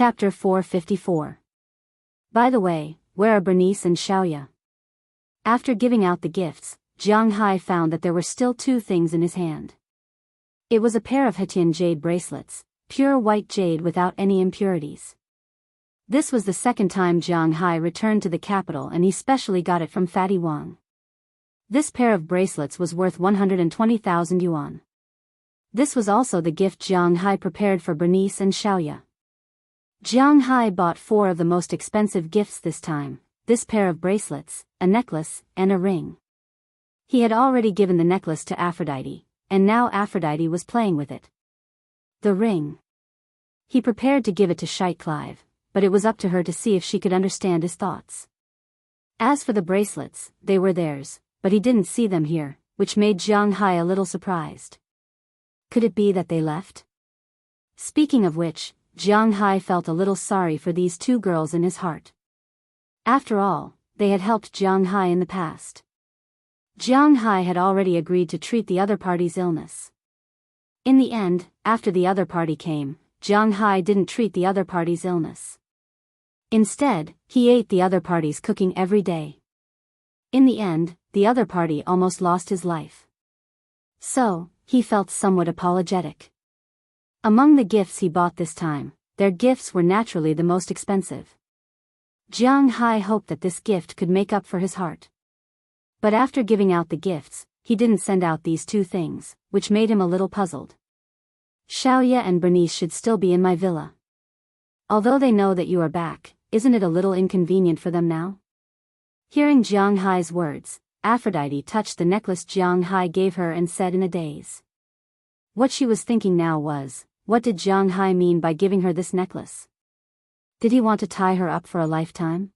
Chapter 454. By the way, where are Bernice and Xiaoya? After giving out the gifts, Jiang Hai found that there were still two things in his hand. It was a pair of Hetian jade bracelets, pure white jade without any impurities. This was the second time Jiang Hai returned to the capital, and he specially got it from Fatty Wang. This pair of bracelets was worth 120,000 yuan. This was also the gift Jiang Hai prepared for Bernice and Xiaoya. Jiang Hai bought 4 of the most expensive gifts this time, this pair of bracelets, a necklace, and a ring. He had already given the necklace to Aphrodite, and now Aphrodite was playing with it. The ring. He prepared to give it to Scheit Clive, but it was up to her to see if she could understand his thoughts. As for the bracelets, they were theirs, but he didn't see them here, which made Jiang Hai a little surprised. Could it be that they left? Speaking of which, Jiang Hai felt a little sorry for these two girls in his heart. After all, they had helped Jiang Hai in the past. Jiang Hai had already agreed to treat the other party's illness. In the end, after the other party came, Jiang Hai didn't treat the other party's illness. Instead, he ate the other party's cooking every day. In the end, the other party almost lost his life. So, he felt somewhat apologetic. Among the gifts he bought this time, their gifts were naturally the most expensive. Jiang Hai hoped that this gift could make up for his heart. But after giving out the gifts, he didn't send out these two things, which made him a little puzzled. Xiaoya and Bernice should still be in my villa. Although they know that you are back, isn't it a little inconvenient for them now? Hearing Jiang Hai's words, Aphrodite touched the necklace Jiang Hai gave her and said in a daze. What she was thinking now was, what did Jiang Hai mean by giving her this necklace? Did he want to tie her up for a lifetime?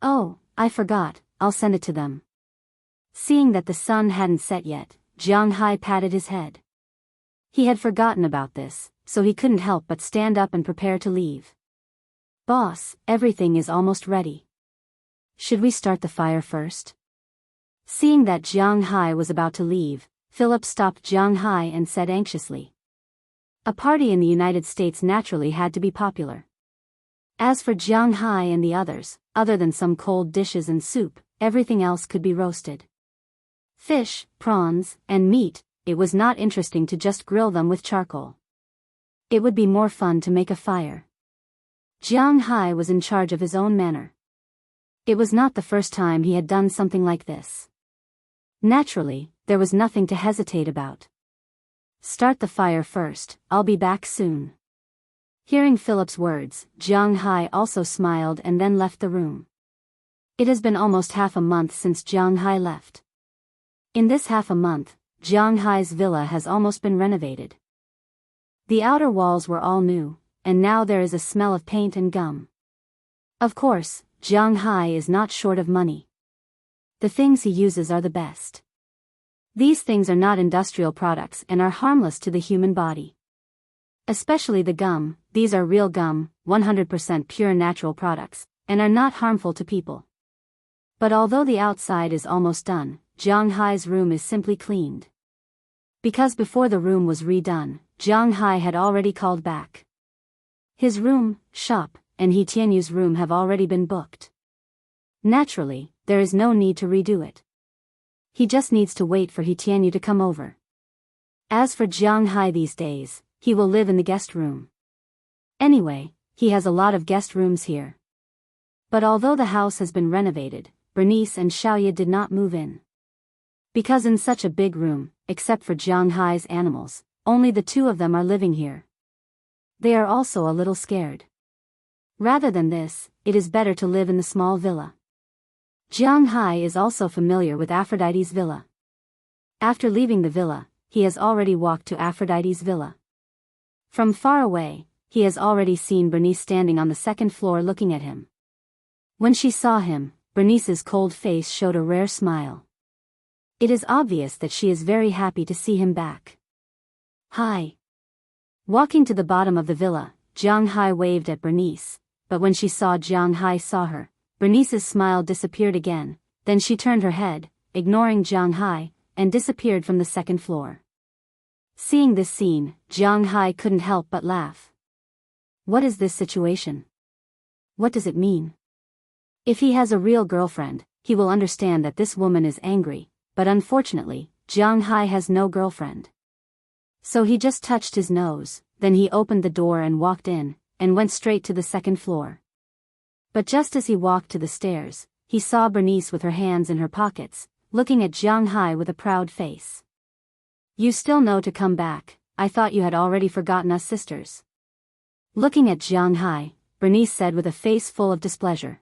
Oh, I forgot, I'll send it to them. Seeing that the sun hadn't set yet, Jiang Hai patted his head. He had forgotten about this, so he couldn't help but stand up and prepare to leave. Boss, everything is almost ready. Should we start the fire first? Seeing that Jiang Hai was about to leave, Philip stopped Jiang Hai and said anxiously. A party in the United States naturally had to be popular. As for Jiang Hai and the others, other than some cold dishes and soup, everything else could be roasted. Fish, prawns, and meat, it was not interesting to just grill them with charcoal. It would be more fun to make a fire. Jiang Hai was in charge of his own manner. It was not the first time he had done something like this. Naturally, there was nothing to hesitate about. Start the fire first, I'll be back soon. Hearing Philip's words, Jiang Hai also smiled and then left the room. It has been almost half a month since Jiang Hai left. In this half a month, Jiang Hai's villa has almost been renovated. The outer walls were all new, and now there is a smell of paint and gum. Of course, Jiang Hai is not short of money. The things he uses are the best. These things are not industrial products and are harmless to the human body. Especially the gum, these are real gum, 100% pure natural products, and are not harmful to people. But although the outside is almost done, Jiang Hai's room is simply cleaned. Because before the room was redone, Jiang Hai had already called back. His room, shop, and He Tianyu's room have already been booked. Naturally, there is no need to redo it. He just needs to wait for He Tianyu to come over. As for Jiang Hai these days, he will live in the guest room. Anyway, he has a lot of guest rooms here. But although the house has been renovated, Bernice and Xiaoya did not move in. Because in such a big room, except for Jiang Hai's animals, only the two of them are living here. They are also a little scared. Rather than this, it is better to live in the small villa. Jiang Hai is also familiar with Aphrodite's villa. After leaving the villa, he has already walked to Aphrodite's villa. From far away, he has already seen Bernice standing on the second floor looking at him. When she saw him, Bernice's cold face showed a rare smile. It is obvious that she is very happy to see him back. Hi. Walking to the bottom of the villa, Jiang Hai waved at Bernice, but when she saw Jiang Hai saw her, Bernice's smile disappeared again, then she turned her head, ignoring Jiang Hai, and disappeared from the second floor. Seeing this scene, Jiang Hai couldn't help but laugh. What is this situation? What does it mean? If he has a real girlfriend, he will understand that this woman is angry, but unfortunately, Jiang Hai has no girlfriend. So he just touched his nose, then he opened the door and walked in, and went straight to the second floor. But just as he walked to the stairs, he saw Bernice with her hands in her pockets, looking at Jiang Hai with a proud face. You still know to come back, I thought you had already forgotten us sisters. Looking at Jiang Hai, Bernice said with a face full of displeasure.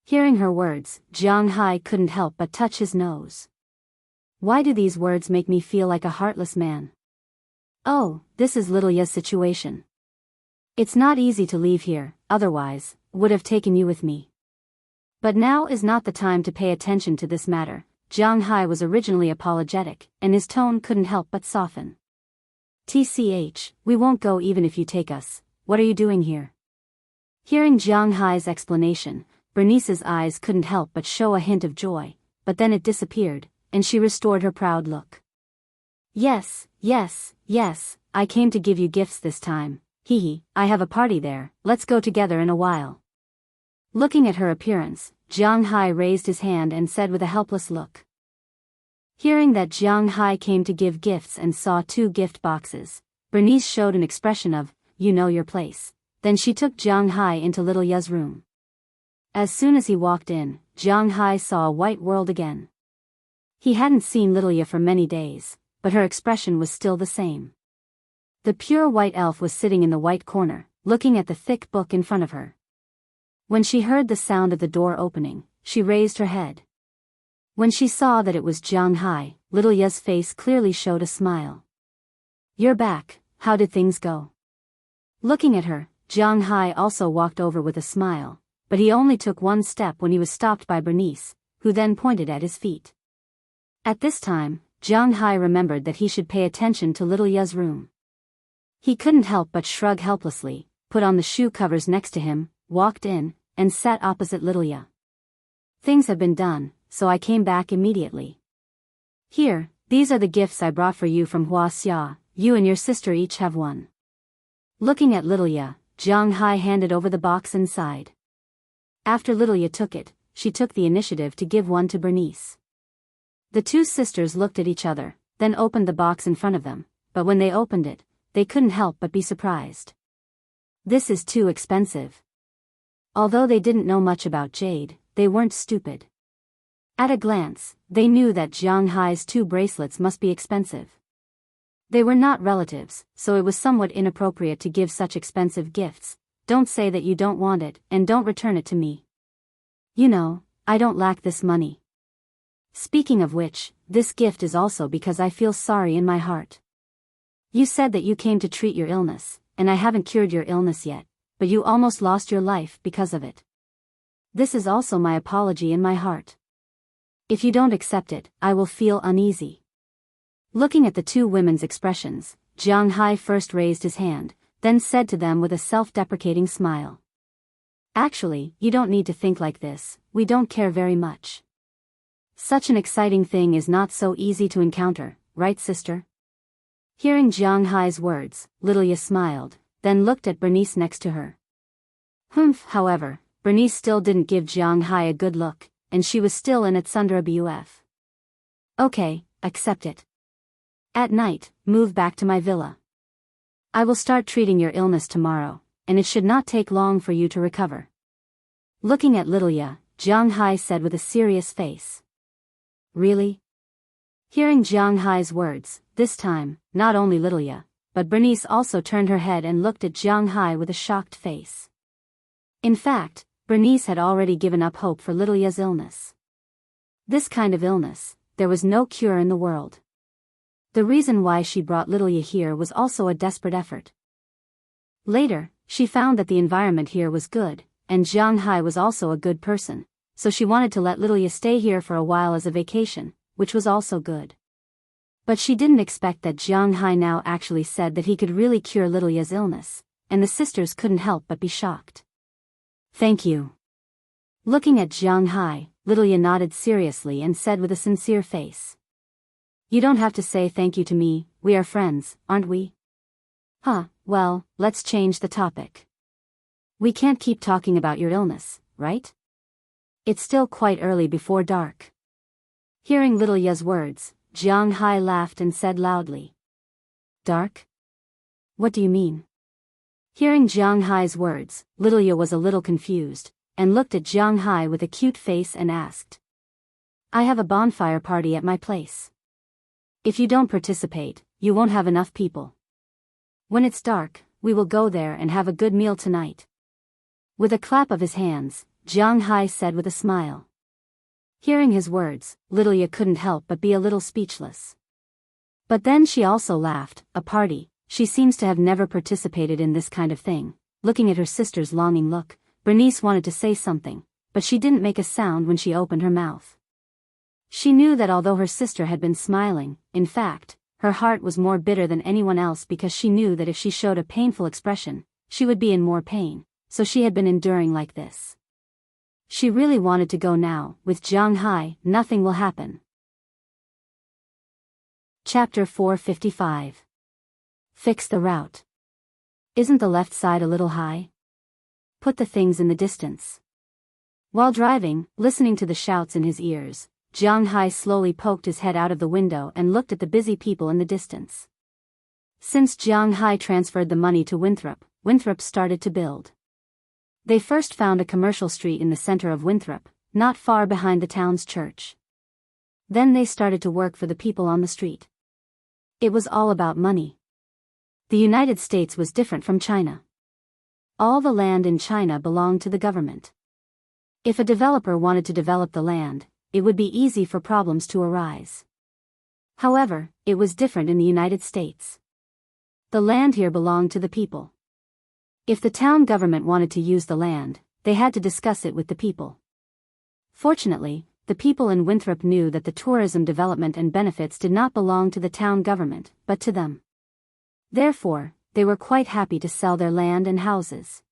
Hearing her words, Jiang Hai couldn't help but touch his nose. Why do these words make me feel like a heartless man? Oh, this is Little Ya's situation. It's not easy to leave here, otherwise, would have taken you with me. But now is not the time to pay attention to this matter. Jiang Hai was originally apologetic, and his tone couldn't help but soften. TCH, we won't go even if you take us. What are you doing here? Hearing Jiang Hai's explanation, Bernice's eyes couldn't help but show a hint of joy, but then it disappeared, and she restored her proud look. Yes, I came to give you gifts this time. Hee, I have a party there, let's go together in a while. Looking at her appearance, Jiang Hai raised his hand and said with a helpless look. Hearing that Jiang Hai came to give gifts and saw 2 gift boxes, Bernice showed an expression of, you know your place. Then she took Jiang Hai into Little Ya's room. As soon as he walked in, Jiang Hai saw a white world again. He hadn't seen Little Ya for many days, but her expression was still the same. The pure white elf was sitting in the white corner, looking at the thick book in front of her. When she heard the sound of the door opening, she raised her head. When she saw that it was Jiang Hai, Little Ya's face clearly showed a smile. You're back, how did things go? Looking at her, Jiang Hai also walked over with a smile, but he only took one step when he was stopped by Bernice, who then pointed at his feet. At this time, Jiang Hai remembered that he should pay attention to Little Ya's room. He couldn't help but shrug helplessly, put on the shoe covers next to him, walked in, and sat opposite Little Ya. Things have been done, so I came back immediately. Here, these are the gifts I brought for you from Wuxia, you and your sister each have one. Looking at Little Ya, Jiang Hai handed over the box inside. After Little Ya took it, she took the initiative to give one to Bernice. The 2 sisters looked at each other, then opened the box in front of them, but when they opened it, they couldn't help but be surprised. This is too expensive. Although they didn't know much about jade, they weren't stupid. At a glance, they knew that Jiang Hai's 2 bracelets must be expensive. They were not relatives, so it was somewhat inappropriate to give such expensive gifts. Don't say that you don't want it, and don't return it to me. You know, I don't lack this money. Speaking of which, this gift is also because I feel sorry in my heart. You said that you came to treat your illness, and I haven't cured your illness yet, but you almost lost your life because of it. This is also my apology in my heart. If you don't accept it, I will feel uneasy. Looking at the 2 women's expressions, Jiang Hai first raised his hand, then said to them with a self-deprecating smile. Actually, you don't need to think like this, we don't care very much. Such an exciting thing is not so easy to encounter, right sister? Hearing Jiang Hai's words, Little Ya smiled, then looked at Bernice next to her. However, Bernice still didn't give Jiang Hai a good look, and she was still in its under a buf. Okay, accept it. At night, move back to my villa. I will start treating your illness tomorrow, and it should not take long for you to recover. Looking at Little Ya, Jiang Hai said with a serious face. Really? Hearing Jiang Hai's words, this time, not only Little Ya, but Bernice also turned her head and looked at Jiang Hai with a shocked face. In fact, Bernice had already given up hope for Little Ya's illness. This kind of illness, there was no cure in the world. The reason why she brought Little Ya here was also a desperate effort. Later, she found that the environment here was good, and Jiang Hai was also a good person, so she wanted to let Little Ya stay here for a while as a vacation, which was also good. But she didn't expect that Jiang Hai now actually said that he could really cure Little Ya's illness, and the sisters couldn't help but be shocked. Thank you. Looking at Jiang Hai, Little Ya nodded seriously and said with a sincere face. You don't have to say thank you to me, we are friends, aren't we? Well, let's change the topic. We can't keep talking about your illness, right? It's still quite early before dark. Hearing little Ya's words, Jiang Hai laughed and said loudly. Dark? What do you mean? Hearing Jiang Hai's words, little Ya was a little confused, and looked at Jiang Hai with a cute face and asked. I have a bonfire party at my place. If you don't participate, you won't have enough people. When it's dark, we will go there and have a good meal tonight. With a clap of his hands, Jiang Hai said with a smile. Hearing his words, little Ya couldn't help but be a little speechless. But then she also laughed. A party? She seems to have never participated in this kind of thing. Looking at her sister's longing look, Bernice wanted to say something, but she didn't make a sound when she opened her mouth. She knew that although her sister had been smiling, in fact, her heart was more bitter than anyone else because she knew that if she showed a painful expression, she would be in more pain, so she had been enduring like this. She really wanted to go now. With Jiang Hai, nothing will happen. Chapter 455. Fix the route. Isn't the left side a little high? Put the things in the distance. While driving, listening to the shouts in his ears, Jiang Hai slowly poked his head out of the window and looked at the busy people in the distance. Since Jiang Hai transferred the money to Winthrop started to build. They first found a commercial street in the center of Winthrop, not far behind the town's church. Then they started to work for the people on the street. It was all about money. The United States was different from China. All the land in China belonged to the government. If a developer wanted to develop the land, it would be easy for problems to arise. However, it was different in the United States. The land here belonged to the people. If the town government wanted to use the land, they had to discuss it with the people. Fortunately, the people in Winthrop knew that the tourism development and benefits did not belong to the town government, but to them. Therefore, they were quite happy to sell their land and houses.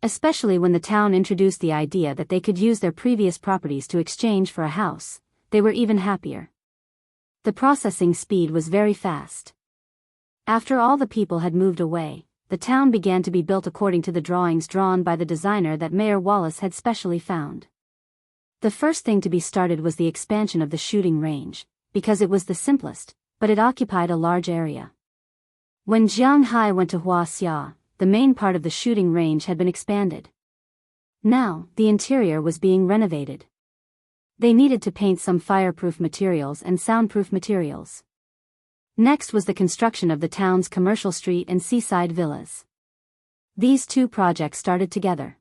Especially when the town introduced the idea that they could use their previous properties to exchange for a house, they were even happier. The processing speed was very fast. After all the people had moved away, the town began to be built according to the drawings drawn by the designer that Mayor Wallace had specially found. The first thing to be started was the expansion of the shooting range, because it was the simplest, but it occupied a large area. When Jiang Hai went to Wuxia, the main part of the shooting range had been expanded. Now, the interior was being renovated. They needed to paint some fireproof materials and soundproof materials. Next was the construction of the town's commercial street and seaside villas. These two projects started together.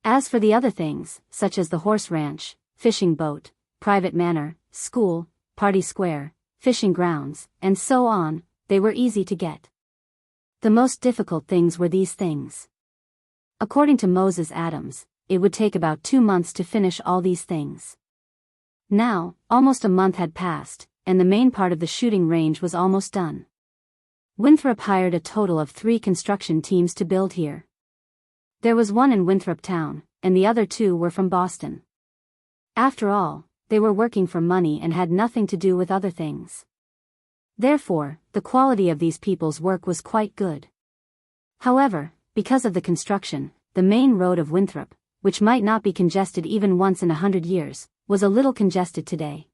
As for the other things, such as the horse ranch, fishing boat, private manor, school, party square, fishing grounds, and so on, they were easy to get. The most difficult things were these things. According to Moses Adams, it would take about 2 months to finish all these things. Now, almost a month had passed, and the main part of the shooting range was almost done. Winthrop hired a total of 3 construction teams to build here. There was one in Winthrop town, and the other 2 were from Boston. After all, they were working for money and had nothing to do with other things. Therefore, the quality of these people's work was quite good. However, because of the construction, the main road of Winthrop, which might not be congested even once in 100 years, was a little congested today.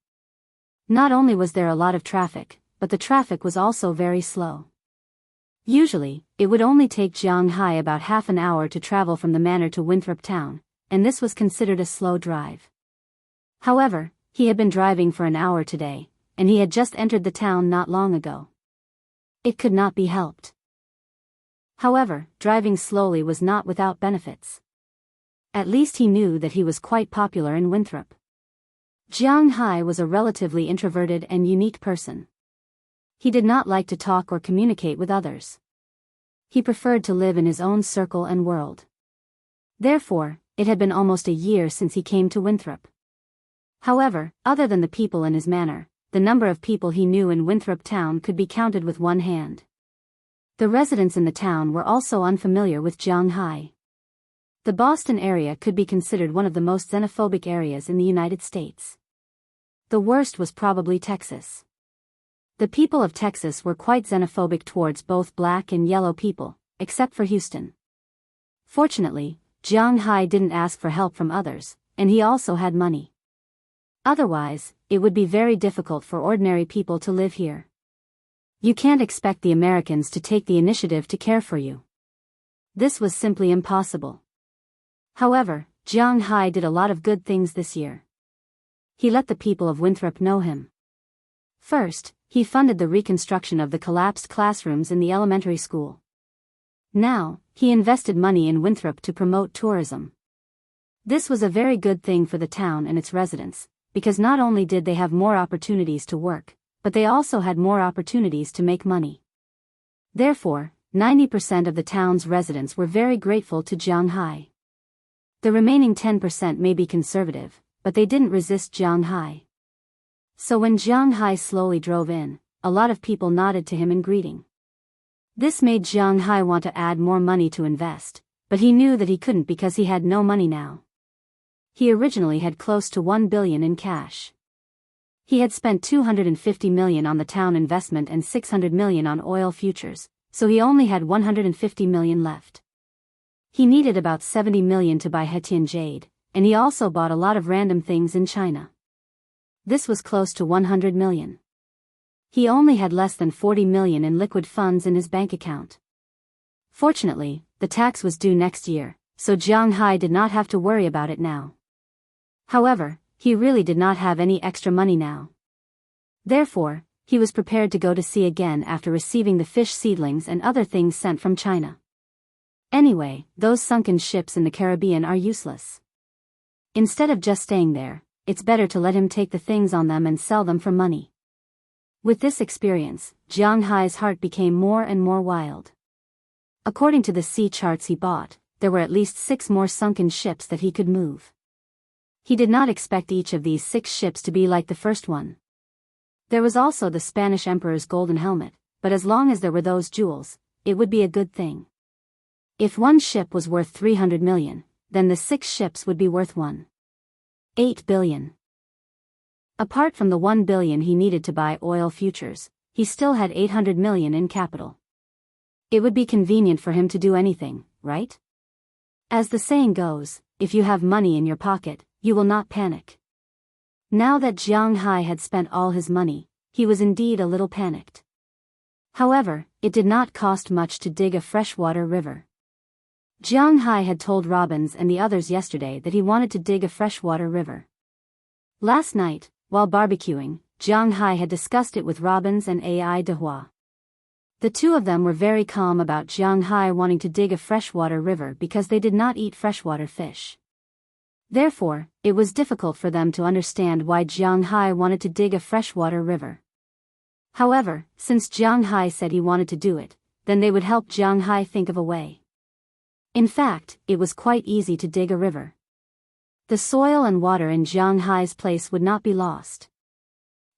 Not only was there a lot of traffic, but the traffic was also very slow. Usually, it would only take Jiang Hai about half an hour to travel from the manor to Winthrop town, and this was considered a slow drive. However, he had been driving for an hour today, and he had just entered the town not long ago. It could not be helped. However, driving slowly was not without benefits. At least he knew that he was quite popular in Winthrop. Jiang Hai was a relatively introverted and unique person. He did not like to talk or communicate with others. He preferred to live in his own circle and world. Therefore, it had been almost a year since he came to Winthrop. However, other than the people in his manor, the number of people he knew in Winthrop town could be counted with one hand. The residents in the town were also unfamiliar with Jiang Hai. The Boston area could be considered one of the most xenophobic areas in the United States. The worst was probably Texas. The people of Texas were quite xenophobic towards both black and yellow people, except for Houston. Fortunately, Jiang Hai didn't ask for help from others, and he also had money. Otherwise, it would be very difficult for ordinary people to live here. You can't expect the Americans to take the initiative to care for you. This was simply impossible. However, Jiang Hai did a lot of good things this year. He let the people of Winthrop know him. First, he funded the reconstruction of the collapsed classrooms in the elementary school. Now, he invested money in Winthrop to promote tourism. This was a very good thing for the town and its residents, because not only did they have more opportunities to work, but they also had more opportunities to make money. Therefore, 90% of the town's residents were very grateful to Jiang Hai. The remaining 10% may be conservative, but they didn't resist Jiang Hai. So when Jiang Hai slowly drove in, a lot of people nodded to him in greeting. This made Jiang Hai want to add more money to invest, but he knew that he couldn't because he had no money now. He originally had close to 1 billion in cash. He had spent 250 million on the town investment and 600 million on oil futures, so he only had 150 million left. He needed about 70 million to buy Hetian jade, and he also bought a lot of random things in China. This was close to 100 million. He only had less than 40 million in liquid funds in his bank account. Fortunately, the tax was due next year, so Jiang Hai did not have to worry about it now. However, he really did not have any extra money now. Therefore, he was prepared to go to sea again after receiving the fish seedlings and other things sent from China. Anyway, those sunken ships in the Caribbean are useless. Instead of just staying there, it's better to let him take the things on them and sell them for money. With this experience, Jiang Hai's heart became more and more wild. According to the sea charts he bought, there were at least 6 more sunken ships that he could move. He did not expect each of these 6 ships to be like the first one. There was also the Spanish Emperor's golden helmet, but as long as there were those jewels, it would be a good thing. If one ship was worth 300 million, then the 6 ships would be worth 1.8 billion. Apart from the 1 billion he needed to buy oil futures, he still had 800 million in capital. It would be convenient for him to do anything, right? As the saying goes, if you have money in your pocket, you will not panic. Now that Jiang Hai had spent all his money, he was indeed a little panicked. However, it did not cost much to dig a freshwater river. Jiang Hai had told Robbins and the others yesterday that he wanted to dig a freshwater river. Last night, while barbecuing, Jiang Hai had discussed it with Robbins and Ai Dehua. The two of them were very calm about Jiang Hai wanting to dig a freshwater river because they did not eat freshwater fish. Therefore, it was difficult for them to understand why Jiang Hai wanted to dig a freshwater river. However, since Jiang Hai said he wanted to do it, then they would help Jiang Hai think of a way. In fact, it was quite easy to dig a river. The soil and water in Jiang Hai's place would not be lost.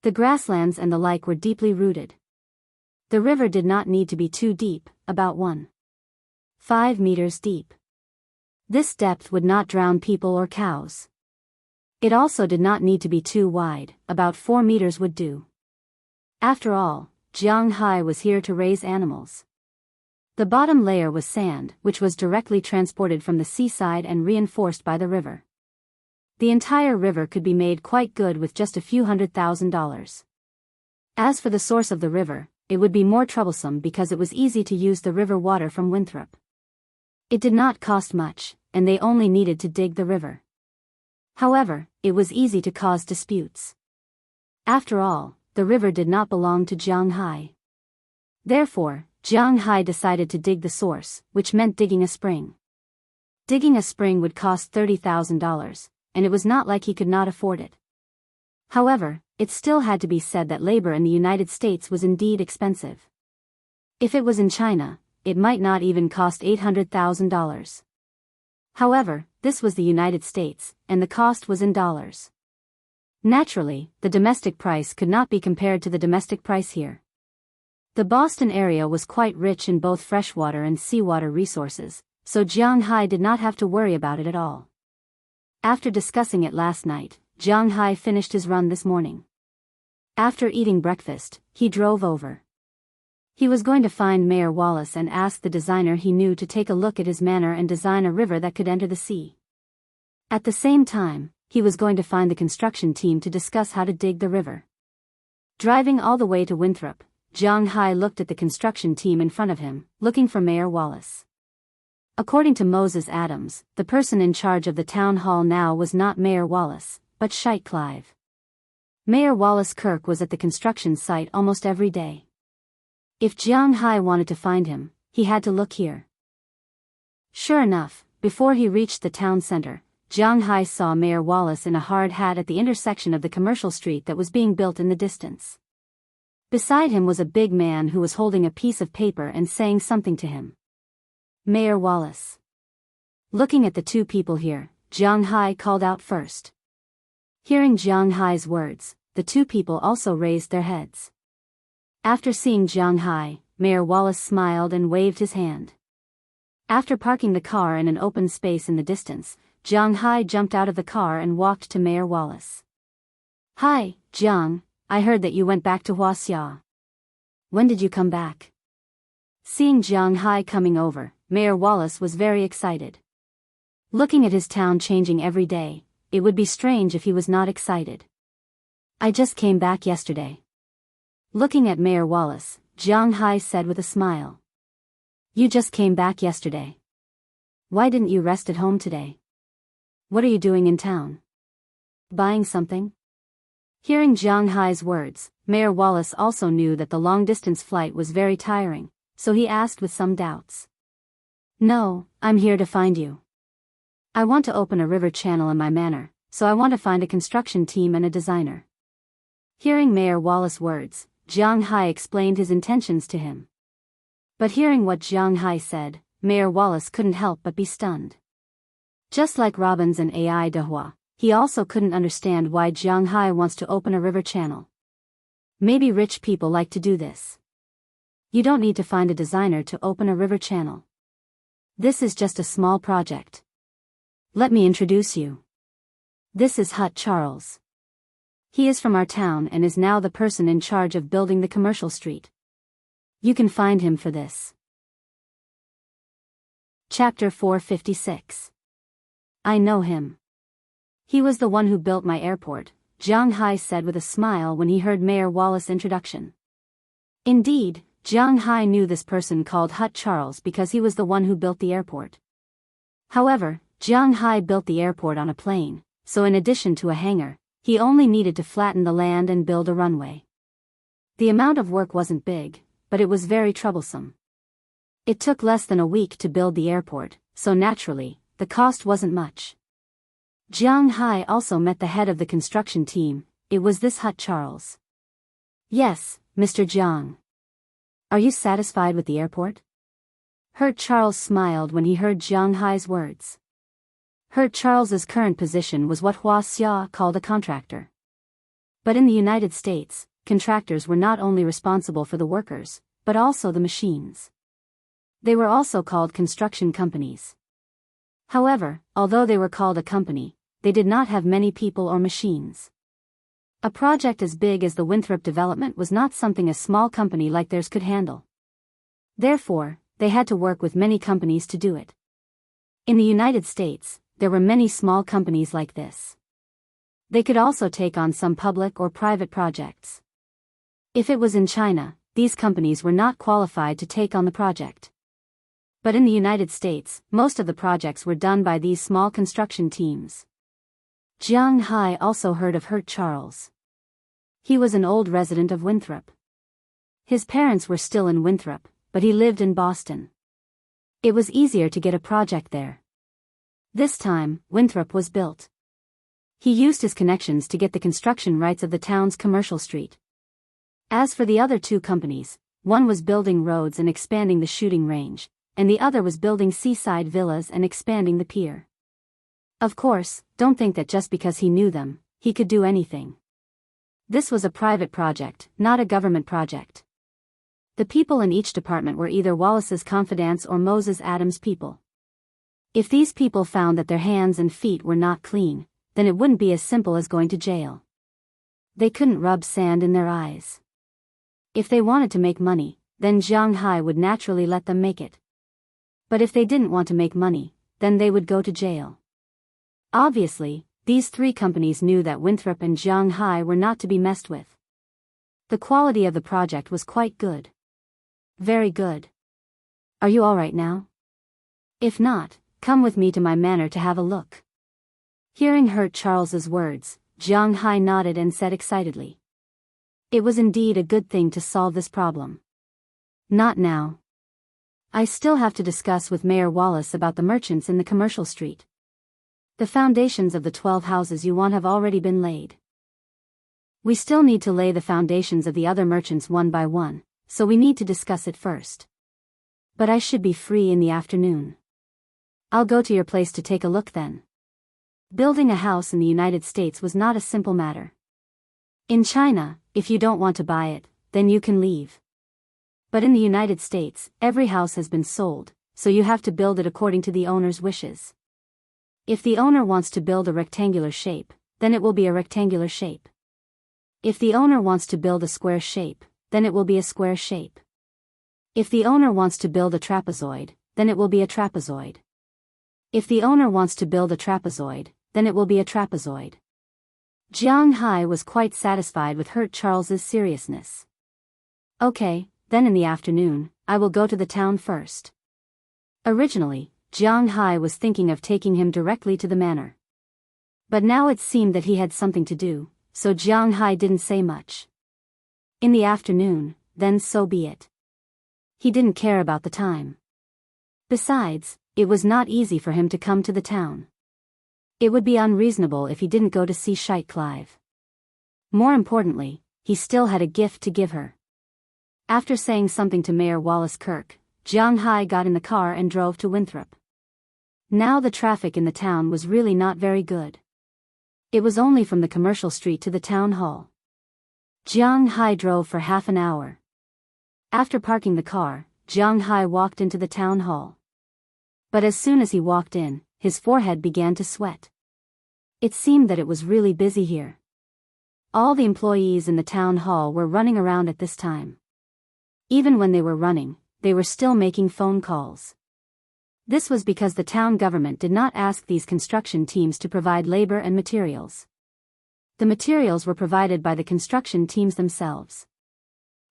The grasslands and the like were deeply rooted. The river did not need to be too deep, about 1.5 meters deep. This depth would not drown people or cows. It also did not need to be too wide, about 4 meters would do. After all, Jiang Hai was here to raise animals. The bottom layer was sand, which was directly transported from the seaside and reinforced by the river. The entire river could be made quite good with just a few $100,000. As for the source of the river, it would be more troublesome because it was easy to use the river water from Winthrop. It did not cost much, and they only needed to dig the river. However, it was easy to cause disputes. After all, the river did not belong to Jiang Hai. Therefore, Jiang Hai decided to dig the source, which meant digging a spring. Digging a spring would cost $30,000, and it was not like he could not afford it. However, it still had to be said that labor in the United States was indeed expensive. If it was in China, it might not even cost $800,000. However, this was the United States, and the cost was in dollars. Naturally, the domestic price could not be compared to the domestic price here. The Boston area was quite rich in both freshwater and seawater resources, so Jiang Hai did not have to worry about it at all. After discussing it last night, Jiang Hai finished his run this morning. After eating breakfast, he drove over. He was going to find Mayor Wallace and ask the designer he knew to take a look at his manor and design a river that could enter the sea. At the same time, he was going to find the construction team to discuss how to dig the river. Driving all the way to Winthrop, Jiang Hai looked at the construction team in front of him, looking for Mayor Wallace. According to Moses Adams, the person in charge of the town hall now was not Mayor Wallace, but Shite Clive. Mayor Wallace Kirk was at the construction site almost every day. If Jiang Hai wanted to find him, he had to look here. Sure enough, before he reached the town center, Jiang Hai saw Mayor Wallace in a hard hat at the intersection of the commercial street that was being built in the distance. Beside him was a big man who was holding a piece of paper and saying something to him. Mayor Wallace. Looking at the two people here, Jiang Hai called out first. Hearing Jiang Hai's words, the two people also raised their heads. After seeing Jiang Hai, Mayor Wallace smiled and waved his hand. After parking the car in an open space in the distance, Jiang Hai jumped out of the car and walked to Mayor Wallace. Hi, Jiang, I heard that you went back to Wuxia. When did you come back? Seeing Jiang Hai coming over, Mayor Wallace was very excited. Looking at his town changing every day, it would be strange if he was not excited. I just came back yesterday. Looking at Mayor Wallace, Jiang Hai said with a smile. You just came back yesterday. Why didn't you rest at home today? What are you doing in town? Buying something? Hearing Jiang Hai's words, Mayor Wallace also knew that the long-distance flight was very tiring, so he asked with some doubts. No, I'm here to find you. I want to open a river channel in my manor, so I want to find a construction team and a designer. Hearing Mayor Wallace's words, Jiang Hai explained his intentions to him. But hearing what Jiang Hai said, Mayor Wallace couldn't help but be stunned. Just like Robbins and Ai Dehua, he also couldn't understand why Jiang Hai wants to open a river channel. Maybe rich people like to do this. You don't need to find a designer to open a river channel. This is just a small project. Let me introduce you. This is Hut Charles. He is from our town and is now the person in charge of building the commercial street. You can find him for this. Chapter 456. I know him. He was the one who built my airport, Jiang Hai said with a smile when he heard Mayor Wallace's introduction. Indeed, Jiang Hai knew this person called Hut Charles because he was the one who built the airport. However, Jiang Hai built the airport on a plane, so in addition to a hangar, he only needed to flatten the land and build a runway. The amount of work wasn't big, but it was very troublesome. It took less than a week to build the airport, so naturally, the cost wasn't much. Jiang Hai also met the head of the construction team. It was this Hut Charles. Yes, Mr. Jiang. Are you satisfied with the airport? Hut Charles smiled when he heard Jiang Hai's words. Hut Charles's current position was what Wuxia called a contractor. But in the United States, contractors were not only responsible for the workers, but also the machines. They were also called construction companies. However, although they were called a company, they did not have many people or machines. A project as big as the Winthrop development was not something a small company like theirs could handle. Therefore, they had to work with many companies to do it. In the United States, there were many small companies like this. They could also take on some public or private projects. If it was in China, these companies were not qualified to take on the project. But in the United States, most of the projects were done by these small construction teams. Jiang Hai also heard of Hut Charles. He was an old resident of Winthrop. His parents were still in Winthrop, but he lived in Boston. It was easier to get a project there. This time, Winthrop was built. He used his connections to get the construction rights of the town's commercial street. As for the other two companies, one was building roads and expanding the shooting range, and the other was building seaside villas and expanding the pier. Of course, don't think that just because he knew them, he could do anything. This was a private project, not a government project. The people in each department were either Wallace's confidants or Moses Adams' people. If these people found that their hands and feet were not clean, then it wouldn't be as simple as going to jail. They couldn't rub sand in their eyes. If they wanted to make money, then Jiang Hai would naturally let them make it. But if they didn't want to make money, then they would go to jail. Obviously, these three companies knew that Winthrop and Jiang Hai were not to be messed with. The quality of the project was quite good. Very good. Are you all right now? If not, come with me to my manor to have a look. Hearing Hurt Charles's words, Jiang Hai nodded and said excitedly. It was indeed a good thing to solve this problem. Not now. I still have to discuss with Mayor Wallace about the merchants in the commercial street. The foundations of the 12 houses you want have already been laid. We still need to lay the foundations of the other merchants one by one, so we need to discuss it first. But I should be free in the afternoon. I'll go to your place to take a look then. Building a house in the United States was not a simple matter. In China, if you don't want to buy it, then you can leave. But in the United States, every house has been sold, so you have to build it according to the owner's wishes. If the owner wants to build a rectangular shape, then it will be a rectangular shape. If the owner wants to build a square shape, then it will be a square shape. If the owner wants to build a trapezoid, then it will be a trapezoid. If the owner wants to build a trapezoid, then it will be a trapezoid. Jiang Hai was quite satisfied with Hurt Charles's seriousness. Okay, then in the afternoon, I will go to the town first. Originally, Jiang Hai was thinking of taking him directly to the manor. But now it seemed that he had something to do, so Jiang Hai didn't say much. In the afternoon, then so be it. He didn't care about the time. Besides, it was not easy for him to come to the town. It would be unreasonable if he didn't go to see Scheit Clive. More importantly, he still had a gift to give her. After saying something to Mayor Wallace Kirk, Jiang Hai got in the car and drove to Winthrop. Now the traffic in the town was really not very good. It was only from the commercial street to the town hall. Jiang Hai drove for half an hour. After parking the car, Jiang Hai walked into the town hall. But as soon as he walked in, his forehead began to sweat. It seemed that it was really busy here. All the employees in the town hall were running around at this time. Even when they were running, they were still making phone calls. This was because the town government did not ask these construction teams to provide labor and materials. The materials were provided by the construction teams themselves.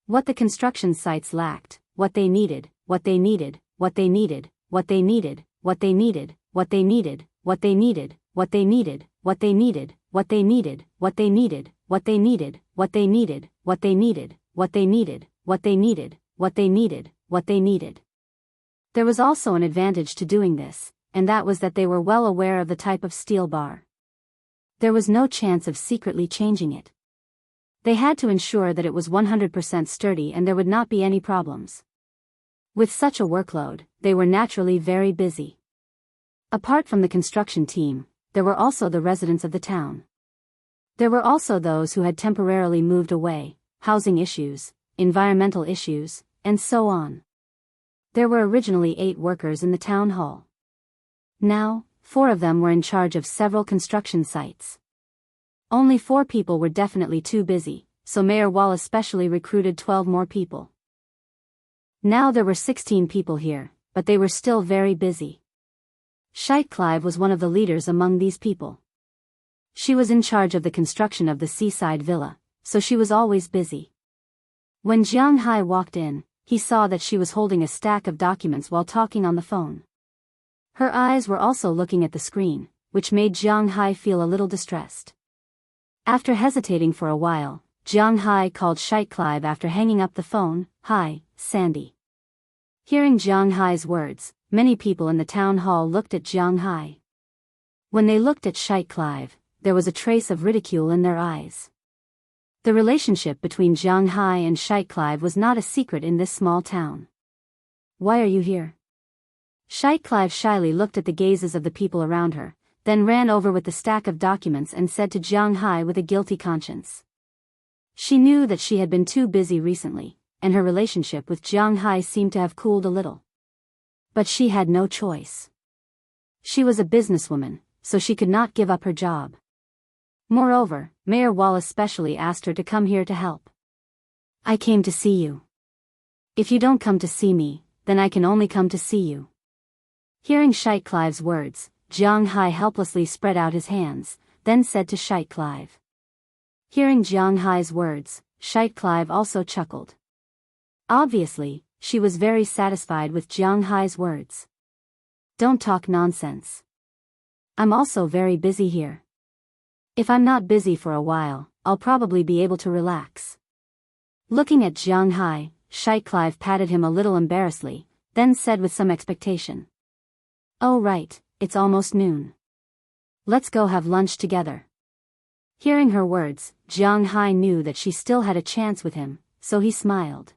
What the construction sites lacked, what they needed, what they needed, what they needed, what they needed, what they needed, what they needed, what they needed, what they needed, what they needed, what they needed, what they needed, what they needed, what they needed, what they needed, what they needed, what they needed, what they needed, what they needed. There was also an advantage to doing this, and that was that they were well aware of the type of steel bar. There was no chance of secretly changing it. They had to ensure that it was 100% sturdy and there would not be any problems. With such a workload, they were naturally very busy. Apart from the construction team, there were also the residents of the town. There were also those who had temporarily moved away, housing issues, environmental issues, and so on. There were originally 8 workers in the town hall. Now, 4 of them were in charge of several construction sites. Only 4 people were definitely too busy, so Mayor Wallace specially recruited 12 more people. Now there were 16 people here, but they were still very busy. Scheit Clive was one of the leaders among these people. She was in charge of the construction of the seaside villa, so she was always busy. When Jiang Hai walked in, he saw that she was holding a stack of documents while talking on the phone. Her eyes were also looking at the screen, which made Jiang Hai feel a little distressed. After hesitating for a while, Jiang Hai called Scheit Clive after hanging up the phone. "Hi, Sandy." Hearing Jiang Hai's words, many people in the town hall looked at Jiang Hai. When they looked at Scheit Clive, there was a trace of ridicule in their eyes. The relationship between Jiang Hai and Scheit Clive was not a secret in this small town. "Why are you here?" Scheit Clive shyly looked at the gazes of the people around her, then ran over with the stack of documents and said to Jiang Hai with a guilty conscience. She knew that she had been too busy recently, and her relationship with Jiang Hai seemed to have cooled a little. But she had no choice. She was a businesswoman, so she could not give up her job. Moreover, Mayor Wallace specially asked her to come here to help. "I came to see you." If you don't come to see me, then I can only come to see you. Hearing Shite Clive's words, Jiang Hai helplessly spread out his hands, then said to Shite Clive. Hearing Jiang Hai's words, Shite Clive also chuckled. Obviously, she was very satisfied with Jiang Hai's words. Don't talk nonsense. I'm also very busy here. If I'm not busy for a while, I'll probably be able to relax. Looking at Jiang Hai, Shite Clive patted him a little embarrassedly, then said with some expectation. Oh right, it's almost noon. Let's go have lunch together. Hearing her words, Jiang Hai knew that she still had a chance with him, so he smiled.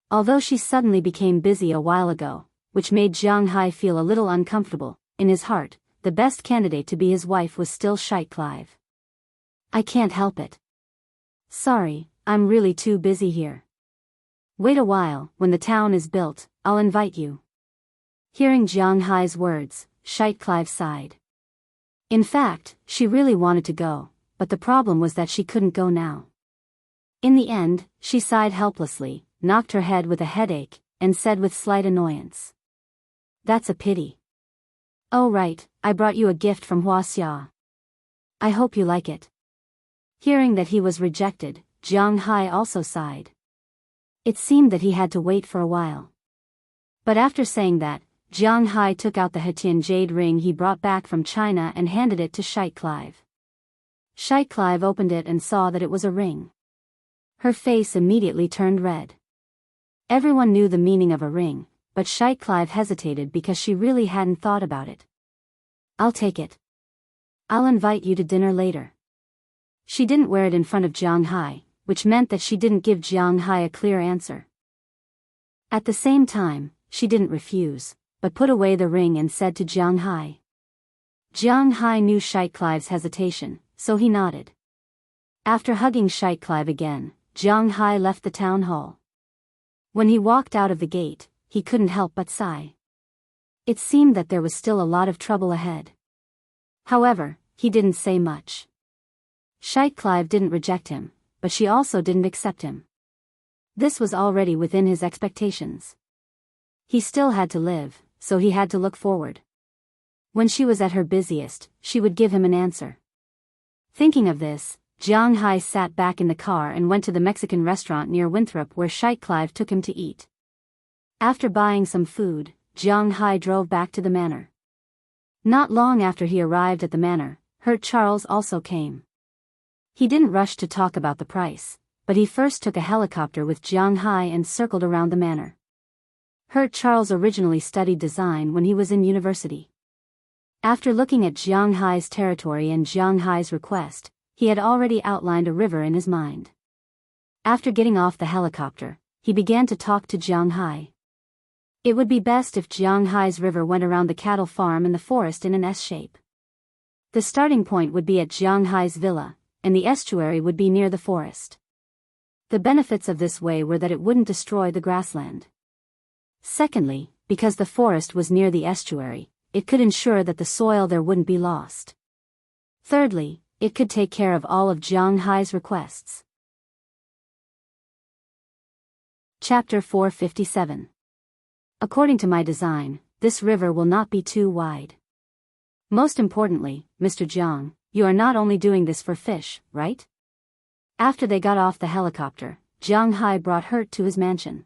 Although she suddenly became busy a while ago, which made Jiang Hai feel a little uncomfortable, in his heart, the best candidate to be his wife was still Shite Clive. I can't help it. Sorry, I'm really too busy here. Wait a while, when the town is built, I'll invite you. Hearing Jiang Hai's words, Shite Clive sighed. In fact, she really wanted to go, but the problem was that she couldn't go now. In the end, she sighed helplessly, knocked her head with a headache, and said with slight annoyance. That's a pity. Oh right, I brought you a gift from Wuxia. I hope you like it. Hearing that he was rejected, Jiang Hai also sighed. It seemed that he had to wait for a while. But after saying that, Jiang Hai took out the Hetian jade ring he brought back from China and handed it to Shite Clive. Shite Clive opened it and saw that it was a ring. Her face immediately turned red. Everyone knew the meaning of a ring, but Shite Clive hesitated because she really hadn't thought about it. I'll take it. I'll invite you to dinner later. She didn't wear it in front of Jiang Hai, which meant that she didn't give Jiang Hai a clear answer. At the same time, she didn't refuse, but put away the ring and said to Jiang Hai. Jiang Hai knew Shite Clive's hesitation, so he nodded. After hugging Shite Clive again, Jiang Hai left the town hall. When he walked out of the gate, he couldn't help but sigh. It seemed that there was still a lot of trouble ahead. However, he didn't say much. Shite Clive didn't reject him, but she also didn't accept him. This was already within his expectations. He still had to live, so he had to look forward. When she was at her busiest, she would give him an answer. Thinking of this, Jiang Hai sat back in the car and went to the Mexican restaurant near Winthrop where Shite Clive took him to eat. After buying some food, Jiang Hai drove back to the manor. Not long after he arrived at the manor, Hurt Charles also came. He didn't rush to talk about the price, but he first took a helicopter with Jiang Hai and circled around the manor. Hurt Charles originally studied design when he was in university. After looking at Jiang Hai's territory and Jiang Hai's request, he had already outlined a river in his mind. After getting off the helicopter, he began to talk to Jiang Hai. It would be best if Jiang Hai's river went around the cattle farm and the forest in an S shape. The starting point would be at Jiang Hai's villa, and the estuary would be near the forest. The benefits of this way were that it wouldn't destroy the grassland. Secondly, because the forest was near the estuary, it could ensure that the soil there wouldn't be lost. Thirdly, it could take care of all of Jiang Hai's requests. Chapter 457. According to my design, this river will not be too wide. Most importantly, Mr. Jiang, you are not only doing this for fish, right? After they got off the helicopter, Jiang Hai brought Hurt to his mansion.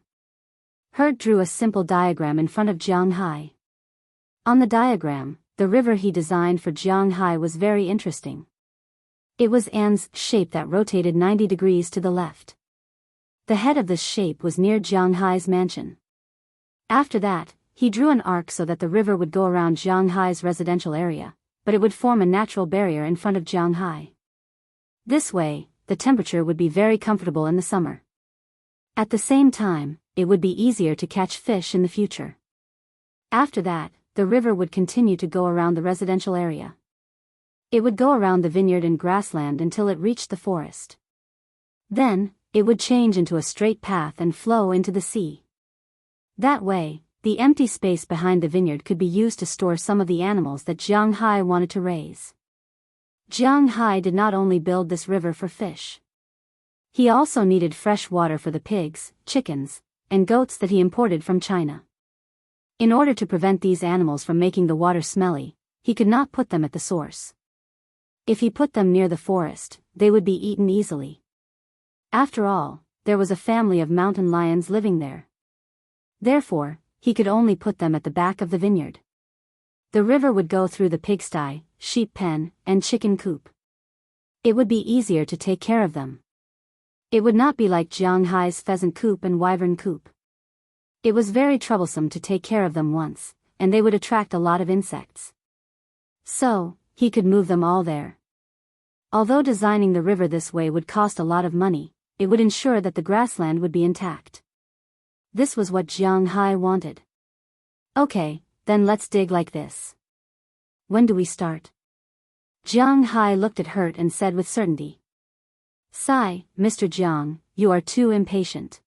Hurt drew a simple diagram in front of Jiang Hai. On the diagram, the river he designed for Jiang Hai was very interesting. It was An's shape that rotated 90 degrees to the left. The head of this shape was near Jiang Hai's mansion. After that, he drew an arc so that the river would go around Jiang Hai's residential area, but it would form a natural barrier in front of Jiang Hai. This way, the temperature would be very comfortable in the summer. At the same time, it would be easier to catch fish in the future. After that, the river would continue to go around the residential area. It would go around the vineyard and grassland until it reached the forest. Then, it would change into a straight path and flow into the sea. That way, the empty space behind the vineyard could be used to store some of the animals that Jiang Hai wanted to raise. Jiang Hai did not only build this river for fish. He also needed fresh water for the pigs, chickens, and goats that he imported from China. In order to prevent these animals from making the water smelly, he could not put them at the source. If he put them near the forest, they would be eaten easily. After all, there was a family of mountain lions living there. Therefore, he could only put them at the back of the vineyard. The river would go through the pigsty, sheep pen, and chicken coop. It would be easier to take care of them. It would not be like Jiang Hai's pheasant coop and wyvern coop. It was very troublesome to take care of them once, and they would attract a lot of insects. So, he could move them all there. Although designing the river this way would cost a lot of money, it would ensure that the grassland would be intact. This was what Jiang Hai wanted. Okay, then let's dig like this. When do we start? Jiang Hai looked at Hurt and said with certainty. Sigh, Mr. Jiang, you are too impatient.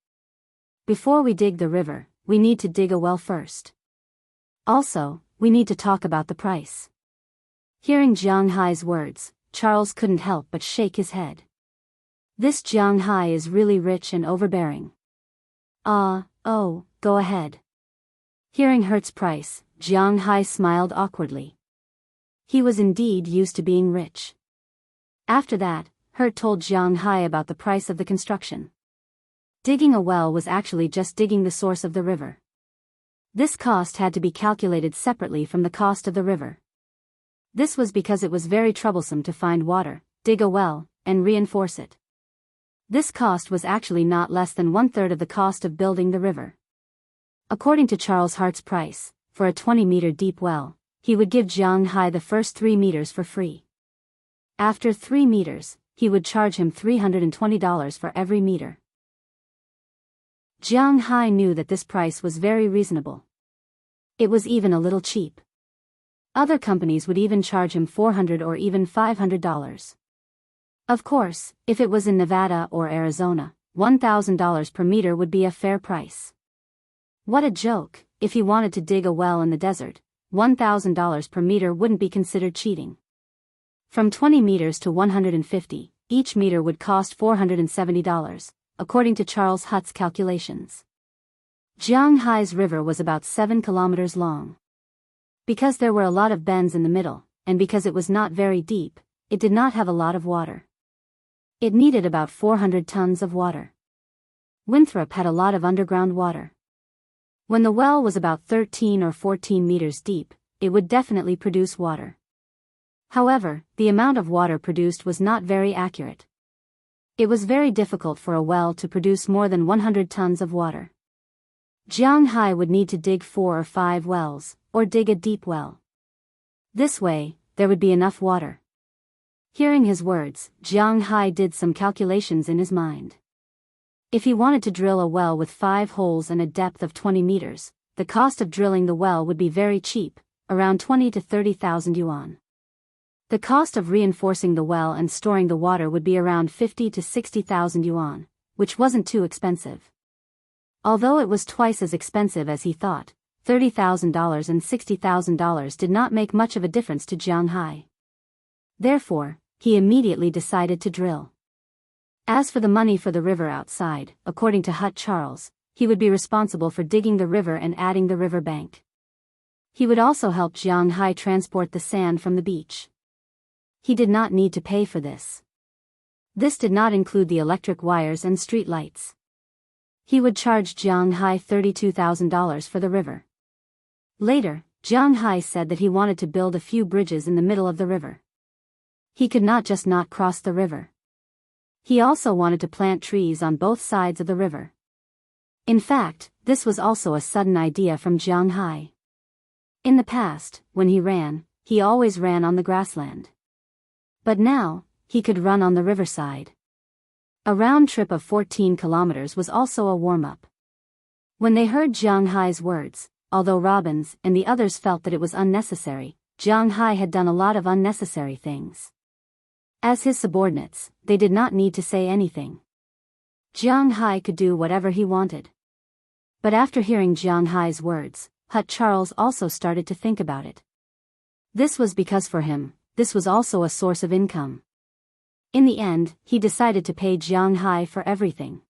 Before we dig the river, we need to dig a well first. Also, we need to talk about the price. Hearing Jiang Hai's words, Charles couldn't help but shake his head. This Jiang Hai is really rich and overbearing. Oh, go ahead. Hearing Hurt's price, Jiang Hai smiled awkwardly. He was indeed used to being rich. After that, Hurt told Jiang Hai about the price of the construction. Digging a well was actually just digging the source of the river. This cost had to be calculated separately from the cost of the river. This was because it was very troublesome to find water, dig a well, and reinforce it. This cost was actually not less than 1/3 of the cost of building the river. According to Charles Hart's price, for a 20-meter deep well, he would give Jiang Hai the first 3 meters for free. After 3 meters, he would charge him $320 for every meter. Jiang Hai knew that this price was very reasonable. It was even a little cheap. Other companies would even charge him $400 or even $500. Of course, if it was in Nevada or Arizona, $1,000 per meter would be a fair price. What a joke, if he wanted to dig a well in the desert, $1,000 per meter wouldn't be considered cheating. From 20 meters to 150, each meter would cost $470. According to Charles Hutt's calculations. Jiang Hai's river was about 7 kilometers long. Because there were a lot of bends in the middle, and because it was not very deep, it did not have a lot of water. It needed about 400 tons of water. Winthrop had a lot of underground water. When the well was about 13 or 14 meters deep, it would definitely produce water. However, the amount of water produced was not very accurate. It was very difficult for a well to produce more than 100 tons of water. Jiang Hai would need to dig 4 or 5 wells, or dig a deep well. This way, there would be enough water. Hearing his words, Jiang Hai did some calculations in his mind. If he wanted to drill a well with 5 holes and a depth of 20 meters, the cost of drilling the well would be very cheap, around 20 to 30,000 yuan. The cost of reinforcing the well and storing the water would be around 50 to 60,000 yuan, which wasn't too expensive. Although it was twice as expensive as he thought, $30,000 and $60,000 did not make much of a difference to Jiang Hai. Therefore, he immediately decided to drill. As for the money for the river outside, according to Hutt Charles, he would be responsible for digging the river and adding the river bank. He would also help Jiang Hai transport the sand from the beach. He did not need to pay for this. This did not include the electric wires and street lights. He would charge Jiang Hai $32,000 for the river. Later, Jiang Hai said that he wanted to build a few bridges in the middle of the river. He could not just not cross the river. He also wanted to plant trees on both sides of the river. In fact, this was also a sudden idea from Jiang Hai. In the past, when he always ran on the grassland. But now, he could run on the riverside. A round trip of 14 kilometers was also a warm-up. When they heard Jiang Hai's words, although Robbins and the others felt that it was unnecessary, Jiang Hai had done a lot of unnecessary things. As his subordinates, they did not need to say anything. Jiang Hai could do whatever he wanted. But after hearing Jiang Hai's words, Hutt Charles also started to think about it. This was because for him, this was also a source of income. In the end, he decided to pay Jiang Hai for everything.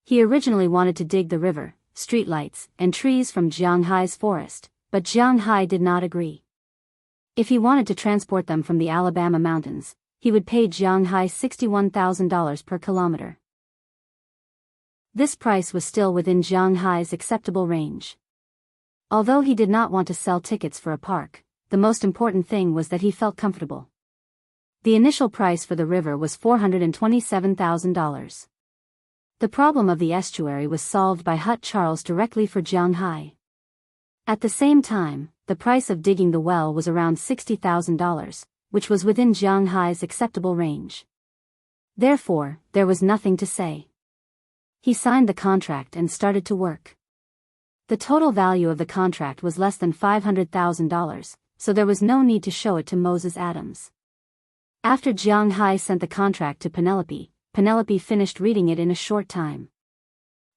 He originally wanted to dig the river, streetlights, and trees from Jiang Hai's forest, but Jiang Hai did not agree. If he wanted to transport them from the Alabama mountains, he would pay Jiang Hai $61,000 per kilometer. This price was still within Jiang Hai's acceptable range. Although he did not want to sell tickets for a park, the most important thing was that he felt comfortable. The initial price for the river was $427,000. The problem of the estuary was solved by Hut Charles directly for Jiang Hai. At the same time, the price of digging the well was around $60,000, which was within Jiang Hai's acceptable range. Therefore, there was nothing to say. He signed the contract and started to work. The total value of the contract was less than $500,000, so there was no need to show it to Moses Adams. After Jiang Hai sent the contract to Penelope, Penelope finished reading it in a short time.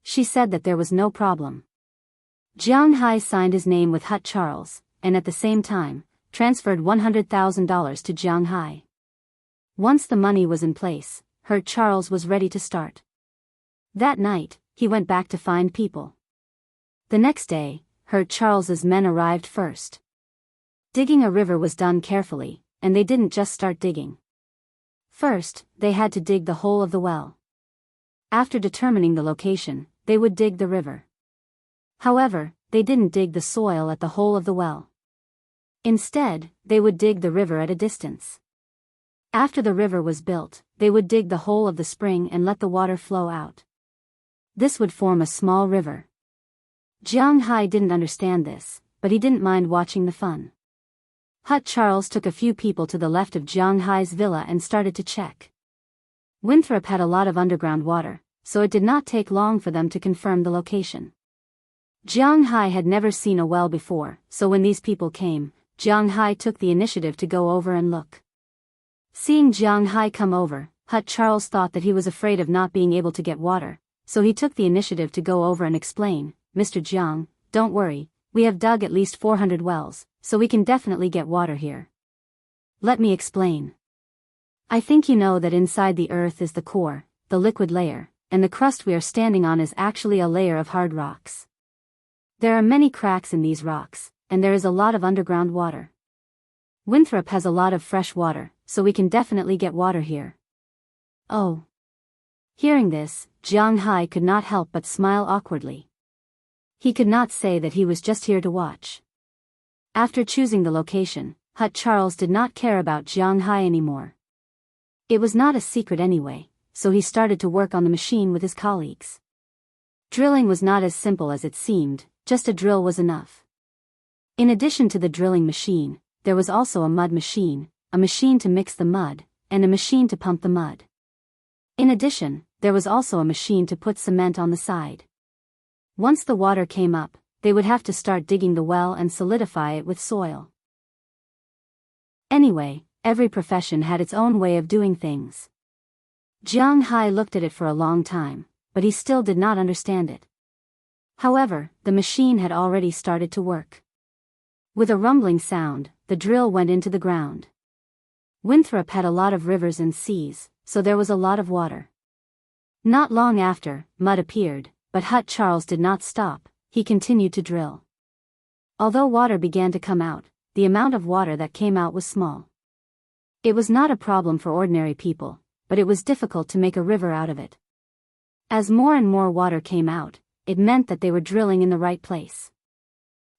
She said that there was no problem. Jiang Hai signed his name with Hut Charles, and at the same time, transferred $100,000 to Jiang Hai. Once the money was in place, Hut Charles was ready to start. That night, he went back to find people. The next day, Hut Charles's men arrived first. Digging a river was done carefully, and they didn't just start digging. First, they had to dig the hole of the well. After determining the location, they would dig the river. However, they didn't dig the soil at the hole of the well. Instead, they would dig the river at a distance. After the river was built, they would dig the hole of the spring and let the water flow out. This would form a small river. Jiang Hai didn't understand this, but he didn't mind watching the fun. Hut Charles took a few people to the left of Jiang Hai's villa and started to check. Winthrop had a lot of underground water, so it did not take long for them to confirm the location. Jiang Hai had never seen a well before, so when these people came, Jiang Hai took the initiative to go over and look. Seeing Jiang Hai come over, Hut Charles thought that he was afraid of not being able to get water, so he took the initiative to go over and explain, "Mr. Jiang, don't worry, we have dug at least 400 wells, so we can definitely get water here. Let me explain. I think you know that inside the earth is the core, the liquid layer, and the crust we are standing on is actually a layer of hard rocks. There are many cracks in these rocks, and there is a lot of underground water. Winthrop has a lot of fresh water, so we can definitely get water here." Oh. Hearing this, Jiang Hai could not help but smile awkwardly. He could not say that he was just here to watch. After choosing the location, Hut Charles did not care about Jiang Hai anymore. It was not a secret anyway, so he started to work on the machine with his colleagues. Drilling was not as simple as it seemed, just a drill was enough. In addition to the drilling machine, there was also a mud machine, a machine to mix the mud, and a machine to pump the mud. In addition, there was also a machine to put cement on the side. Once the water came up, they would have to start digging the well and solidify it with soil. Anyway, every profession had its own way of doing things. Jiang Hai looked at it for a long time, but he still did not understand it. However, the machine had already started to work. With a rumbling sound, the drill went into the ground. Winthrop had a lot of rivers and seas, so there was a lot of water. Not long after, mud appeared, but Hut Charles did not stop, he continued to drill. Although water began to come out, the amount of water that came out was small. It was not a problem for ordinary people, but it was difficult to make a river out of it. As more and more water came out, it meant that they were drilling in the right place.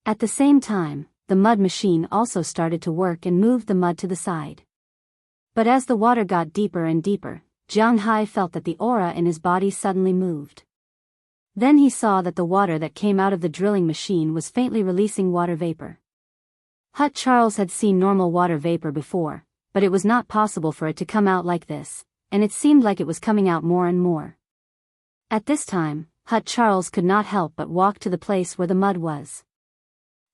At the same time, the mud machine also started to work and moved the mud to the side. But as the water got deeper and deeper, Jiang Hai felt that the aura in his body suddenly moved. Then he saw that the water that came out of the drilling machine was faintly releasing water vapor. Hut Charles had seen normal water vapor before, but it was not possible for it to come out like this, and it seemed like it was coming out more and more. At this time, Hut Charles could not help but walk to the place where the mud was.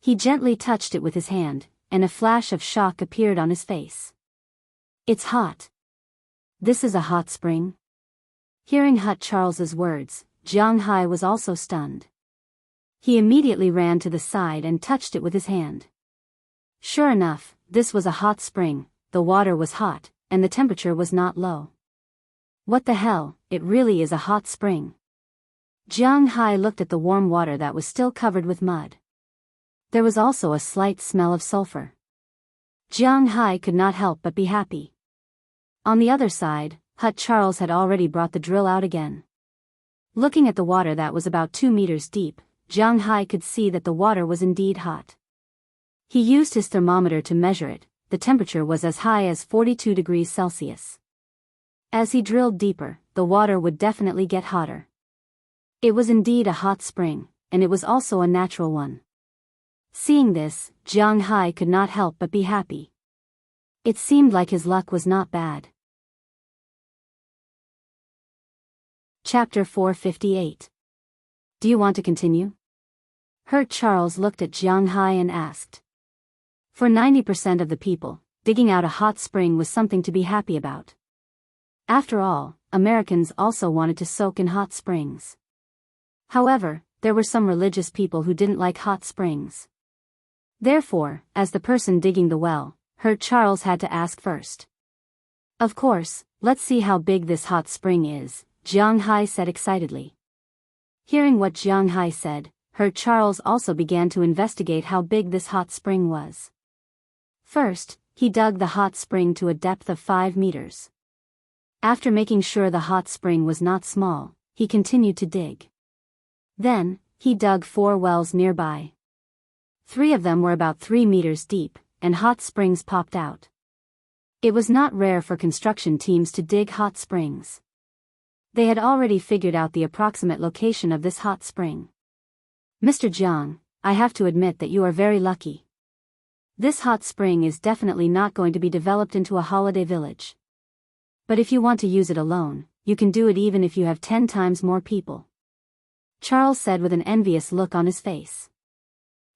He gently touched it with his hand, and a flash of shock appeared on his face. "It's hot. This is a hot spring?" Hearing Hut Charles's words, Jiang Hai was also stunned. He immediately ran to the side and touched it with his hand. Sure enough, this was a hot spring, the water was hot, and the temperature was not low. What the hell, it really is a hot spring. Jiang Hai looked at the warm water that was still covered with mud. There was also a slight smell of sulfur. Jiang Hai could not help but be happy. On the other side, Hut Charles had already brought the drill out again. Looking at the water that was about 2 meters deep, Jiang Hai could see that the water was indeed hot. He used his thermometer to measure it. The temperature was as high as 42 degrees Celsius. As he drilled deeper, the water would definitely get hotter. It was indeed a hot spring, and it was also a natural one. Seeing this, Jiang Hai could not help but be happy. It seemed like his luck was not bad. Chapter 458. Do you want to continue? Hut Charles looked at Jiang Hai and asked. For 90% of the people, digging out a hot spring was something to be happy about. After all, Americans also wanted to soak in hot springs. However, there were some religious people who didn't like hot springs. Therefore, as the person digging the well, Hut Charles had to ask first. Of course, let's see how big this hot spring is, Jiang Hai said excitedly. Hearing what Jiang Hai said, Hut Charles also began to investigate how big this hot spring was. First, he dug the hot spring to a depth of 5 meters. After making sure the hot spring was not small, he continued to dig. Then, he dug 4 wells nearby. 3 of them were about 3 meters deep, and hot springs popped out. It was not rare for construction teams to dig hot springs. They had already figured out the approximate location of this hot spring. Mr. Jiang, I have to admit that you are very lucky. This hot spring is definitely not going to be developed into a holiday village. But if you want to use it alone, you can do it even if you have 10 times more people. Charles said with an envious look on his face.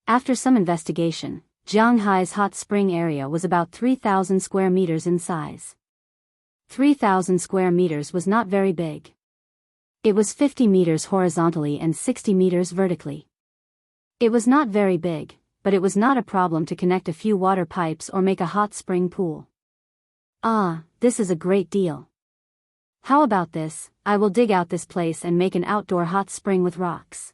After some investigation, Jiang Hai's hot spring area was about 3,000 square meters in size. 3,000 square meters was not very big. It was 50 meters horizontally and 60 meters vertically. It was not very big, but it was not a problem to connect a few water pipes or make a hot spring pool. Ah, this is a great deal. How about this? I will dig out this place and make an outdoor hot spring with rocks.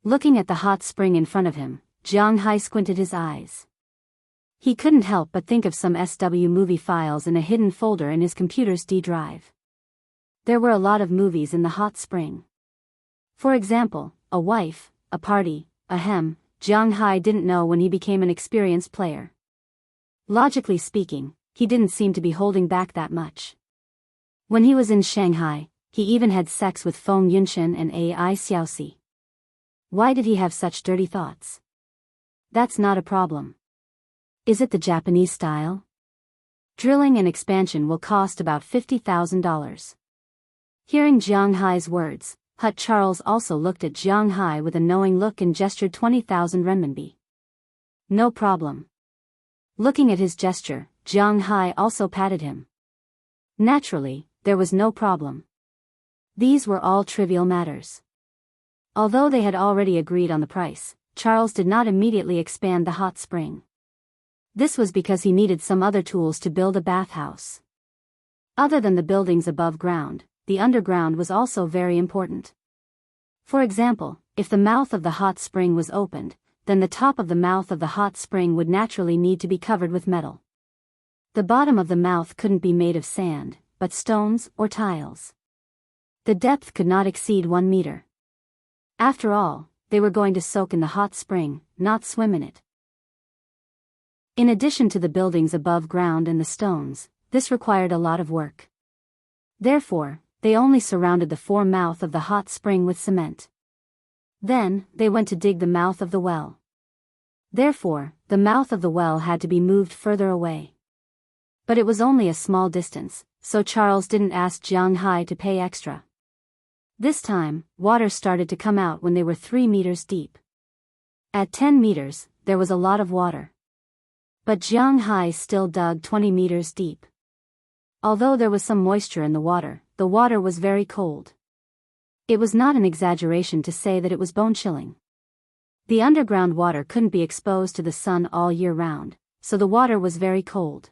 Looking at the hot spring in front of him, Jiang Hai squinted his eyes. He couldn't help but think of some SW movie files in a hidden folder in his computer's D drive. There were a lot of movies in the hot spring. For example, a wife, a party, ahem, Jiang Hai didn't know when he became an experienced player. Logically speaking, he didn't seem to be holding back that much. When he was in Shanghai, he even had sex with Feng Yunshen and Ai Xiaoxi. Why did he have such dirty thoughts? That's not a problem. Is it the Japanese style? Drilling and expansion will cost about $50,000. Hearing Jiang Hai's words, Hut Charles also looked at Jiang Hai with a knowing look and gestured 20,000 renminbi. No problem. Looking at his gesture, Jiang Hai also patted him. Naturally, there was no problem. These were all trivial matters. Although they had already agreed on the price, Charles did not immediately expand the hot spring. This was because he needed some other tools to build a bathhouse. Other than the buildings above ground, the underground was also very important. For example, if the mouth of the hot spring was opened, then the top of the mouth of the hot spring would naturally need to be covered with metal. The bottom of the mouth couldn't be made of sand, but stones or tiles. The depth could not exceed 1 meter. After all, they were going to soak in the hot spring, not swim in it. In addition to the buildings above ground and the stones, this required a lot of work. Therefore, they only surrounded the foremouth of the hot spring with cement. Then, they went to dig the mouth of the well. Therefore, the mouth of the well had to be moved further away. But it was only a small distance, so Charles didn't ask Jiang Hai to pay extra. This time, water started to come out when they were 3 meters deep. At 10 meters, there was a lot of water. But Jiang Hai still dug 20 meters deep. Although there was some moisture in the water was very cold. It was not an exaggeration to say that it was bone-chilling. The underground water couldn't be exposed to the sun all year round, so the water was very cold.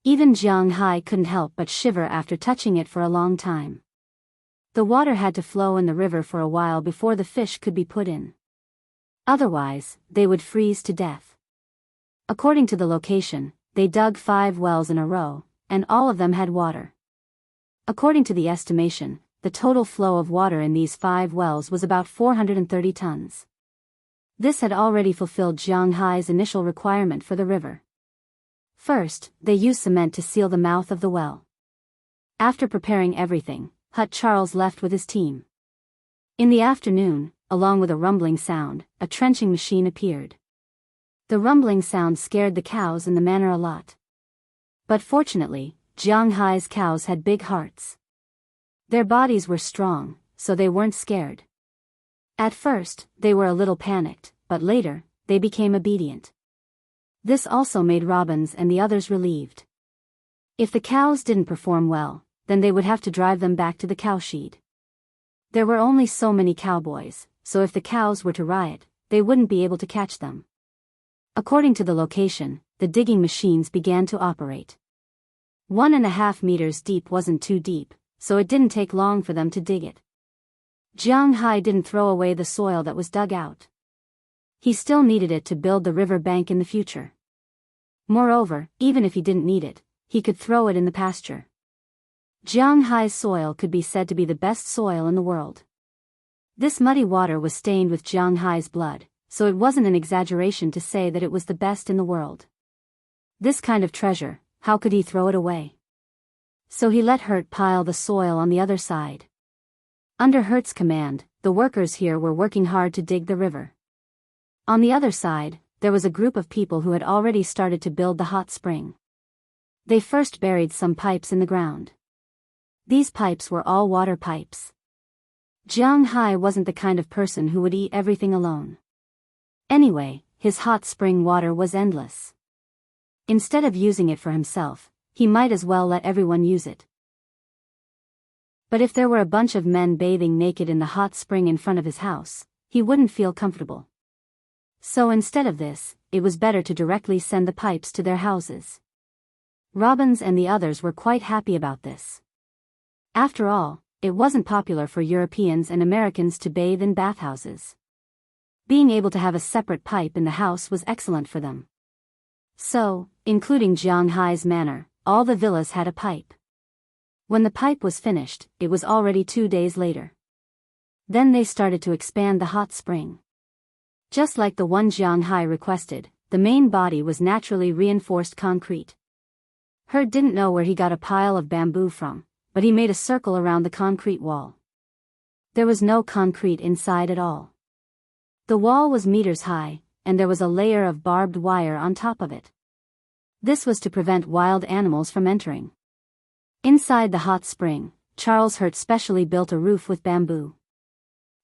Even Jiang Hai couldn't help but shiver after touching it for a long time. The water had to flow in the river for a while before the fish could be put in. Otherwise, they would freeze to death. According to the location, they dug 5 wells in a row, and all of them had water. According to the estimation, the total flow of water in these 5 wells was about 430 tons. This had already fulfilled Jiang Hai's initial requirement for the river. First, they used cement to seal the mouth of the well. After preparing everything, Charles left with his team. In the afternoon, along with a rumbling sound, a trenching machine appeared. The rumbling sound scared the cows in the manor a lot. But fortunately, Jiang Hai's cows had big hearts. Their bodies were strong, so they weren't scared. At first, they were a little panicked, but later, they became obedient. This also made Robbins and the others relieved. If the cows didn't perform well, then they would have to drive them back to the cowshed. There were only so many cowboys, so if the cows were to riot, they wouldn't be able to catch them. According to the location, the digging machines began to operate. 1.5 meters deep wasn't too deep, so it didn't take long for them to dig it. Jiang Hai didn't throw away the soil that was dug out. He still needed it to build the river bank in the future. Moreover, even if he didn't need it, he could throw it in the pasture. Jiang Hai's soil could be said to be the best soil in the world. This muddy water was stained with Jiang Hai's blood, so it wasn't an exaggeration to say that it was the best in the world. This kind of treasure, how could he throw it away? So he let Hurt pile the soil on the other side. Under Hurt's command, the workers here were working hard to dig the river. On the other side, there was a group of people who had already started to build the hot spring. They first buried some pipes in the ground. These pipes were all water pipes. Jiang Hai wasn't the kind of person who would eat everything alone. Anyway, his hot spring water was endless. Instead of using it for himself, he might as well let everyone use it. But if there were a bunch of men bathing naked in the hot spring in front of his house, he wouldn't feel comfortable. So instead of this, it was better to directly send the pipes to their houses. Robbins and the others were quite happy about this. After all, it wasn't popular for Europeans and Americans to bathe in bathhouses. Being able to have a separate pipe in the house was excellent for them. So, including Jiang Hai's manor, all the villas had a pipe. When the pipe was finished, it was already 2 days later. Then they started to expand the hot spring. Just like the one Jiang Hai requested, the main body was naturally reinforced concrete. Herd didn't know where he got a pile of bamboo from, but he made a circle around the concrete wall. There was no concrete inside at all. The wall was meters high, and there was a layer of barbed wire on top of it. This was to prevent wild animals from entering. Inside the hot spring, Charles Hurt specially built a roof with bamboo.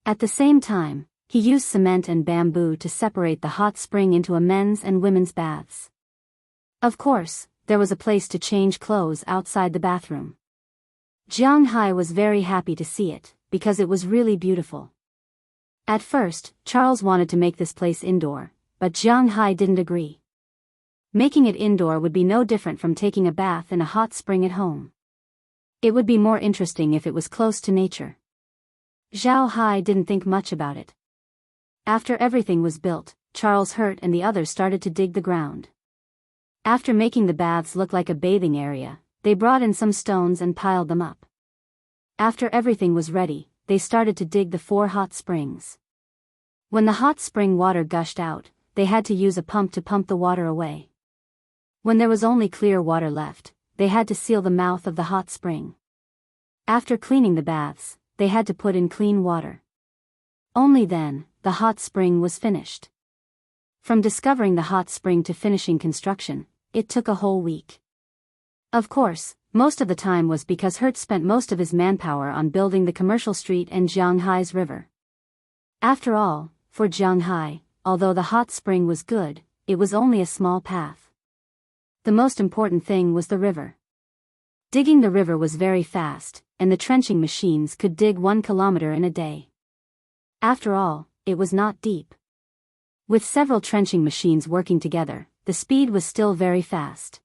At the same time, he used cement and bamboo to separate the hot spring into a men's and women's baths. Of course, there was a place to change clothes outside the bathroom. Jiang Hai was very happy to see it, because it was really beautiful. At first, Charles wanted to make this place indoor, but Jiang Hai didn't agree. Making it indoor would be no different from taking a bath in a hot spring at home. It would be more interesting if it was close to nature. Zhao Hai didn't think much about it. After everything was built, Charles Hurt and the others started to dig the ground. After making the baths look like a bathing area, they brought in some stones and piled them up. After everything was ready, they started to dig the 4 hot springs. When the hot spring water gushed out, they had to use a pump to pump the water away. When there was only clear water left, they had to seal the mouth of the hot spring. After cleaning the baths, they had to put in clean water. Only then, the hot spring was finished. From discovering the hot spring to finishing construction, it took a whole week. Of course, most of the time was because Hurt spent most of his manpower on building the commercial street and Jiang Hai's river. After all, for Jiang Hai, although the hot spring was good, it was only a small path. The most important thing was the river. Digging the river was very fast, and the trenching machines could dig 1 kilometer in a day. After all, it was not deep. With several trenching machines working together, the speed was still very fast.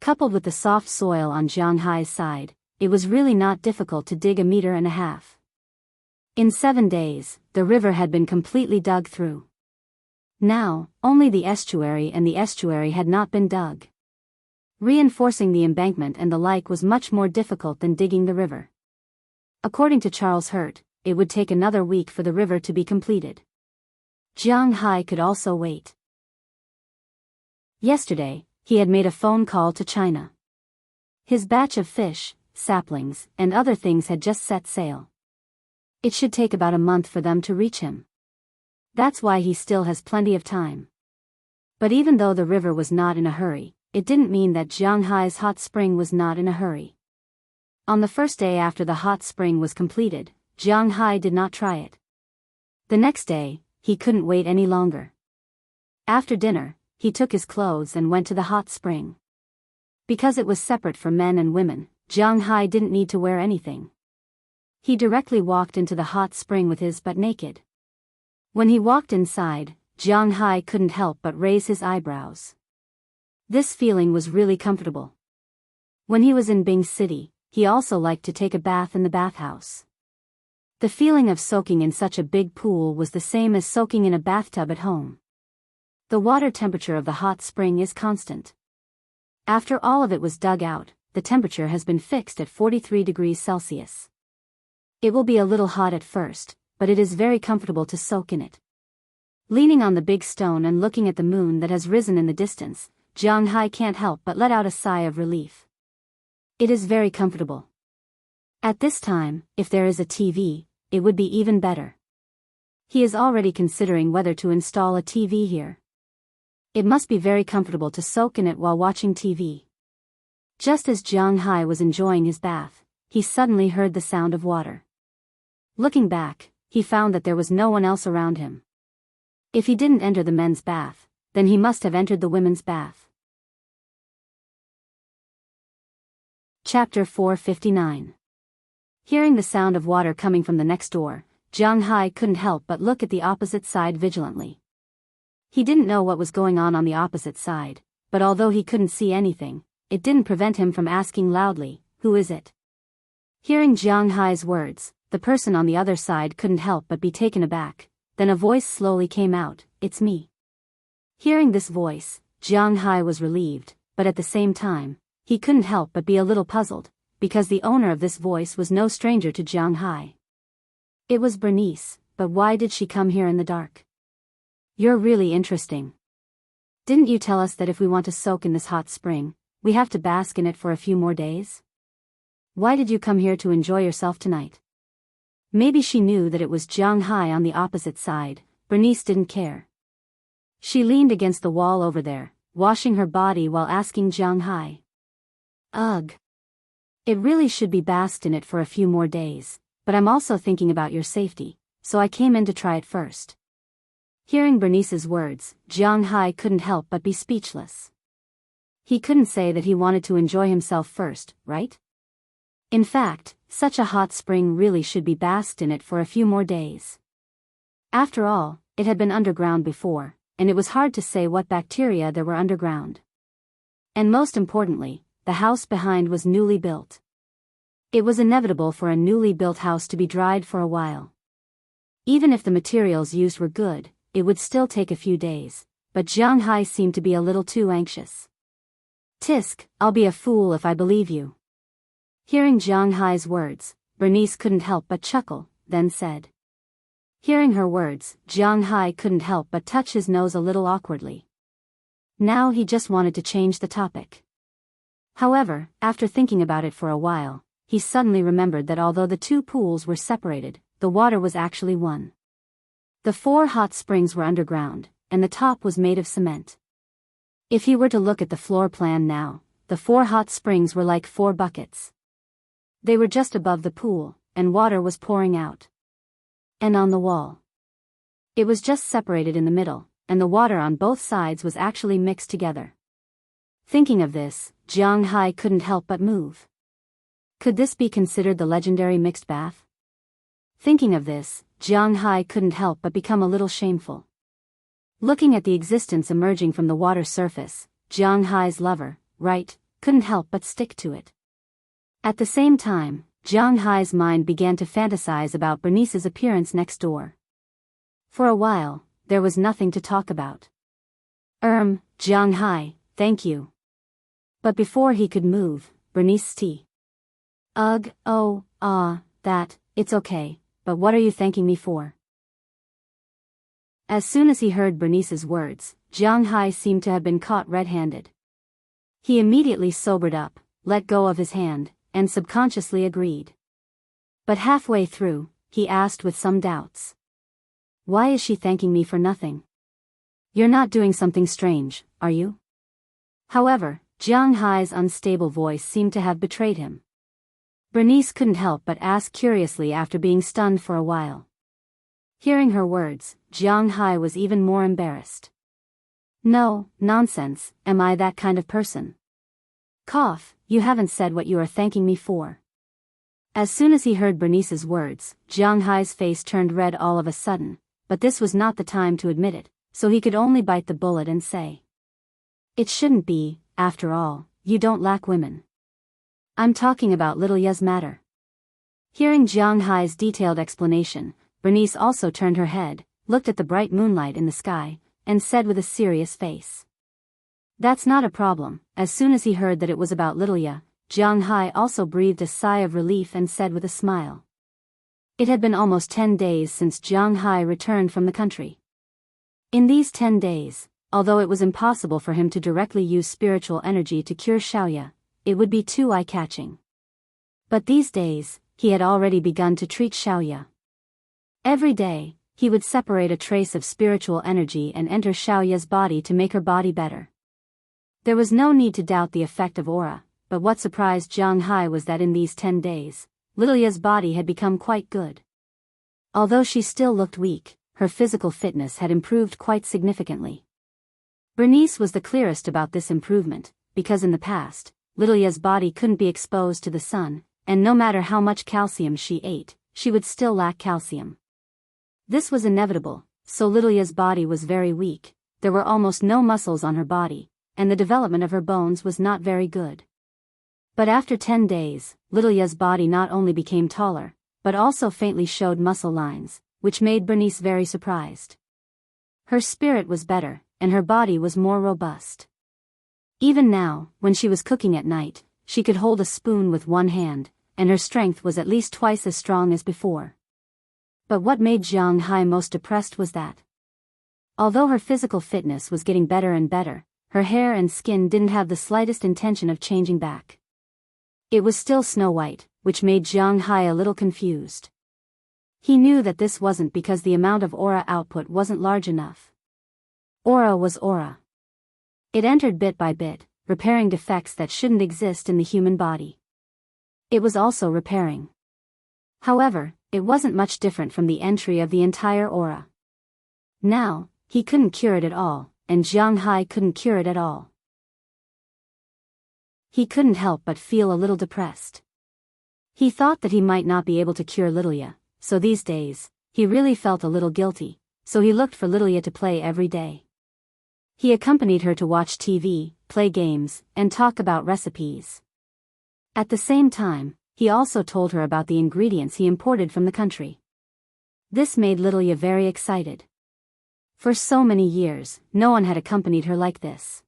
Coupled with the soft soil on Jiang Hai's side, it was really not difficult to dig 1.5 meters. In 7 days, the river had been completely dug through. Now, only the estuary and the estuary had not been dug. Reinforcing the embankment and the like was much more difficult than digging the river. According to Charles Hurt, it would take another week for the river to be completed. Jiang Hai could also wait. Yesterday, he had made a phone call to China. His batch of fish, saplings, and other things had just set sail. It should take about a month for them to reach him. That's why he still has plenty of time. But even though the river was not in a hurry, it didn't mean that Jiang Hai's hot spring was not in a hurry. On the first day after the hot spring was completed, Jiang Hai did not try it. The next day, he couldn't wait any longer. After dinner, he took his clothes and went to the hot spring. Because it was separate for men and women, Jiang Hai didn't need to wear anything. He directly walked into the hot spring with his butt naked. When he walked inside, Jiang Hai couldn't help but raise his eyebrows. This feeling was really comfortable. When he was in Bing City, he also liked to take a bath in the bathhouse. The feeling of soaking in such a big pool was the same as soaking in a bathtub at home. The water temperature of the hot spring is constant. After all of it was dug out, the temperature has been fixed at 43 degrees Celsius. It will be a little hot at first, but it is very comfortable to soak in it. Leaning on the big stone and looking at the moon that has risen in the distance, Jiang Hai can't help but let out a sigh of relief. It is very comfortable. At this time, if there is a TV, it would be even better. He is already considering whether to install a TV here. It must be very comfortable to soak in it while watching TV. Just as Jiang Hai was enjoying his bath, he suddenly heard the sound of water. Looking back, he found that there was no one else around him. If he didn't enter the men's bath, then he must have entered the women's bath. Chapter 459. Hearing the sound of water coming from the next door, Jiang Hai couldn't help but look at the opposite side vigilantly. He didn't know what was going on the opposite side, but although he couldn't see anything, it didn't prevent him from asking loudly, "Who is it?" Hearing Jiang Hai's words, the person on the other side couldn't help but be taken aback. Then a voice slowly came out, "It's me." Hearing this voice, Jiang Hai was relieved, but at the same time, he couldn't help but be a little puzzled, because the owner of this voice was no stranger to Jiang Hai. It was Bernice, but why did she come here in the dark? "You're really interesting. Didn't you tell us that if we want to soak in this hot spring, we have to bask in it for a few more days? Why did you come here to enjoy yourself tonight?" Maybe she knew that it was Jiang Hai on the opposite side. Bernice didn't care. She leaned against the wall over there, washing her body while asking Jiang Hai. "Ugh. It really should be basked in it for a few more days, but I'm also thinking about your safety, so I came in to try it first." Hearing Bernice's words, Jiang Hai couldn't help but be speechless. He couldn't say that he wanted to enjoy himself first, right? In fact, such a hot spring really should be basked in it for a few more days. After all, it had been underground before, and it was hard to say what bacteria there were underground. And most importantly, the house behind was newly built. It was inevitable for a newly built house to be dried for a while. Even if the materials used were good, it would still take a few days, but Jiang Hai seemed to be a little too anxious. "Tisk, I'll be a fool if I believe you." Hearing Jiang Hai's words, Bernice couldn't help but chuckle, then said. Hearing her words, Jiang Hai couldn't help but touch his nose a little awkwardly. Now he just wanted to change the topic. However, after thinking about it for a while, he suddenly remembered that although the two pools were separated, the water was actually one. The 4 hot springs were underground, and the top was made of cement. If he were to look at the floor plan now, the 4 hot springs were like 4 buckets. They were just above the pool, and water was pouring out. And on the wall. It was just separated in the middle, and the water on both sides was actually mixed together. Thinking of this, Jiang Hai couldn't help but move. Could this be considered the legendary mixed bath? Thinking of this, Jiang Hai couldn't help but become a little shameful. Looking at the existence emerging from the water surface, Jiang Hai's lover, right, couldn't help but stick to it. At the same time, Jiang Hai's mind began to fantasize about Bernice's appearance next door. For a while, there was nothing to talk about. Jiang Hai, thank you. But before he could move, Bernice tea. Ugh, oh, it's okay, but what are you thanking me for? As soon as he heard Bernice's words, Jiang Hai seemed to have been caught red-handed. He immediately sobered up, let go of his hand, and subconsciously agreed. But halfway through, he asked with some doubts. Why is she thanking me for nothing? You're not doing something strange, are you? However, Jiang Hai's unstable voice seemed to have betrayed him. Bernice couldn't help but ask curiously after being stunned for a while. Hearing her words, Jiang Hai was even more embarrassed. No, nonsense, am I that kind of person? Cough, you haven't said what you are thanking me for. As soon as he heard Bernice's words, Jiang Hai's face turned red all of a sudden, but this was not the time to admit it, so he could only bite the bullet and say. It shouldn't be, after all, you don't lack women. I'm talking about little Ya's matter. Hearing Jiang Hai's detailed explanation, Bernice also turned her head, looked at the bright moonlight in the sky, and said with a serious face. That's not a problem. As soon as he heard that it was about little Ya, Jiang Hai also breathed a sigh of relief and said with a smile. It had been almost 10 days since Jiang Hai returned from the country. In these 10 days, although it was impossible for him to directly use spiritual energy to cure Xiaoya, it would be too eye-catching. But these days, he had already begun to treat Xiaoya. Every day, he would separate a trace of spiritual energy and enter Xiaoya's body to make her body better. There was no need to doubt the effect of aura, but what surprised Jiang Hai was that in these 10 days, little Ya's body had become quite good. Although she still looked weak, her physical fitness had improved quite significantly. Bernice was the clearest about this improvement, because in the past, little Ya's body couldn't be exposed to the sun, and no matter how much calcium she ate, she would still lack calcium. This was inevitable, so little Ya's body was very weak, there were almost no muscles on her body, and the development of her bones was not very good. But after 10 days, little Ya's body not only became taller, but also faintly showed muscle lines, which made Bernice very surprised. Her spirit was better, and her body was more robust. Even now, when she was cooking at night, she could hold a spoon with one hand, and her strength was at least twice as strong as before. But what made Jiang Hai most depressed was that, although her physical fitness was getting better and better, her hair and skin didn't have the slightest intention of changing back. It was still snow white, which made Jiang Hai a little confused. He knew that this wasn't because the amount of aura output wasn't large enough. Aura was aura. It entered bit by bit, repairing defects that shouldn't exist in the human body. It was also repairing. However, it wasn't much different from the entry of the entire aura. Now, he couldn't cure it at all, and Jiang Hai couldn't cure it at all. He couldn't help but feel a little depressed. He thought that he might not be able to cure little Ya, so these days, he really felt a little guilty, so he looked for little Ya to play every day. He accompanied her to watch TV, play games, and talk about recipes. At the same time, he also told her about the ingredients he imported from the country. This made little Ya very excited. For so many years, no one had accompanied her like this.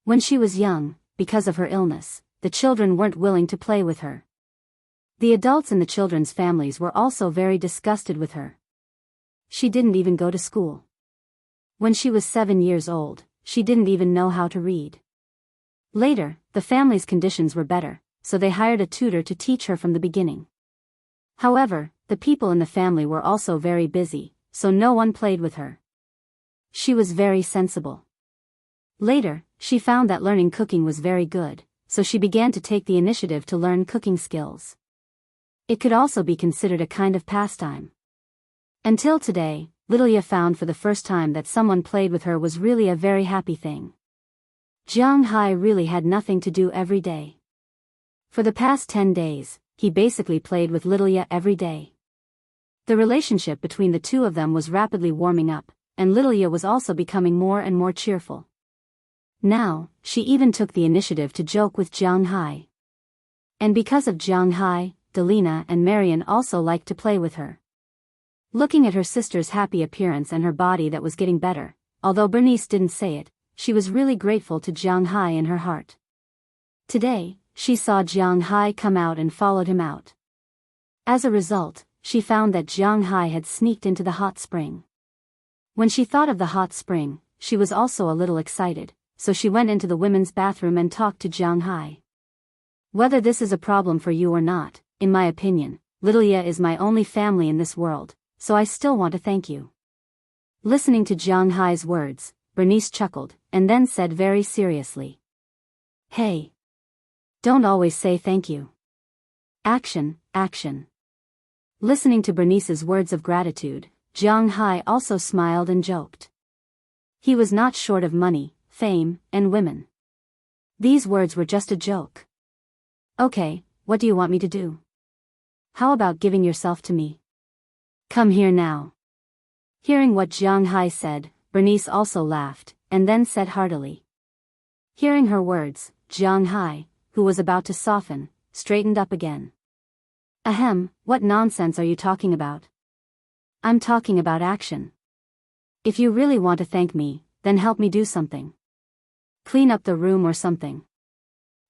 When she was young, because of her illness, the children weren't willing to play with her. The adults in the children's families were also very disgusted with her. She didn't even go to school. When she was 7 years old, she didn't even know how to read. Later, the family's conditions were better, so they hired a tutor to teach her from the beginning. However, the people in the family were also very busy, so no one played with her. She was very sensible. Later, she found that learning cooking was very good, so she began to take the initiative to learn cooking skills. It could also be considered a kind of pastime. Until today, little Ya found for the first time that someone played with her was really a very happy thing. Jiang Hai really had nothing to do every day. For the past 10 days, he basically played with little Ya every day. The relationship between the two of them was rapidly warming up, and little Ya was also becoming more and more cheerful. Now, she even took the initiative to joke with Jiang Hai. And because of Jiang Hai, Delina and Marian also liked to play with her. Looking at her sister's happy appearance and her body that was getting better, although Bernice didn't say it, she was really grateful to Jiang Hai in her heart. Today, she saw Jiang Hai come out and followed him out. As a result, she found that Jiang Hai had sneaked into the hot spring. When she thought of the hot spring, she was also a little excited, so she went into the women's bathroom and talked to Jiang Hai. Whether this is a problem for you or not, in my opinion, Lilia is my only family in this world, so I still want to thank you. Listening to Jiang Hai's words, Bernice chuckled, and then said very seriously. Hey. Don't always say thank you. Action, action. Listening to Bernice's words of gratitude, Jiang Hai also smiled and joked. He was not short of money, fame, and women. These words were just a joke. Okay, what do you want me to do? How about giving yourself to me? Come here now. Hearing what Jiang Hai said, Bernice also laughed, and then said heartily. Hearing her words, Jiang Hai, who was about to soften, straightened up again. Ahem, what nonsense are you talking about? I'm talking about action. If you really want to thank me, then help me do something. Clean up the room or something.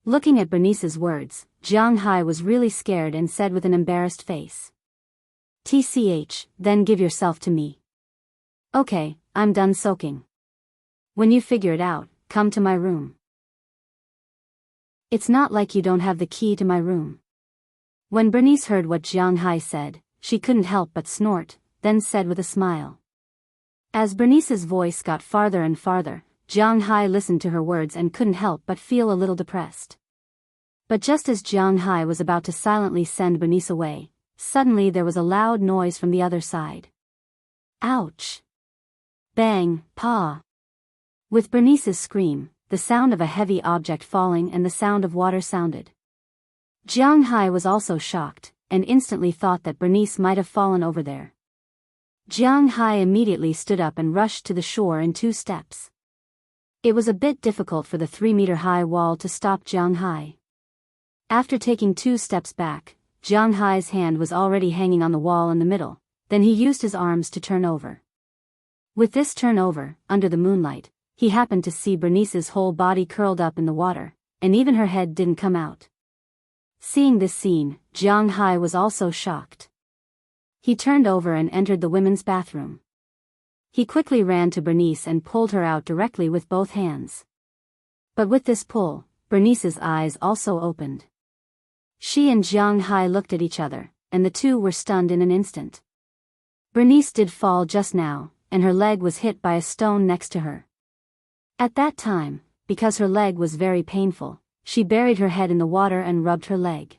Looking at Bernice's words, Jiang Hai was really scared and said with an embarrassed face. TCH, then give yourself to me. Okay, I'm done soaking. When you figure it out, come to my room. It's not like you don't have the key to my room. When Bernice heard what Jiang Hai said, she couldn't help but snort, then said with a smile. As Bernice's voice got farther and farther, Jiang Hai listened to her words and couldn't help but feel a little depressed. But just as Jiang Hai was about to silently send Bernice away, suddenly there was a loud noise from the other side. Ouch! Bang, paw! With Bernice's scream, the sound of a heavy object falling and the sound of water sounded. Jiang Hai was also shocked, and instantly thought that Bernice might have fallen over there. Jiang Hai immediately stood up and rushed to the shore in 2 steps. It was a bit difficult for the 3-meter-high wall to stop Jiang Hai. After taking 2 steps back, Jiang Hai's hand was already hanging on the wall in the middle, then he used his arms to turn over. With this turnover, under the moonlight, he happened to see Bernice's whole body curled up in the water, and even her head didn't come out. Seeing this scene, Jiang Hai was also shocked. He turned over and entered the women's bathroom. He quickly ran to Bernice and pulled her out directly with both hands. But with this pull, Bernice's eyes also opened. She and Jiang Hai looked at each other, and the two were stunned in an instant. Bernice did fall just now, and her leg was hit by a stone next to her. At that time, because her leg was very painful, she buried her head in the water and rubbed her leg.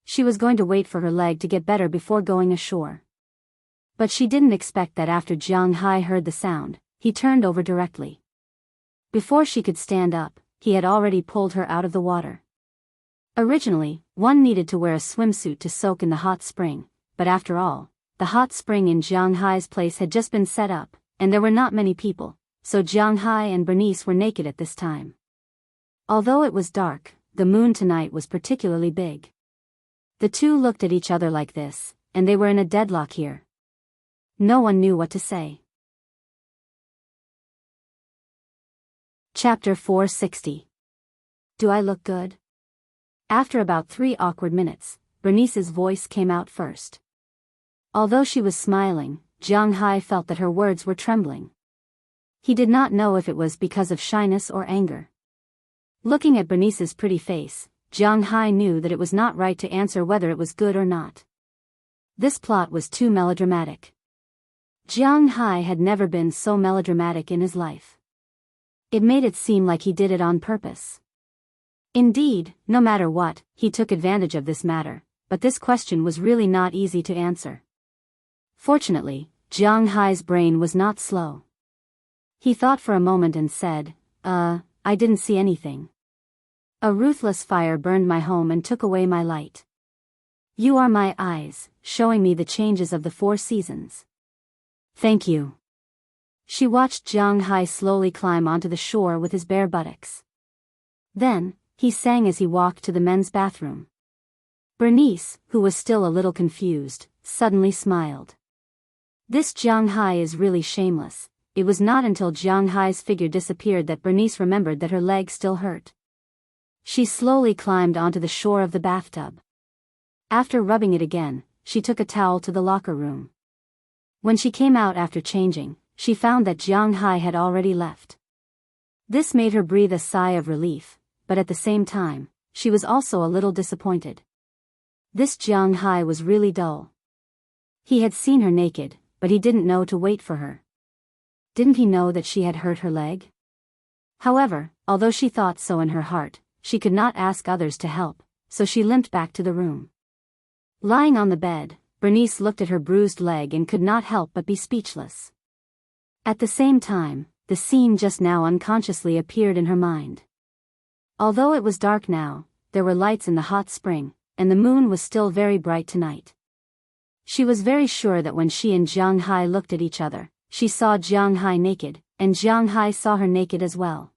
She was going to wait for her leg to get better before going ashore. But she didn't expect that after Jiang Hai heard the sound, he turned over directly. Before she could stand up, he had already pulled her out of the water. Originally, one needed to wear a swimsuit to soak in the hot spring, but after all, the hot spring in Jiang Hai's place had just been set up, and there were not many people, so Jiang Hai and Bernice were naked at this time. Although it was dark, the moon tonight was particularly big. The two looked at each other like this, and they were in a deadlock here. No one knew what to say. Chapter 460. Do I look good? After about 3 awkward minutes, Bernice's voice came out first. Although she was smiling, Jiang Hai felt that her words were trembling. He did not know if it was because of shyness or anger. Looking at Bernice's pretty face, Jiang Hai knew that it was not right to answer whether it was good or not. This plot was too melodramatic. Jiang Hai had never been so melodramatic in his life. It made it seem like he did it on purpose. Indeed, no matter what, he took advantage of this matter, but this question was really not easy to answer. Fortunately, Jiang Hai's brain was not slow. He thought for a moment and said, I didn't see anything. A ruthless fire burned my home and took away my light. You are my eyes, showing me the changes of the 4 seasons. Thank you. She watched Jiang Hai slowly climb onto the shore with his bare buttocks. Then, he sang as he walked to the men's bathroom. Bernice, who was still a little confused, suddenly smiled. This Jiang Hai is really shameless. It was not until Jiang Hai's figure disappeared that Bernice remembered that her leg still hurt. She slowly climbed onto the shore of the bathtub. After rubbing it again, she took a towel to the locker room. When she came out after changing, she found that Jiang Hai had already left. This made her breathe a sigh of relief, but at the same time, she was also a little disappointed. This Jiang Hai was really dull. He had seen her naked, but he didn't know to wait for her. Didn't he know that she had hurt her leg? However, although she thought so in her heart, she could not ask others to help, so she limped back to the room. Lying on the bed, Bernice looked at her bruised leg and could not help but be speechless. At the same time, the scene just now unconsciously appeared in her mind. Although it was dark now, there were lights in the hot spring, and the moon was still very bright tonight. She was very sure that when she and Jiang Hai looked at each other, she saw Jiang Hai naked, and Jiang Hai saw her naked as well.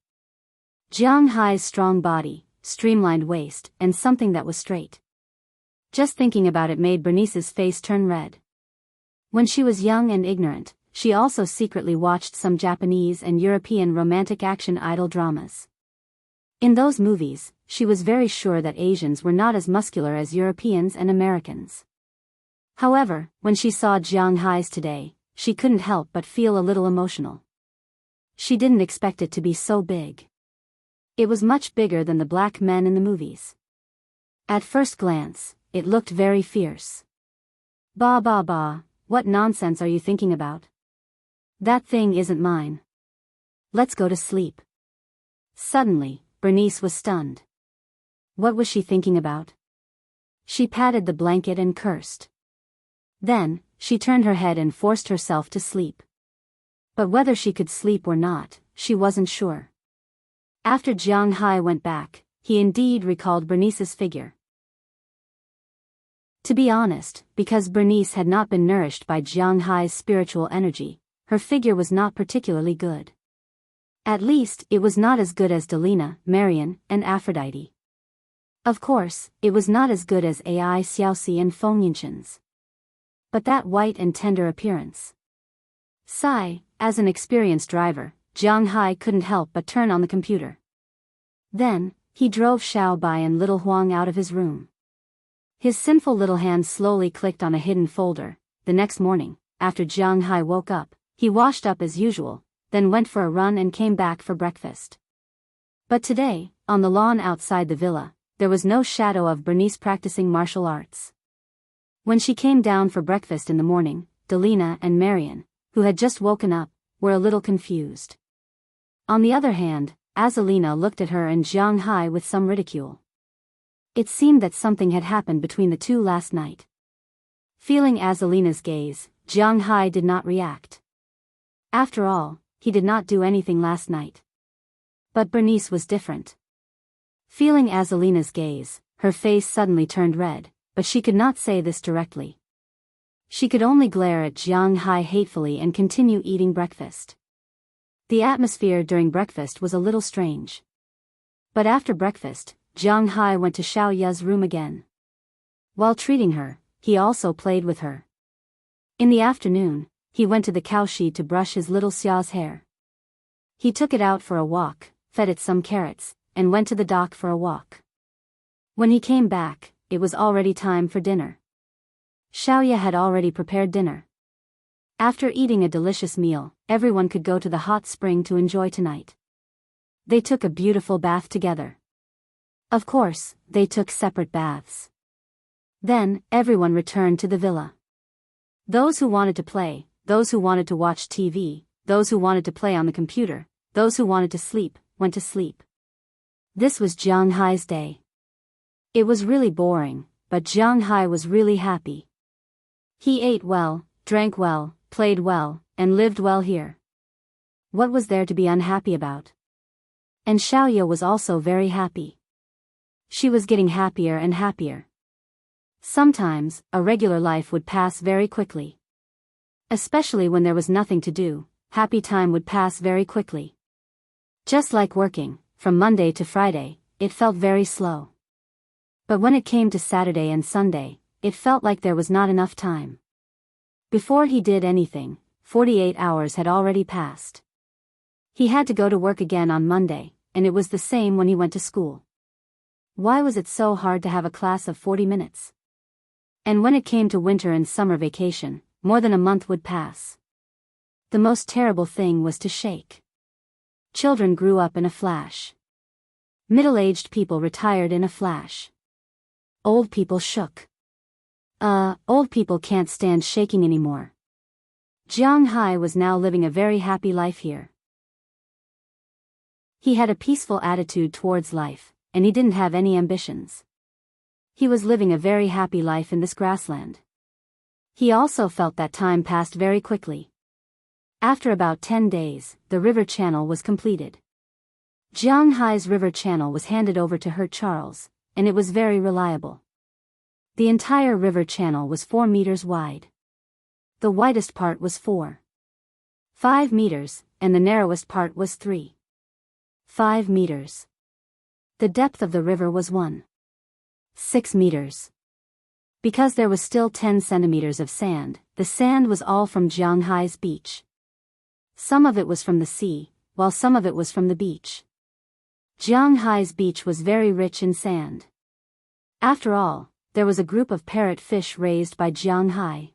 Jiang Hai's strong body, streamlined waist, and something that was straight. Just thinking about it made Bernice's face turn red. When she was young and ignorant, she also secretly watched some Japanese and European romantic action idol dramas. In those movies, she was very sure that Asians were not as muscular as Europeans and Americans. However, when she saw Jiang Hai's today, she couldn't help but feel a little emotional. She didn't expect it to be so big. It was much bigger than the black men in the movies. At first glance, it looked very fierce. Bah, what nonsense are you thinking about? That thing isn't mine. Let's go to sleep. Suddenly, Bernice was stunned. What was she thinking about? She patted the blanket and cursed. Then, she turned her head and forced herself to sleep. But whether she could sleep or not, she wasn't sure. After Jiang Hai went back, he indeed recalled Bernice's figure. To be honest, because Bernice had not been nourished by Jiang Hai's spiritual energy, her figure was not particularly good. At least, it was not as good as Delina, Marian, and Aphrodite. Of course, it was not as good as Ai Xiaoxi and Feng Yinchen's. But that white and tender appearance. As an experienced driver, Jiang Hai couldn't help but turn on the computer. Then, he drove Xiao Bai and little Huang out of his room. His sinful little hand slowly clicked on a hidden folder. The next morning, after Jiang Hai woke up, he washed up as usual, then went for a run and came back for breakfast. But today, on the lawn outside the villa, there was no shadow of Bernice practicing martial arts. When she came down for breakfast in the morning, Delina and Marian, who had just woken up, were a little confused. On the other hand, Azalina looked at her and Jiang Hai with some ridicule. It seemed that something had happened between the two last night. Feeling Azalina's gaze, Jiang Hai did not react. After all, he did not do anything last night. But Bernice was different. Feeling Azalina's gaze, her face suddenly turned red, but she could not say this directly. She could only glare at Jiang Hai hatefully and continue eating breakfast. The atmosphere during breakfast was a little strange. But after breakfast, Jiang Hai went to Xiao Ya's room again. While treating her, he also played with her. In the afternoon, he went to the cowshed to brush his little Xia's hair. He took it out for a walk, fed it some carrots, and went to the dock for a walk. When he came back, it was already time for dinner. Xiaoya had already prepared dinner. After eating a delicious meal, everyone could go to the hot spring to enjoy tonight. They took a beautiful bath together. Of course, they took separate baths. Then, everyone returned to the villa. Those who wanted to play, those who wanted to watch TV, those who wanted to play on the computer, those who wanted to sleep, went to sleep. This was Jiang Hai's day. It was really boring, but Jiang Hai was really happy. He ate well, drank well, played well, and lived well here. What was there to be unhappy about? And Xiaoya was also very happy. She was getting happier and happier. Sometimes, a regular life would pass very quickly. Especially when there was nothing to do, happy time would pass very quickly. Just like working, from Monday to Friday, it felt very slow. But when it came to Saturday and Sunday, it felt like there was not enough time. Before he did anything, 48 hours had already passed. He had to go to work again on Monday, and it was the same when he went to school. Why was it so hard to have a class of 40 minutes? And when it came to winter and summer vacation, more than a month would pass. The most terrible thing was to shake. Children grew up in a flash. Middle-aged people retired in a flash. Old people shook. Old people can't stand shaking anymore. Jiang Hai was now living a very happy life here. He had a peaceful attitude towards life, and he didn't have any ambitions. He was living a very happy life in this grassland. He also felt that time passed very quickly. After about 10 days, the river channel was completed. Jiang Hai's river channel was handed over to Her Charles, and it was very reliable. The entire river channel was 4 meters wide. The widest part was 4.5 meters, and the narrowest part was 3.5 meters. The depth of the river was 1.6 meters. Because there was still 10 centimeters of sand, the sand was all from Jiang Hai's beach. Some of it was from the sea, while some of it was from the beach. Jiang Hai's beach was very rich in sand. After all, there was a group of parrot fish raised by Jiang Hai.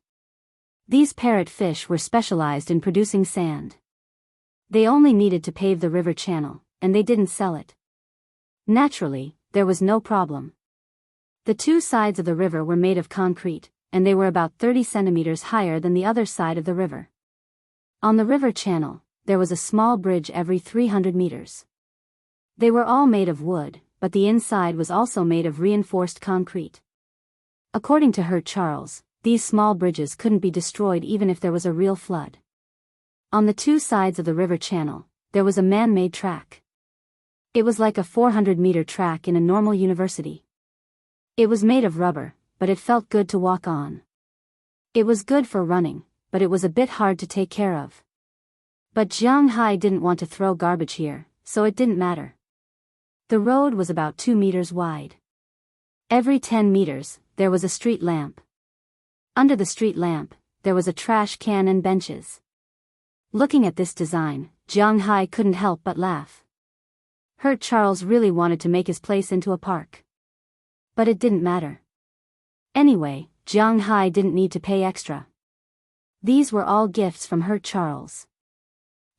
These parrot fish were specialized in producing sand. They only needed to pave the river channel, and they didn't sell it. Naturally, there was no problem. The two sides of the river were made of concrete, and they were about 30 centimeters higher than the other side of the river. On the river channel, there was a small bridge every 300 meters. They were all made of wood, but the inside was also made of reinforced concrete. According to Her Charles, these small bridges couldn't be destroyed even if there was a real flood. On the two sides of the river channel, there was a man-made track. It was like a 400-meter track in a normal university. It was made of rubber, but it felt good to walk on. It was good for running, but it was a bit hard to take care of. But Jiang Hai didn't want to throw garbage here, so it didn't matter. The road was about 2 meters wide. Every 10 meters, there was a street lamp. Under the street lamp, there was a trash can and benches. Looking at this design, Jiang Hai couldn't help but laugh. Her Charles really wanted to make his place into a park. But it didn't matter. Anyway, Jiang Hai didn't need to pay extra. These were all gifts from Her Charles.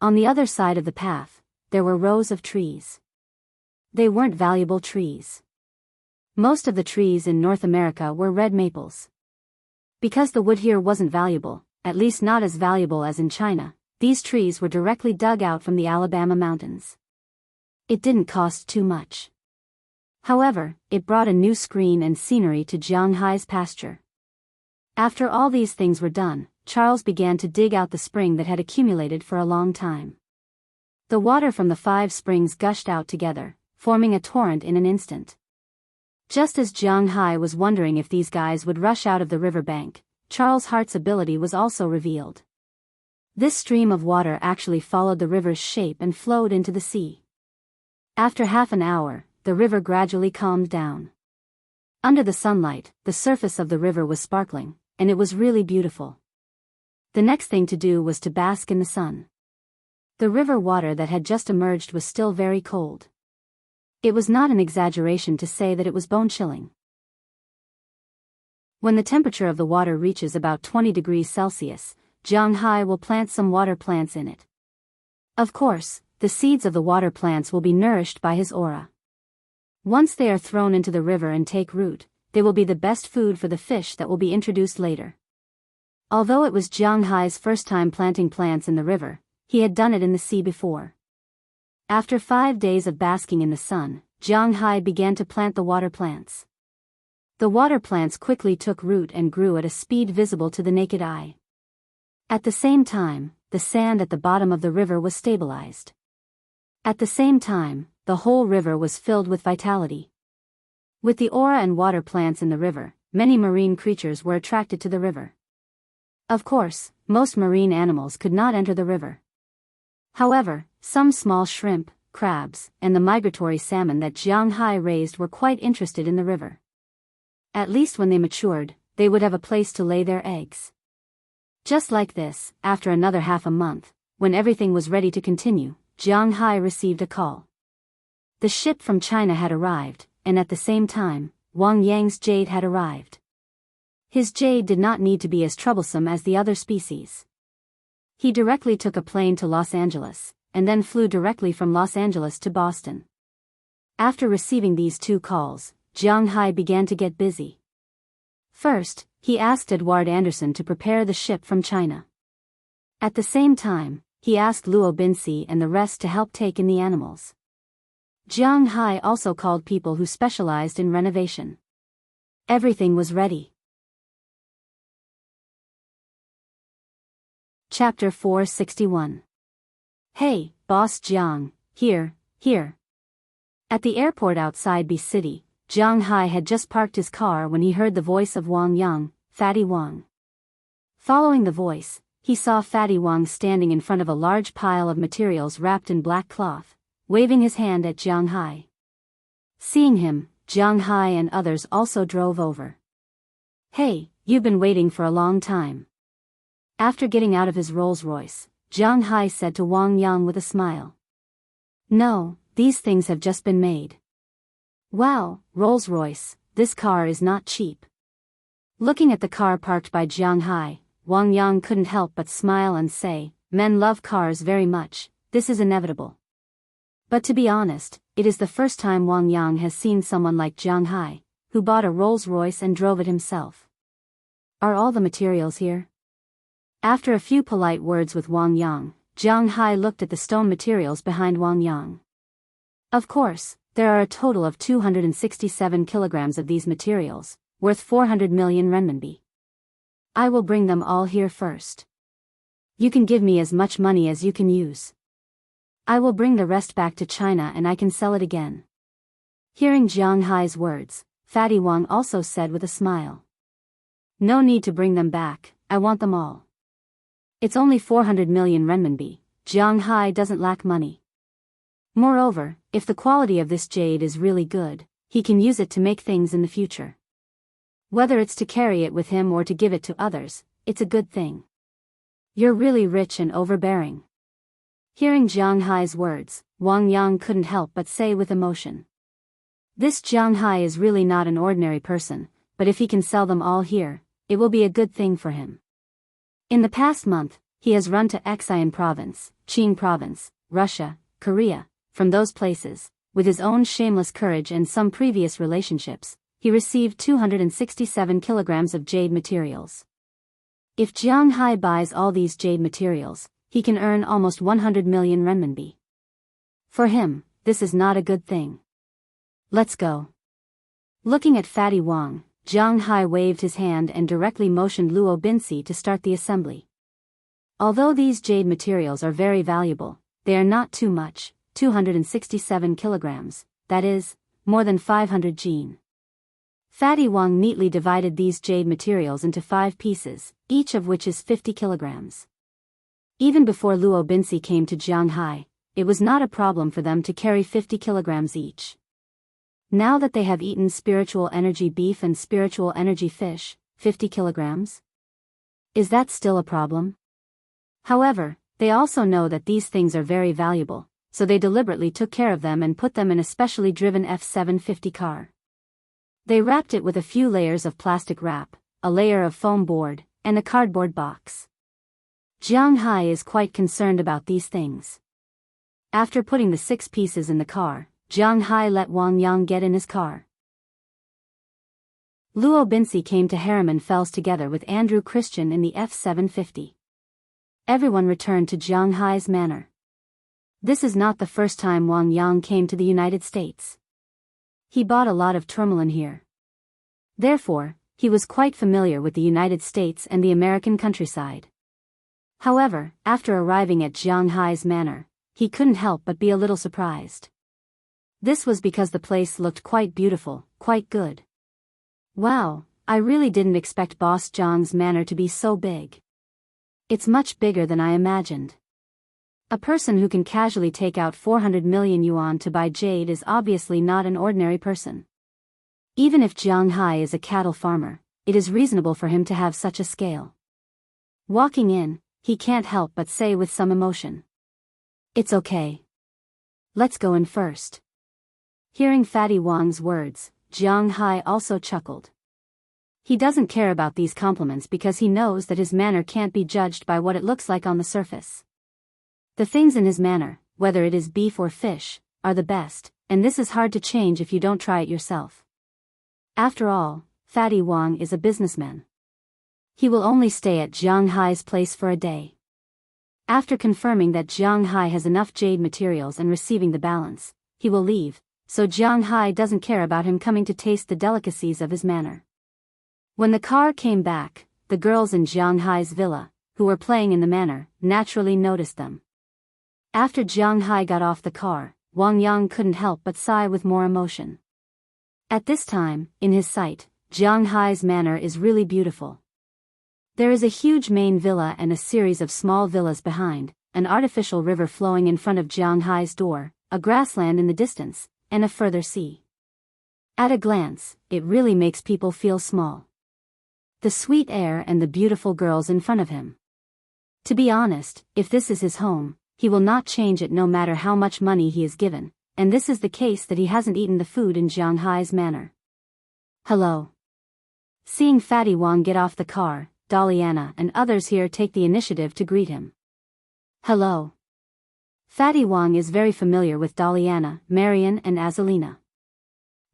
On the other side of the path, there were rows of trees. They weren't valuable trees. Most of the trees in North America were red maples. Because the wood here wasn't valuable, at least not as valuable as in China, these trees were directly dug out from the Alabama mountains. It didn't cost too much. However, it brought a new screen and scenery to Jiang Hai's pasture. After all these things were done, Charles began to dig out the spring that had accumulated for a long time. The water from the 5 springs gushed out together, forming a torrent in an instant. Just as Jiang Hai was wondering if these guys would rush out of the riverbank, Charles Hart's ability was also revealed. This stream of water actually followed the river's shape and flowed into the sea. After half an hour, the river gradually calmed down. Under the sunlight, the surface of the river was sparkling, and it was really beautiful. The next thing to do was to bask in the sun. The river water that had just emerged was still very cold. It was not an exaggeration to say that it was bone-chilling. When the temperature of the water reaches about 20 degrees Celsius, Jiang Hai will plant some water plants in it. Of course, the seeds of the water plants will be nourished by his aura. Once they are thrown into the river and take root, they will be the best food for the fish that will be introduced later. Although it was Jiang Hai's first time planting plants in the river, he had done it in the sea before. After 5 days of basking in the sun, Jiang Hai began to plant the water plants. The water plants quickly took root and grew at a speed visible to the naked eye. At the same time, the sand at the bottom of the river was stabilized. At the same time, the whole river was filled with vitality. With the aura and water plants in the river, many marine creatures were attracted to the river. Of course, most marine animals could not enter the river. However, some small shrimp, crabs, and the migratory salmon that Jiang Hai raised were quite interested in the river. At least when they matured, they would have a place to lay their eggs. Just like this, after another half a month, when everything was ready to continue, Jiang Hai received a call. The ship from China had arrived, and at the same time, Wang Yang's jade had arrived. His jade did not need to be as troublesome as the other species. He directly took a plane to Los Angeles, and then flew directly from Los Angeles to Boston. After receiving these two calls, Jiang Hai began to get busy. First, he asked Edward Anderson to prepare the ship from China. At the same time, he asked Luo Binci and the rest to help take in the animals. Jiang Hai also called people who specialized in renovation. Everything was ready. Chapter 461. Hey, Boss Jiang, here. At the airport outside B City, Jiang Hai had just parked his car when he heard the voice of Wang Yang, Fatty Wang. Following the voice, he saw Fatty Wang standing in front of a large pile of materials wrapped in black cloth, waving his hand at Jiang Hai. Seeing him, Jiang Hai and others also drove over. Hey, you've been waiting for a long time. After getting out of his Rolls-Royce, Jiang Hai said to Wang Yang with a smile. No, these things have just been made. Wow, Rolls-Royce, this car is not cheap. Looking at the car parked by Jiang Hai, Wang Yang couldn't help but smile and say, men love cars very much, this is inevitable. But to be honest, it is the first time Wang Yang has seen someone like Jiang Hai, who bought a Rolls-Royce and drove it himself. Are all the materials here? After a few polite words with Wang Yang, Jiang Hai looked at the stone materials behind Wang Yang. Of course, there are a total of 267 kilograms of these materials, worth 400 million renminbi. I will bring them all here first. You can give me as much money as you can use. I will bring the rest back to China and I can sell it again. Hearing Jiang Hai's words, Fatty Wang also said with a smile. No need to bring them back, I want them all. It's only 400 million renminbi, Jiang Hai doesn't lack money. Moreover, if the quality of this jade is really good, he can use it to make things in the future. Whether it's to carry it with him or to give it to others, it's a good thing. You're really rich and overbearing. Hearing Jiang Hai's words, Wang Yang couldn't help but say with emotion. This Jiang Hai is really not an ordinary person, but if he can sell them all here, it will be a good thing for him. In the past month, he has run to Xian Province, Qing Province, Russia, Korea. From those places, with his own shameless courage and some previous relationships, he received 267 kilograms of jade materials. If Jiang Hai buys all these jade materials, he can earn almost 100 million renminbi. For him, this is not a good thing. Let's go. Looking at Fatty Wang, Jiang Hai waved his hand and directly motioned Luo Binci to start the assembly. Although these jade materials are very valuable, they are not too much, 267 kilograms, that is, more than 500 jin. Fatty Wang neatly divided these jade materials into 5 pieces, each of which is 50 kilograms. Even before Luo Binci came to Jiang Hai, it was not a problem for them to carry 50 kilograms each. Now that they have eaten spiritual energy beef and spiritual energy fish, 50 kilograms? Is that still a problem? However, they also know that these things are very valuable, so they deliberately took care of them and put them in a specially driven F750 car. They wrapped it with a few layers of plastic wrap, a layer of foam board, and a cardboard box. Jiang Hai is quite concerned about these things. After putting the 6 pieces in the car, Jiang Hai let Wang Yang get in his car. Luo Binci came to Harriman Fells together with Andrew Christian in the F750. Everyone returned to Jiang Hai's manor. This is not the first time Wang Yang came to the United States. He bought a lot of tourmaline here. Therefore, he was quite familiar with the United States and the American countryside. However, after arriving at Jiang Hai's manor, he couldn't help but be a little surprised. This was because the place looked quite beautiful, quite good. Wow, I really didn't expect Boss Jiang's manor to be so big. It's much bigger than I imagined. A person who can casually take out 400 million yuan to buy jade is obviously not an ordinary person. Even if Jiang Hai is a cattle farmer, it is reasonable for him to have such a scale. Walking in, he can't help but say with some emotion, "It's okay. Let's go in first." Hearing Fatty Wang's words, Jiang Hai also chuckled. He doesn't care about these compliments because he knows that his manner can't be judged by what it looks like on the surface. The things in his manner, whether it is beef or fish, are the best, and this is hard to change if you don't try it yourself. After all, Fatty Wang is a businessman. He will only stay at Jiang Hai's place for a day. After confirming that Jiang Hai has enough jade materials and receiving the balance, he will leave, so Jiang Hai doesn't care about him coming to taste the delicacies of his manor. When the car came back, the girls in Jiang Hai's villa, who were playing in the manor, naturally noticed them. After Jiang Hai got off the car, Wang Yang couldn't help but sigh with more emotion. At this time, in his sight, Jiang Hai's manor is really beautiful. There is a huge main villa and a series of small villas behind, an artificial river flowing in front of Jiang Hai's door, a grassland in the distance, and a further sea. At a glance, it really makes people feel small. The sweet air and the beautiful girls in front of him. To be honest, if this is his home, he will not change it no matter how much money he is given, and this is the case that he hasn't eaten the food in Jiang Hai's manor. Hello. Seeing Fatty Wang get off the car, Daliana and others here take the initiative to greet him. Hello. Fatty Wang is very familiar with Daliana, Marian and Azalina.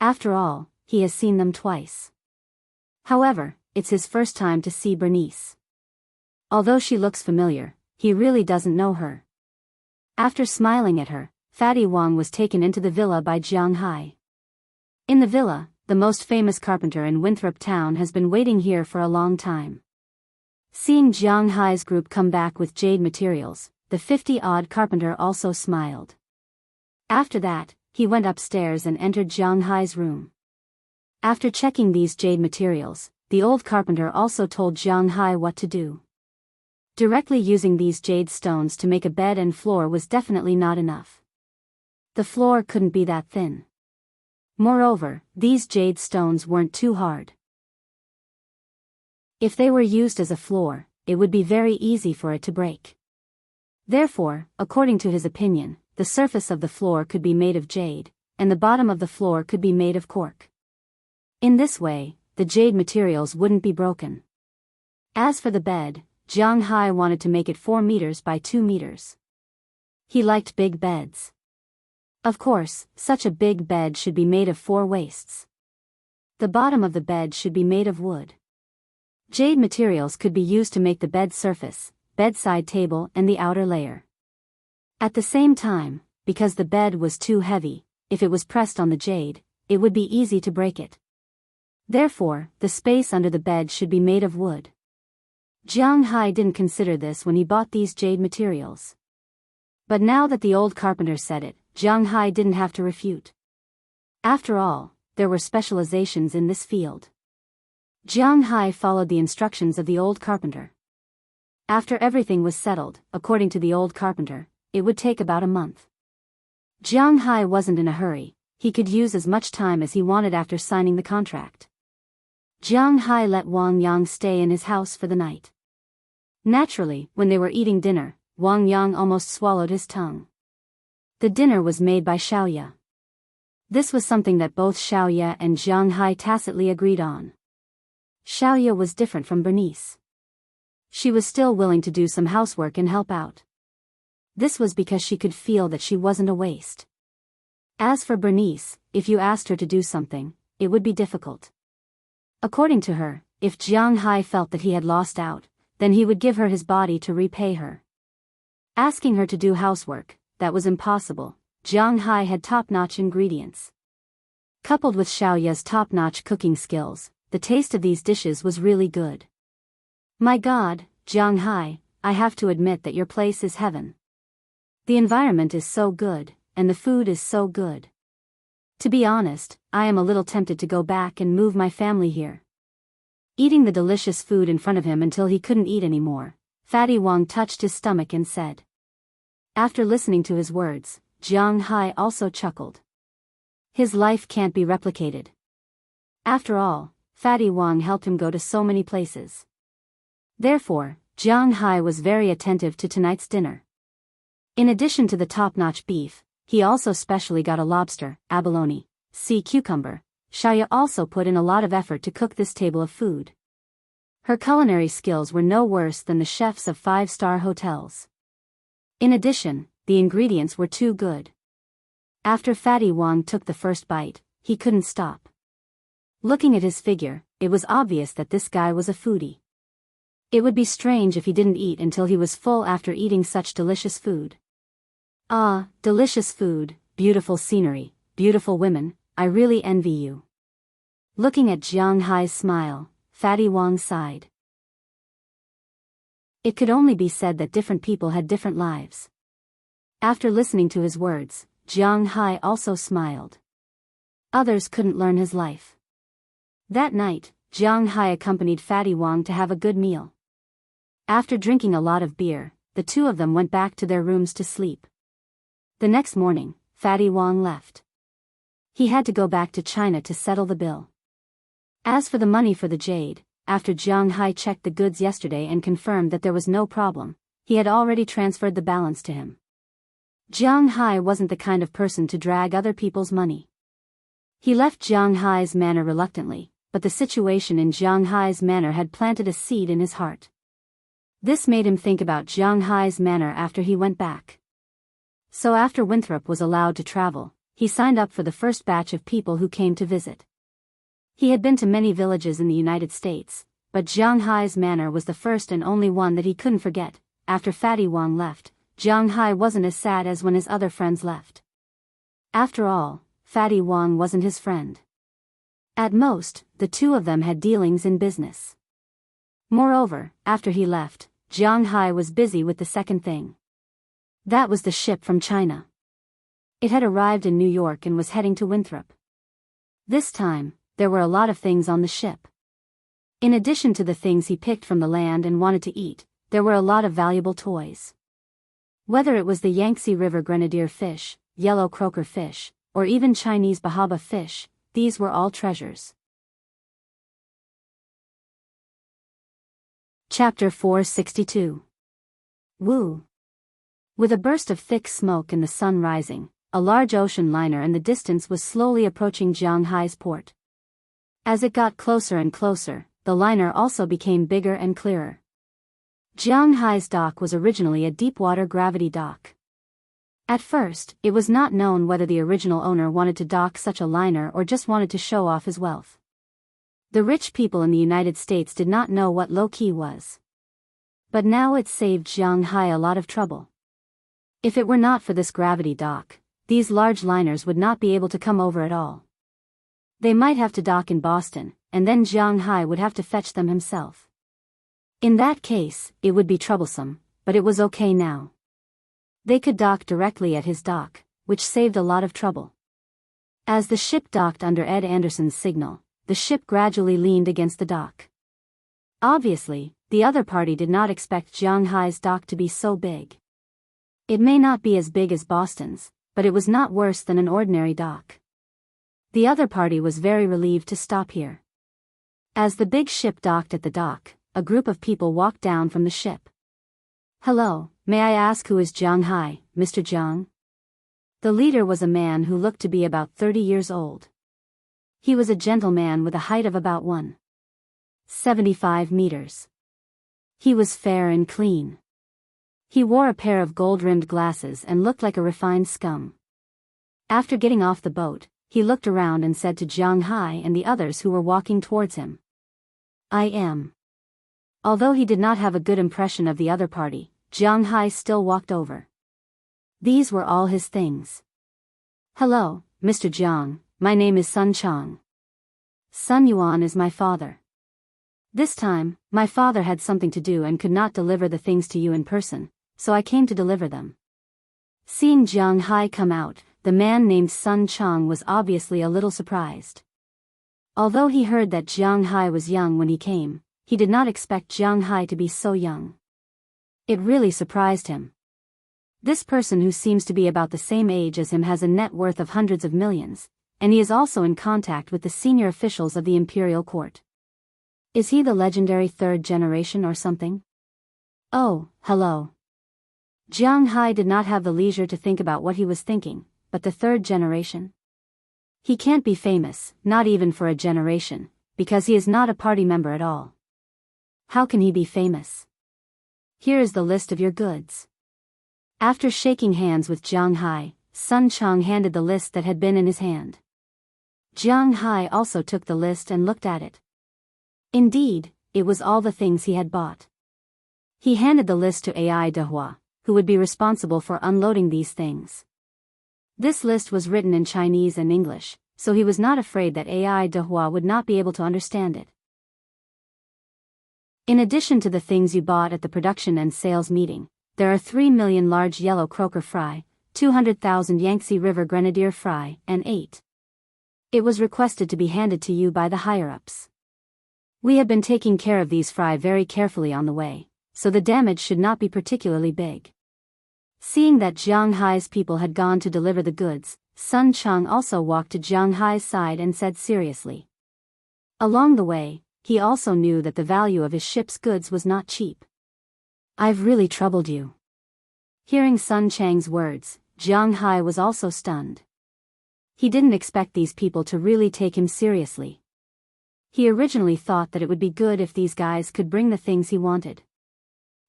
After all, he has seen them twice. However, it's his first time to see Bernice. Although she looks familiar, he really doesn't know her. After smiling at her, Fatty Wang was taken into the villa by Jiang Hai. In the villa, the most famous carpenter in Winthrop Town has been waiting here for a long time. Seeing Jiang Hai's group come back with jade materials, the 50-odd carpenter also smiled. After that, he went upstairs and entered Jiang Hai's room. After checking these jade materials, the old carpenter also told Jiang Hai what to do. Directly using these jade stones to make a bed and floor was definitely not enough. The floor couldn't be that thin. Moreover, these jade stones weren't too hard. If they were used as a floor, it would be very easy for it to break. Therefore, according to his opinion, the surface of the floor could be made of jade, and the bottom of the floor could be made of cork. In this way, the jade materials wouldn't be broken. As for the bed, Jiang Hai wanted to make it 4 meters by 2 meters. He liked big beds. Of course, such a big bed should be made of 4 waists. The bottom of the bed should be made of wood. Jade materials could be used to make the bed surface, bedside table and the outer layer. At the same time, because the bed was too heavy, if it was pressed on the jade, it would be easy to break it. Therefore, the space under the bed should be made of wood. Jiang Hai didn't consider this when he bought these jade materials. But now that the old carpenter said it, Jiang Hai didn't have to refute. After all, there were specializations in this field. Jiang Hai followed the instructions of the old carpenter. After everything was settled, according to the old carpenter, it would take about a month. Jiang Hai wasn't in a hurry, he could use as much time as he wanted after signing the contract. Jiang Hai let Wang Yang stay in his house for the night. Naturally, when they were eating dinner, Wang Yang almost swallowed his tongue. The dinner was made by Xiaoya. This was something that both Xiaoya and Jiang Hai tacitly agreed on. Xiaoya was different from Bernice. She was still willing to do some housework and help out. This was because she could feel that she wasn't a waste. As for Bernice, if you asked her to do something, it would be difficult. According to her, if Jiang Hai felt that he had lost out, then he would give her his body to repay her. Asking her to do housework, that was impossible. Jiang Hai had top-notch ingredients. Coupled with Xiaoya's top-notch cooking skills, the taste of these dishes was really good. My God, Jiang Hai, I have to admit that your place is heaven. The environment is so good, and the food is so good. To be honest, I am a little tempted to go back and move my family here. Eating the delicious food in front of him until he couldn't eat anymore, Fatty Wang touched his stomach and said. After listening to his words, Jiang Hai also chuckled. His life can't be replicated. After all, Fatty Wang helped him go to so many places. Therefore, Jiang Hai was very attentive to tonight's dinner. In addition to the top-notch beef, he also specially got a lobster, abalone, sea cucumber. Xiaoya also put in a lot of effort to cook this table of food. Her culinary skills were no worse than the chefs of 5-star hotels. In addition, the ingredients were too good. After Fatty Wang took the first bite, he couldn't stop. Looking at his figure, it was obvious that this guy was a foodie. It would be strange if he didn't eat until he was full after eating such delicious food. Ah, delicious food, beautiful scenery, beautiful women, I really envy you. Looking at Jiang Hai's smile, Fatty Wang sighed. It could only be said that different people had different lives. After listening to his words, Jiang Hai also smiled. Others couldn't learn his life. That night, Jiang Hai accompanied Fatty Wang to have a good meal. After drinking a lot of beer, the two of them went back to their rooms to sleep. The next morning, Fatty Wang left. He had to go back to China to settle the bill. As for the money for the jade, after Jiang Hai checked the goods yesterday and confirmed that there was no problem, he had already transferred the balance to him. Jiang Hai wasn't the kind of person to drag other people's money. He left Jiang Hai's manor reluctantly, but the situation in Jiang Hai's manor had planted a seed in his heart. This made him think about Jiang Hai's manor after he went back. So after Winthrop was allowed to travel, he signed up for the first batch of people who came to visit. He had been to many villages in the United States, but Jiang Hai's manor was the first and only one that he couldn't forget. After Fatty Wang left, Jiang Hai wasn't as sad as when his other friends left. After all, Fatty Wang wasn't his friend. At most, the two of them had dealings in business. Moreover, after he left, Jiang Hai was busy with the second thing. That was the ship from China. It had arrived in New York and was heading to Winthrop. This time, there were a lot of things on the ship. In addition to the things he picked from the land and wanted to eat, there were a lot of valuable toys. Whether it was the Yangtze River grenadier fish, yellow croaker fish, or even Chinese bahaba fish, these were all treasures. Chapter 462. Wu. With a burst of thick smoke and the sun rising, a large ocean liner in the distance was slowly approaching Jiang Hai's port. As it got closer and closer, the liner also became bigger and clearer. Jiang Hai's dock was originally a deep-water gravity dock. At first, it was not known whether the original owner wanted to dock such a liner or just wanted to show off his wealth. The rich people in the United States did not know what low-key was. But now it saved Jiang Hai a lot of trouble. If it were not for this gravity dock, these large liners would not be able to come over at all. They might have to dock in Boston, and then Jiang Hai would have to fetch them himself. In that case, it would be troublesome, but it was okay now. They could dock directly at his dock, which saved a lot of trouble. As the ship docked under Ed Anderson's signal, the ship gradually leaned against the dock. Obviously, the other party did not expect Jiang Hai's dock to be so big. It may not be as big as Boston's, but it was not worse than an ordinary dock. The other party was very relieved to stop here. As the big ship docked at the dock, a group of people walked down from the ship. "Hello, may I ask who is Jiang Hai, Mr. Jiang?" The leader was a man who looked to be about 30 years old. He was a gentleman with a height of about 1.75 meters. He was fair and clean. He wore a pair of gold-rimmed glasses and looked like a refined scum. After getting off the boat, he looked around and said to Jiang Hai and the others who were walking towards him, "I am." Although he did not have a good impression of the other party, Jiang Hai still walked over. These were all his things. "Hello, Mr. Jiang, my name is Sun Chang. Sun Yuan is my father. This time, my father had something to do and could not deliver the things to you in person, so I came to deliver them." Seeing Jiang Hai come out, the man named Sun Chang was obviously a little surprised. Although he heard that Jiang Hai was young when he came, he did not expect Jiang Hai to be so young. It really surprised him. This person who seems to be about the same age as him has a net worth of hundreds of millions. and he is also in contact with the senior officials of the imperial court. Is he the legendary third generation or something? Oh, hello. Jiang Hai did not have the leisure to think about what he was thinking, but the third generation? He can't be famous, not even for a generation, because he is not a party member at all. How can he be famous? Here is the list of your goods. After shaking hands with Jiang Hai, Sun Chang handed the list that had been in his hand. Jiang Hai also took the list and looked at it. Indeed, it was all the things he had bought. He handed the list to Ai Dehua, who would be responsible for unloading these things. This list was written in Chinese and English, so he was not afraid that Ai Dehua would not be able to understand it. In addition to the things you bought at the production and sales meeting, there are 3 million large yellow croaker fry, 200,000 Yangtze River grenadier fry, and 8. It was requested to be handed to you by the higher-ups. We have been taking care of these fry very carefully on the way, so the damage should not be particularly big. Seeing that Jiang Hai's people had gone to deliver the goods, Sun Chang also walked to Jiang Hai's side and said seriously. Along the way, he also knew that the value of his ship's goods was not cheap. I've really troubled you. Hearing Sun Chang's words, Jiang Hai was also stunned. He didn't expect these people to really take him seriously. He originally thought that it would be good if these guys could bring the things he wanted.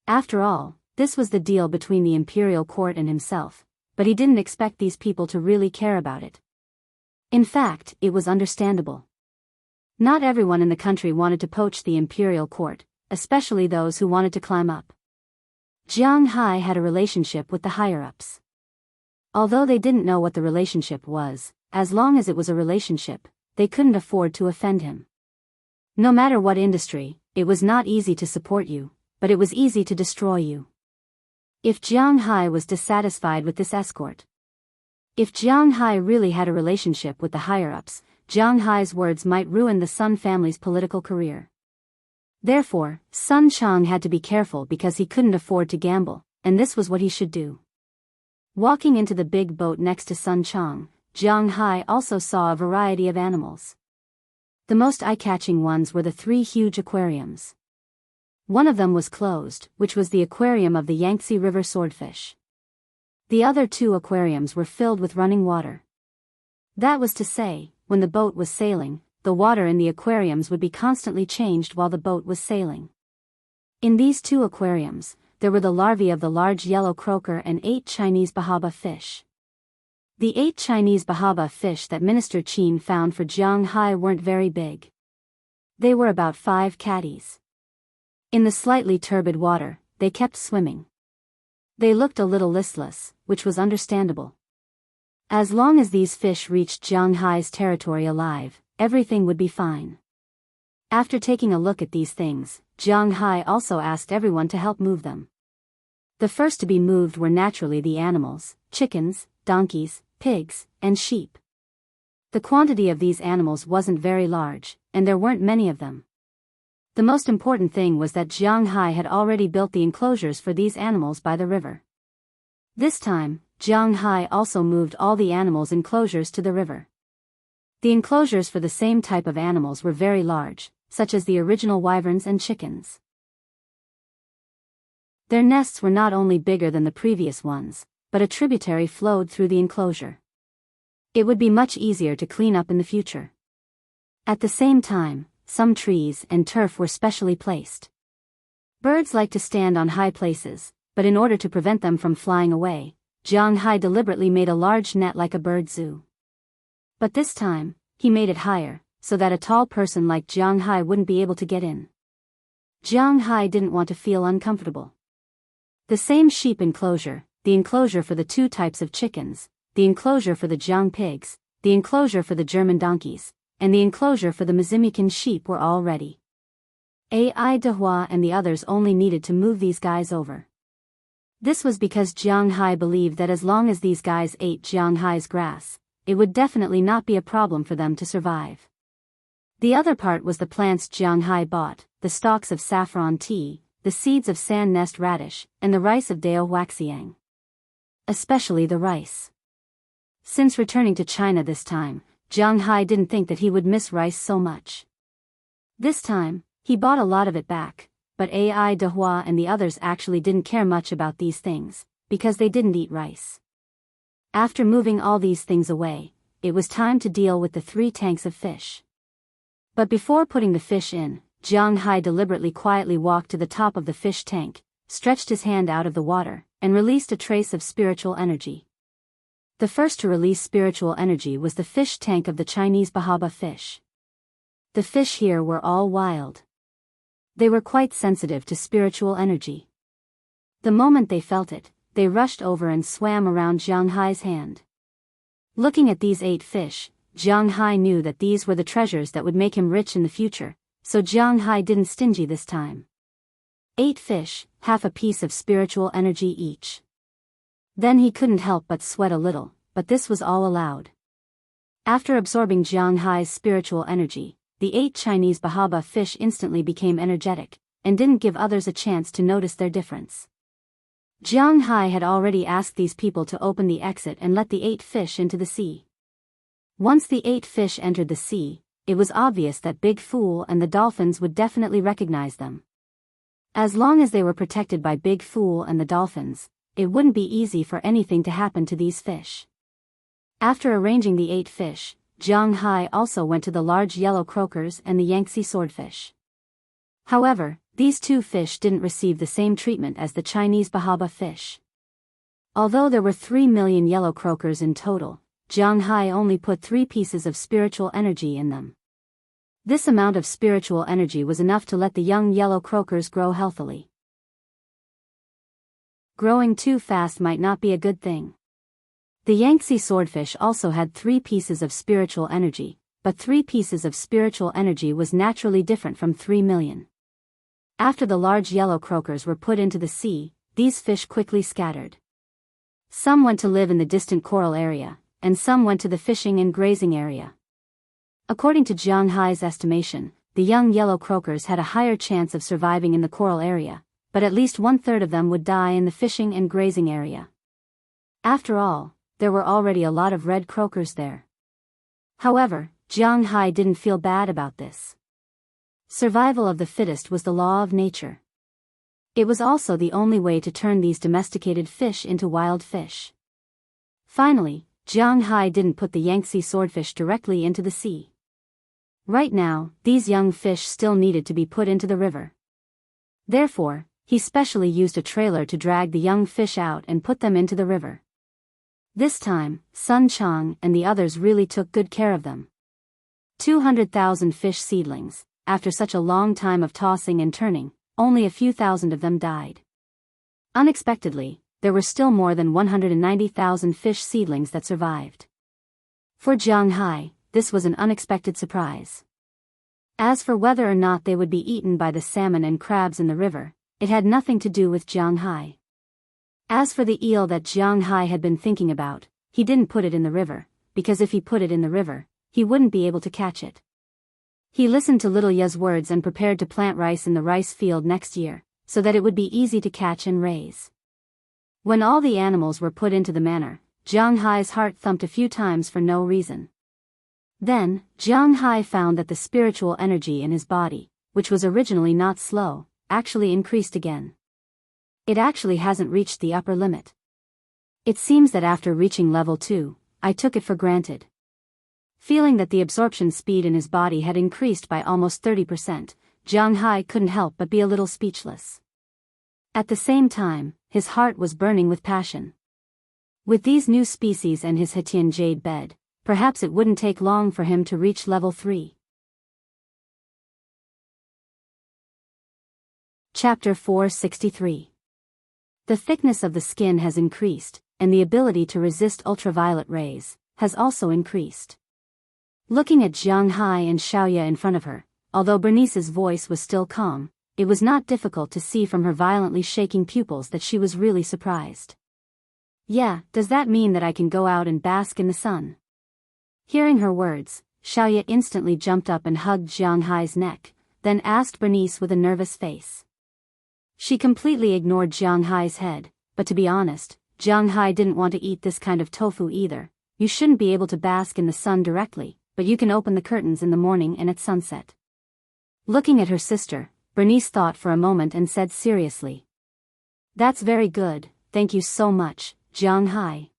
After all, this was the deal between the imperial court and himself, but he didn't expect these people to really care about it. In fact, it was understandable. Not everyone in the country wanted to poach the imperial court, especially those who wanted to climb up. Jiang Hai had a relationship with the higher-ups. Although they didn't know what the relationship was, as long as it was a relationship, they couldn't afford to offend him. No matter what industry, it was not easy to support you, but it was easy to destroy you. If Jiang Hai was dissatisfied with this escort. If Jiang Hai really had a relationship with the higher-ups, Jiang Hai's words might ruin the Sun family's political career. Therefore, Sun Chang had to be careful because he couldn't afford to gamble, and this was what he should do. Walking into the big boat next to Sun Chang, Jiang Hai also saw a variety of animals. The most eye-catching ones were the 3 huge aquariums. One of them was closed, which was the aquarium of the Yangtze River swordfish. The other 2 aquariums were filled with running water. That was to say, when the boat was sailing, the water in the aquariums would be constantly changed while the boat was sailing. In these 2 aquariums, there were the larvae of the large yellow croaker and 8 Chinese bahaba fish. The 8 Chinese bahaba fish that Minister Qin found for Jiang Hai weren't very big. They were about 5 catties. In the slightly turbid water, they kept swimming. They looked a little listless, which was understandable. As long as these fish reached Jiang Hai's territory alive, everything would be fine. After taking a look at these things, Jiang Hai also asked everyone to help move them. The first to be moved were naturally the animals, chickens, donkeys, pigs, and sheep. The quantity of these animals wasn't very large, and there weren't many of them. The most important thing was that Jiang Hai had already built the enclosures for these animals by the river. This time, Jiang Hai also moved all the animals' enclosures to the river. The enclosures for the same type of animals were very large, such as the original wyverns and chickens. Their nests were not only bigger than the previous ones, but a tributary flowed through the enclosure. It would be much easier to clean up in the future. At the same time, some trees and turf were specially placed. Birds like to stand on high places, but in order to prevent them from flying away, Jiang Hai deliberately made a large net like a bird zoo. But this time, he made it higher, so that a tall person like Jiang Hai wouldn't be able to get in. Jiang Hai didn't want to feel uncomfortable. The same sheep enclosure, the enclosure for the 2 types of chickens, the enclosure for the Jiang pigs, the enclosure for the German donkeys, and the enclosure for the Mazimican sheep were all ready. Ai Dehua and the others only needed to move these guys over. This was because Jiang Hai believed that as long as these guys ate Jiang Hai's grass, it would definitely not be a problem for them to survive. The other part was the plants Jiang Hai bought, the stalks of saffron tea, the seeds of sand nest radish, and the rice of Dao Huaxiang. Especially the rice. Since returning to China this time, Jiang Hai didn't think that he would miss rice so much. This time, he bought a lot of it back, but Ai Dehua and the others actually didn't care much about these things, because they didn't eat rice. After moving all these things away, it was time to deal with the 3 tanks of fish. But before putting the fish in, Jiang Hai deliberately quietly walked to the top of the fish tank, stretched his hand out of the water, and released a trace of spiritual energy. The first to release spiritual energy was the fish tank of the Chinese Bahaba fish. The fish here were all wild. They were quite sensitive to spiritual energy. The moment they felt it, they rushed over and swam around Jiang Hai's hand. Looking at these 8 fish, Jiang Hai knew that these were the treasures that would make him rich in the future, so Jiang Hai didn't stingy this time. 8 fish, half a piece of spiritual energy each. Then he couldn't help but sweat a little, but this was all allowed. After absorbing Jiang Hai's spiritual energy, the 8 Chinese Bahaba fish instantly became energetic, and didn't give others a chance to notice their difference. Jiang Hai had already asked these people to open the exit and let the 8 fish into the sea. Once the 8 fish entered the sea, it was obvious that Big Fool and the dolphins would definitely recognize them. As long as they were protected by Big Fool and the dolphins, it wouldn't be easy for anything to happen to these fish. After arranging the 8 fish, Jiang Hai also went to the large yellow croakers and the Yangtze swordfish. However, these 2 fish didn't receive the same treatment as the Chinese Bahaba fish. Although there were 3 million yellow croakers in total, Jiang Hai only put 3 pieces of spiritual energy in them. This amount of spiritual energy was enough to let the young yellow croakers grow healthily. Growing too fast might not be a good thing. The Yangtze swordfish also had 3 pieces of spiritual energy, but 3 pieces of spiritual energy was naturally different from 3 million. After the large yellow croakers were put into the sea, these fish quickly scattered. Some went to live in the distant coral area, and some went to the fishing and grazing area. According to Jiang Hai's estimation, the young yellow croakers had a higher chance of surviving in the coral area, but at least 1/3 of them would die in the fishing and grazing area. After all, there were already a lot of red croakers there. However, Jiang Hai didn't feel bad about this. Survival of the fittest was the law of nature. It was also the only way to turn these domesticated fish into wild fish. Finally, Jiang Hai didn't put the Yangtze swordfish directly into the sea. Right now, these young fish still needed to be put into the river. Therefore, he specially used a trailer to drag the young fish out and put them into the river. This time, Sun Chang and the others really took good care of them. 200,000 fish seedlings. After such a long time of tossing and turning, only a few thousand of them died. Unexpectedly, there were still more than 190,000 fish seedlings that survived. For Jiang Hai, this was an unexpected surprise. As for whether or not they would be eaten by the salmon and crabs in the river, it had nothing to do with Jiang Hai. As for the eel that Jiang Hai had been thinking about, he didn't put it in the river, because if he put it in the river, he wouldn't be able to catch it. He listened to Little Ye's words and prepared to plant rice in the rice field next year, so that it would be easy to catch and raise. When all the animals were put into the manor, Jiang Hai's heart thumped a few times for no reason. Then, Jiang Hai found that the spiritual energy in his body, which was originally not slow, actually increased again. It actually hasn't reached the upper limit. It seems that after reaching level 2, I took it for granted. Feeling that the absorption speed in his body had increased by almost 30%, Jiang Hai couldn't help but be a little speechless. At the same time, his heart was burning with passion. With these new species and his Hetian jade bed, perhaps it wouldn't take long for him to reach level 3. Chapter 463. The thickness of the skin has increased, and the ability to resist ultraviolet rays has also increased. Looking at Jiang Hai and Xiaoya in front of her, although Bernice's voice was still calm, it was not difficult to see from her violently shaking pupils that she was really surprised. Yeah, does that mean that I can go out and bask in the sun? Hearing her words, Xiaoya instantly jumped up and hugged Jiang Hai's neck, then asked Bernice with a nervous face. She completely ignored Jiang Hai's head, but to be honest, Jiang Hai didn't want to eat this kind of tofu either, you shouldn't be able to bask in the sun directly, but you can open the curtains in the morning and at sunset. Looking at her sister, Bernice thought for a moment and said seriously. That's very good, thank you so much, Jiang Hai.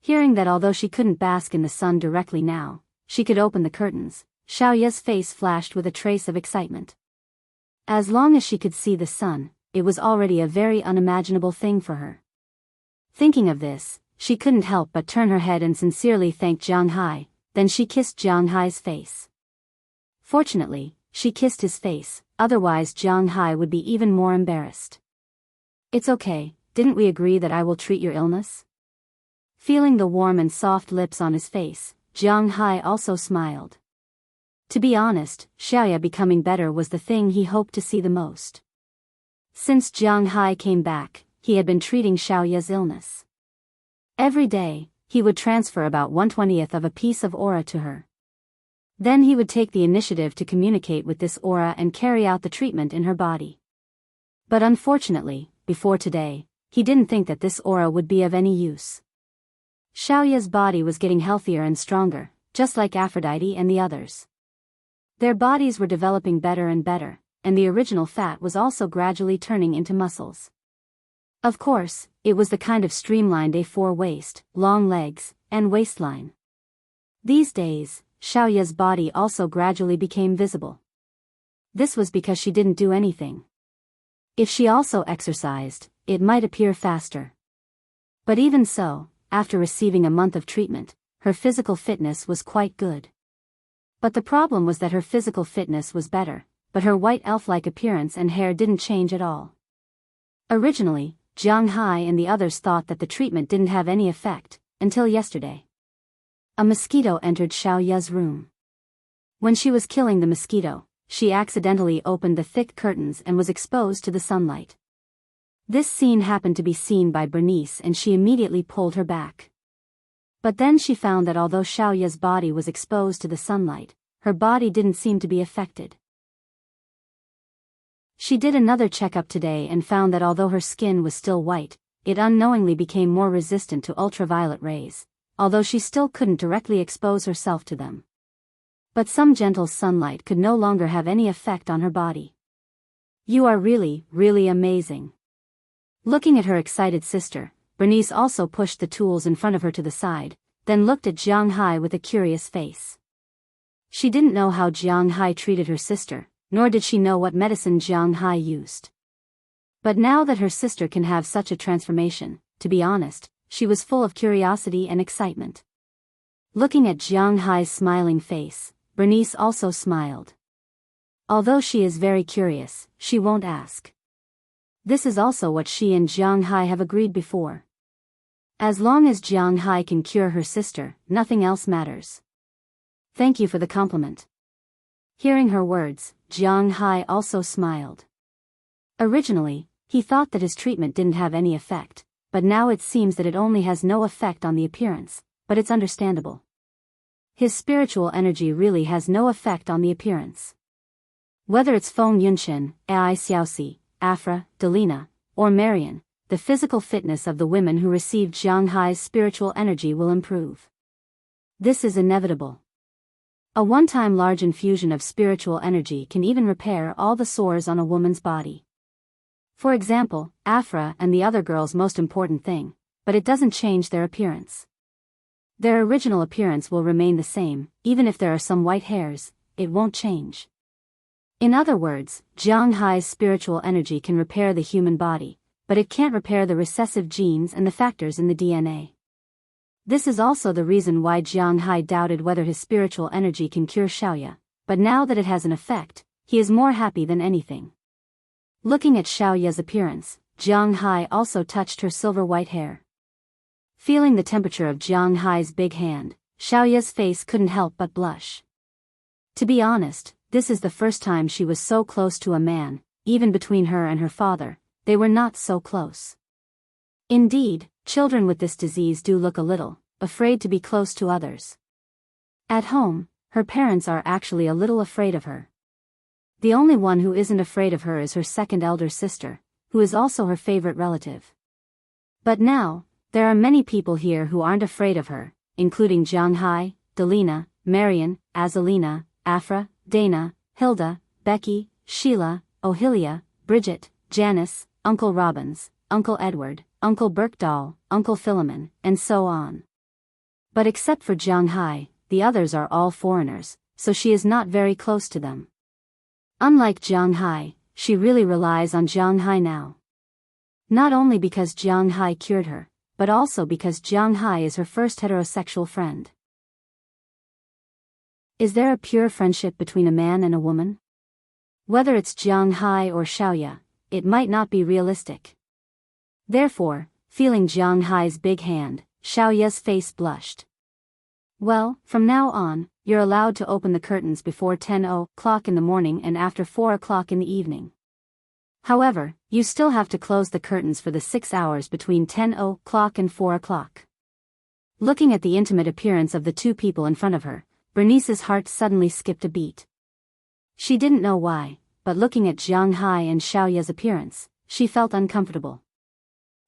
Hearing that although she couldn't bask in the sun directly now, she could open the curtains, Xiaoya's face flashed with a trace of excitement. As long as she could see the sun, it was already a very unimaginable thing for her. Thinking of this, she couldn't help but turn her head and sincerely thank Jiang Hai, then she kissed Jiang Hai's face. Fortunately, she kissed his face, otherwise Jiang Hai would be even more embarrassed. It's okay, didn't we agree that I will treat your illness? Feeling the warm and soft lips on his face, Jiang Hai also smiled. To be honest, Xiaoya becoming better was the thing he hoped to see the most. Since Jiang Hai came back, he had been treating Xiaoya's illness. Every day, he would transfer about 1/20th of a piece of aura to her. Then he would take the initiative to communicate with this aura and carry out the treatment in her body. But unfortunately, before today, he didn't think that this aura would be of any use. Xiaoya's body was getting healthier and stronger, just like Aphrodite and the others. Their bodies were developing better and better, and the original fat was also gradually turning into muscles. Of course, it was the kind of streamlined A4 waist, long legs, and waistline. These days, Xiaoya's body also gradually became visible. This was because she didn't do anything. If she also exercised, it might appear faster. But even so, after receiving a month of treatment, her physical fitness was quite good. But the problem was that her physical fitness was better, but her white elf-like appearance and hair didn't change at all. Originally, Jiang Hai and the others thought that the treatment didn't have any effect, until yesterday. A mosquito entered Xiaoya's room. When she was killing the mosquito, she accidentally opened the thick curtains and was exposed to the sunlight. This scene happened to be seen by Bernice and she immediately pulled her back. But then she found that although Xiaoya's body was exposed to the sunlight, her body didn't seem to be affected. She did another checkup today and found that although her skin was still white, it unknowingly became more resistant to ultraviolet rays, although she still couldn't directly expose herself to them. But some gentle sunlight could no longer have any effect on her body. You are really, really amazing. Looking at her excited sister, Bernice also pushed the tools in front of her to the side, then looked at Jiang Hai with a curious face. She didn't know how Jiang Hai treated her sister, nor did she know what medicine Jiang Hai used. But now that her sister can have such a transformation, to be honest, she was full of curiosity and excitement. Looking at Jiang Hai's smiling face, Bernice also smiled. Although she is very curious, she won't ask. This is also what she and Jiang Hai have agreed before. As long as Jiang Hai can cure her sister, nothing else matters. Thank you for the compliment. Hearing her words, Jiang Hai also smiled. Originally, he thought that his treatment didn't have any effect, but now it seems that it only has no effect on the appearance, but it's understandable. His spiritual energy really has no effect on the appearance. Whether it's Feng Yunchen, Ai Xiaoxi, Afra, Delina, or Marian, the physical fitness of the women who received Jiang Hai's spiritual energy will improve. This is inevitable. A one-time large infusion of spiritual energy can even repair all the sores on a woman's body. For example, Afra and the other girls' most important thing, but it doesn't change their appearance. Their original appearance will remain the same, even if there are some white hairs, it won't change. In other words, Jiang Hai's spiritual energy can repair the human body, but it can't repair the recessive genes and the factors in the DNA. This is also the reason why Jiang Hai doubted whether his spiritual energy can cure Xiaoya, but now that it has an effect, he is more happy than anything. Looking at Xiaoya's appearance, Jiang Hai also touched her silver white hair. Feeling the temperature of Jiang Hai's big hand, Xiaoya's face couldn't help but blush. To be honest, this is the first time she was so close to a man, even between her and her father, they were not so close. Indeed, children with this disease do look a little afraid to be close to others. At home, her parents are actually a little afraid of her. The only one who isn't afraid of her is her second elder sister, who is also her favorite relative. But now, there are many people here who aren't afraid of her, including Jiang Hai, Delina, Marian, Azalina, Afra, Dana, Hilda, Becky, Sheila, Ohilia, Bridget, Janice, Uncle Robbins, Uncle Edward, Uncle Birkdahl, Uncle Philemon, and so on. But except for Jiang Hai, the others are all foreigners, so she is not very close to them. Unlike Jiang Hai, she really relies on Jiang Hai now. Not only because Jiang Hai cured her, but also because Jiang Hai is her first heterosexual friend. Is there a pure friendship between a man and a woman? Whether it's Jiang Hai or Xiaoya, it might not be realistic. Therefore, feeling Jiang Hai's big hand, Xiaoya's face blushed. Well, from now on, you're allowed to open the curtains before 10 o'clock in the morning and after 4 o'clock in the evening. However, you still have to close the curtains for the 6 hours between 10 o'clock and 4 o'clock. Looking at the intimate appearance of the two people in front of her, Bernice's heart suddenly skipped a beat. She didn't know why, but looking at Jiang Hai and Xiaoya's appearance, she felt uncomfortable.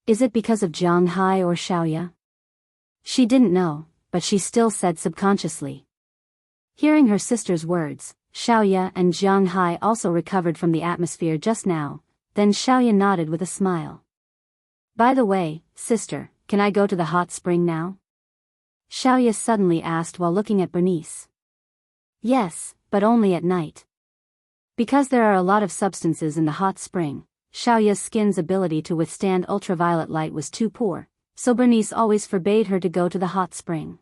Is it because of Jiang Hai or Xiaoya? She didn't know, but she still said subconsciously. Hearing her sister's words, Xiaoya and Jiang Hai also recovered from the atmosphere just now, then Xiaoya nodded with a smile. By the way, sister, can I go to the hot spring now? Xiaoya suddenly asked while looking at Bernice. Yes, but only at night. Because there are a lot of substances in the hot spring, Xiaoya's skin's ability to withstand ultraviolet light was too poor, so Bernice always forbade her to go to the hot spring.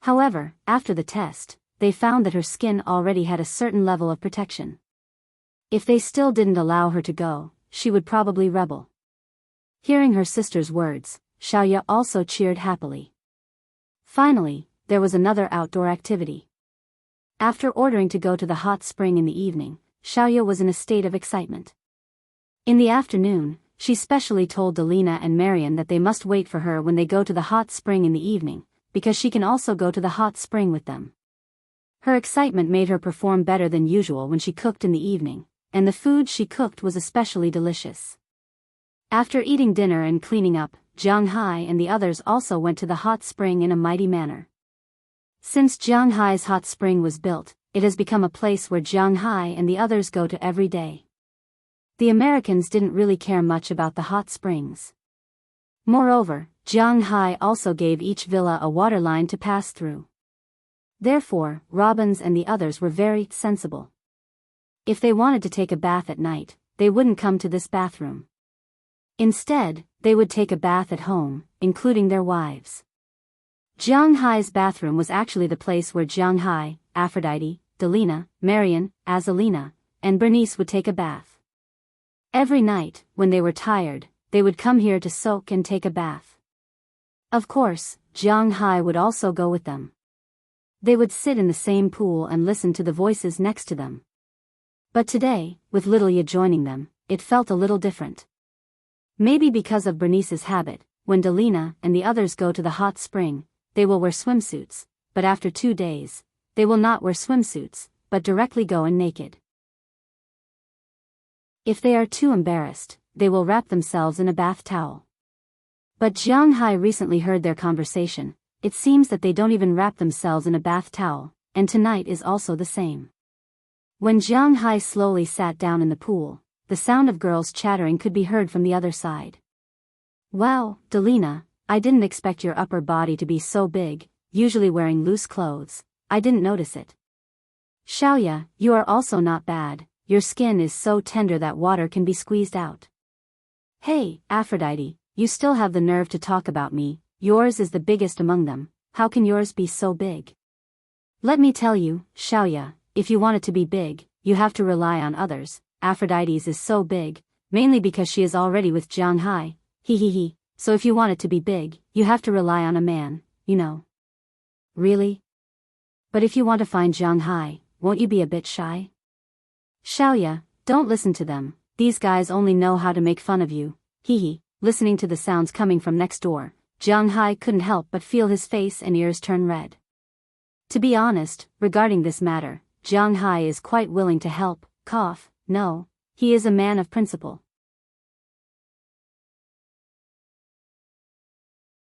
However, after the test, they found that her skin already had a certain level of protection. If they still didn't allow her to go, she would probably rebel. Hearing her sister's words, Xiaoya also cheered happily. Finally, there was another outdoor activity. After ordering to go to the hot spring in the evening, Xiaoya was in a state of excitement. In the afternoon, she specially told Delina and Marian that they must wait for her when they go to the hot spring in the evening, because she can also go to the hot spring with them. Her excitement made her perform better than usual when she cooked in the evening, and the food she cooked was especially delicious. After eating dinner and cleaning up, Jiang Hai and the others also went to the hot spring in a mighty manner. Since Jiang Hai's hot spring was built, it has become a place where Jiang Hai and the others go to every day. The Americans didn't really care much about the hot springs. Moreover, Jiang Hai also gave each villa a water line to pass through. Therefore, Robbins and the others were very sensible. If they wanted to take a bath at night, they wouldn't come to this bathroom. Instead, they would take a bath at home, including their wives. Jiang Hai's bathroom was actually the place where Jiang Hai, Aphrodite, Delina, Marian, Azalina, and Bernice would take a bath. Every night, when they were tired, they would come here to soak and take a bath. Of course, Jiang Hai would also go with them. They would sit in the same pool and listen to the voices next to them. But today, with Lilia joining them, it felt a little different. Maybe because of Bernice's habit, when Delina and the others go to the hot spring, they will wear swimsuits, but after 2 days, they will not wear swimsuits, but directly go in naked. If they are too embarrassed, they will wrap themselves in a bath towel. But Jiang Hai recently heard their conversation. It seems that they don't even wrap themselves in a bath towel, and tonight is also the same. When Jiang Hai slowly sat down in the pool, the sound of girls chattering could be heard from the other side. Wow, Delina, I didn't expect your upper body to be so big, usually wearing loose clothes, I didn't notice it. Xiaoya, you are also not bad, your skin is so tender that water can be squeezed out. Hey, Aphrodite, you still have the nerve to talk about me. Yours is the biggest among them, how can yours be so big? Let me tell you, Xiaoya, if you want it to be big, you have to rely on others. Aphrodite's is so big, mainly because she is already with Jiang Hai, so if you want it to be big, you have to rely on a man, you know. Really? But if you want to find Jiang Hai, won't you be a bit shy? Xiaoya, don't listen to them, these guys only know how to make fun of you, listening to the sounds coming from next door. Jiang Hai couldn't help but feel his face and ears turn red. To be honest, regarding this matter, Jiang Hai is quite willing to help. No, he is a man of principle.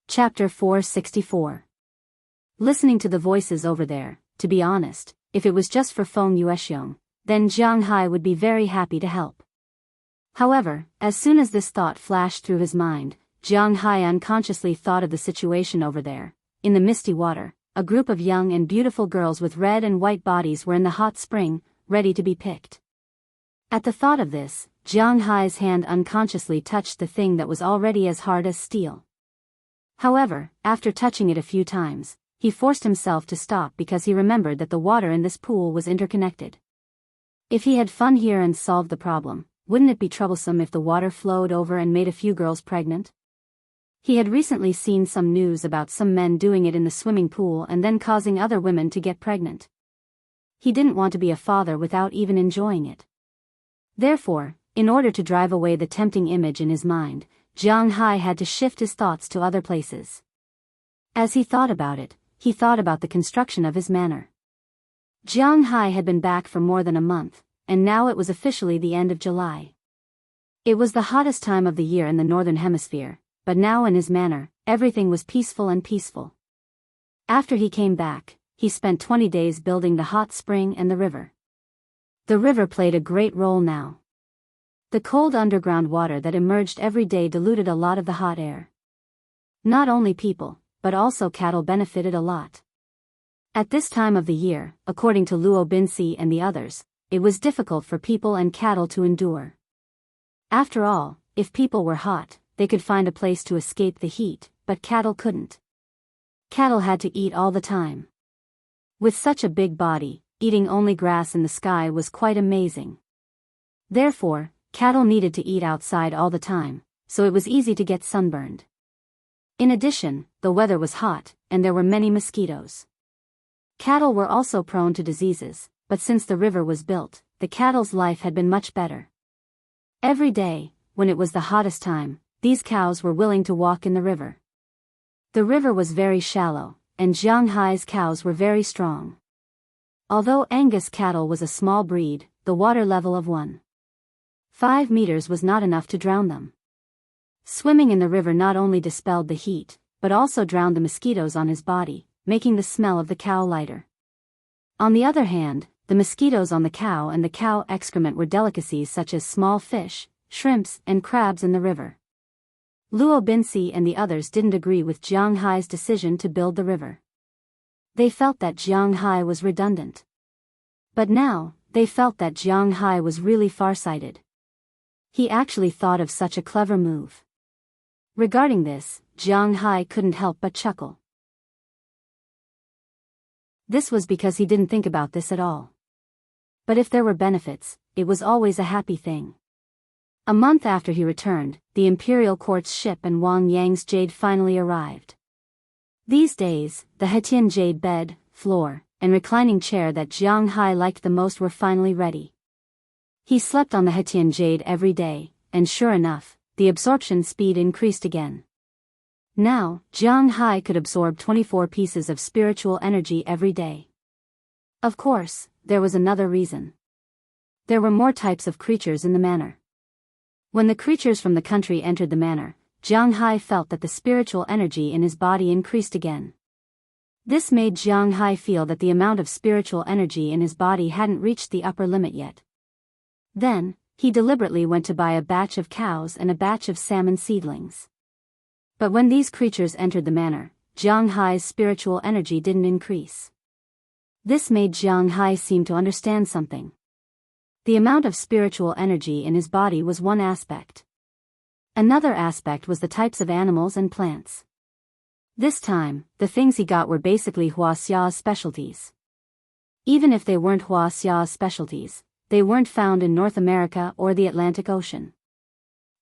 Chapter 464. Listening to the voices over there, to be honest, if it was just for Feng Yuexiong, then Jiang Hai would be very happy to help. However, as soon as this thought flashed through his mind, Jiang Hai unconsciously thought of the situation over there. In the misty water, a group of young and beautiful girls with red and white bodies were in the hot spring, ready to be picked. At the thought of this, Jiang Hai's hand unconsciously touched the thing that was already as hard as steel. However, after touching it a few times, he forced himself to stop because he remembered that the water in this pool was interconnected. If he had fun here and solved the problem, wouldn't it be troublesome if the water flowed over and made a few girls pregnant? He had recently seen some news about some men doing it in the swimming pool and then causing other women to get pregnant. He didn't want to be a father without even enjoying it. Therefore, in order to drive away the tempting image in his mind, Jiang Hai had to shift his thoughts to other places. As he thought about it, he thought about the construction of his manor. Jiang Hai had been back for more than a month, and now it was officially the end of July. It was the hottest time of the year in the northern hemisphere, but now in his manor, everything was peaceful. After he came back, he spent 20 days building the hot spring and the river. The river played a great role now. The cold underground water that emerged every day diluted a lot of the hot air. Not only people, but also cattle benefited a lot. At this time of the year, according to Luo Binci and the others, it was difficult for people and cattle to endure. After all, if people were hot, they could find a place to escape the heat, but cattle couldn't. Cattle had to eat all the time. With such a big body, eating only grass in the sky was quite amazing. Therefore, cattle needed to eat outside all the time, so it was easy to get sunburned. In addition, the weather was hot, and there were many mosquitoes. Cattle were also prone to diseases, but since the river was built, the cattle's life had been much better. Every day, when it was the hottest time, these cows were willing to walk in the river. The river was very shallow, and Jiang Hai's cows were very strong. Although Angus cattle was a small breed, the water level of 1.5 meters was not enough to drown them. Swimming in the river not only dispelled the heat, but also drowned the mosquitoes on his body, making the smell of the cow lighter. On the other hand, the mosquitoes on the cow and the cow excrement were delicacies such as small fish, shrimps, and crabs in the river. Luo Binci and the others didn't agree with Jiang Hai's decision to build the river. They felt that Jiang Hai was redundant. But now, they felt that Jiang Hai was really farsighted. He actually thought of such a clever move. Regarding this, Jiang Hai couldn't help but chuckle. This was because he didn't think about this at all. But if there were benefits, it was always a happy thing. A month after he returned, the imperial court's ship and Wang Yang's jade finally arrived. These days, the Hetian jade bed, floor, and reclining chair that Jiang Hai liked the most were finally ready. He slept on the Hetian jade every day, and sure enough, the absorption speed increased again. Now, Jiang Hai could absorb 24 pieces of spiritual energy every day. Of course, there was another reason. There were more types of creatures in the manor. When the creatures from the country entered the manor, Jiang Hai felt that the spiritual energy in his body increased again. This made Jiang Hai feel that the amount of spiritual energy in his body hadn't reached the upper limit yet. Then, he deliberately went to buy a batch of cows and a batch of salmon seedlings. But when these creatures entered the manor, Jiang Hai's spiritual energy didn't increase. This made Jiang Hai seem to understand something. The amount of spiritual energy in his body was one aspect. Another aspect was the types of animals and plants. This time, the things he got were basically Huaxia's specialties. Even if they weren't Huaxia's specialties, they weren't found in North America or the Atlantic Ocean.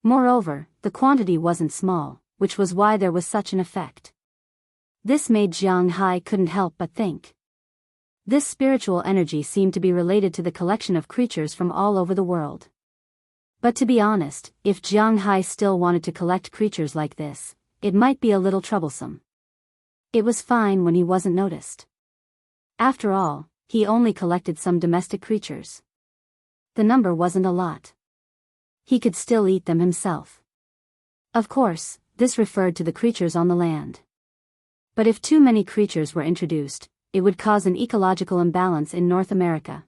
Moreover, the quantity wasn't small, which was why there was such an effect. This made Jiang Hai couldn't help but think. This spiritual energy seemed to be related to the collection of creatures from all over the world. But to be honest, if Jiang Hai still wanted to collect creatures like this, it might be a little troublesome. It was fine when he wasn't noticed. After all, he only collected some domestic creatures. The number wasn't a lot. He could still eat them himself. Of course, this referred to the creatures on the land. But if too many creatures were introduced, it would cause an ecological imbalance in North America.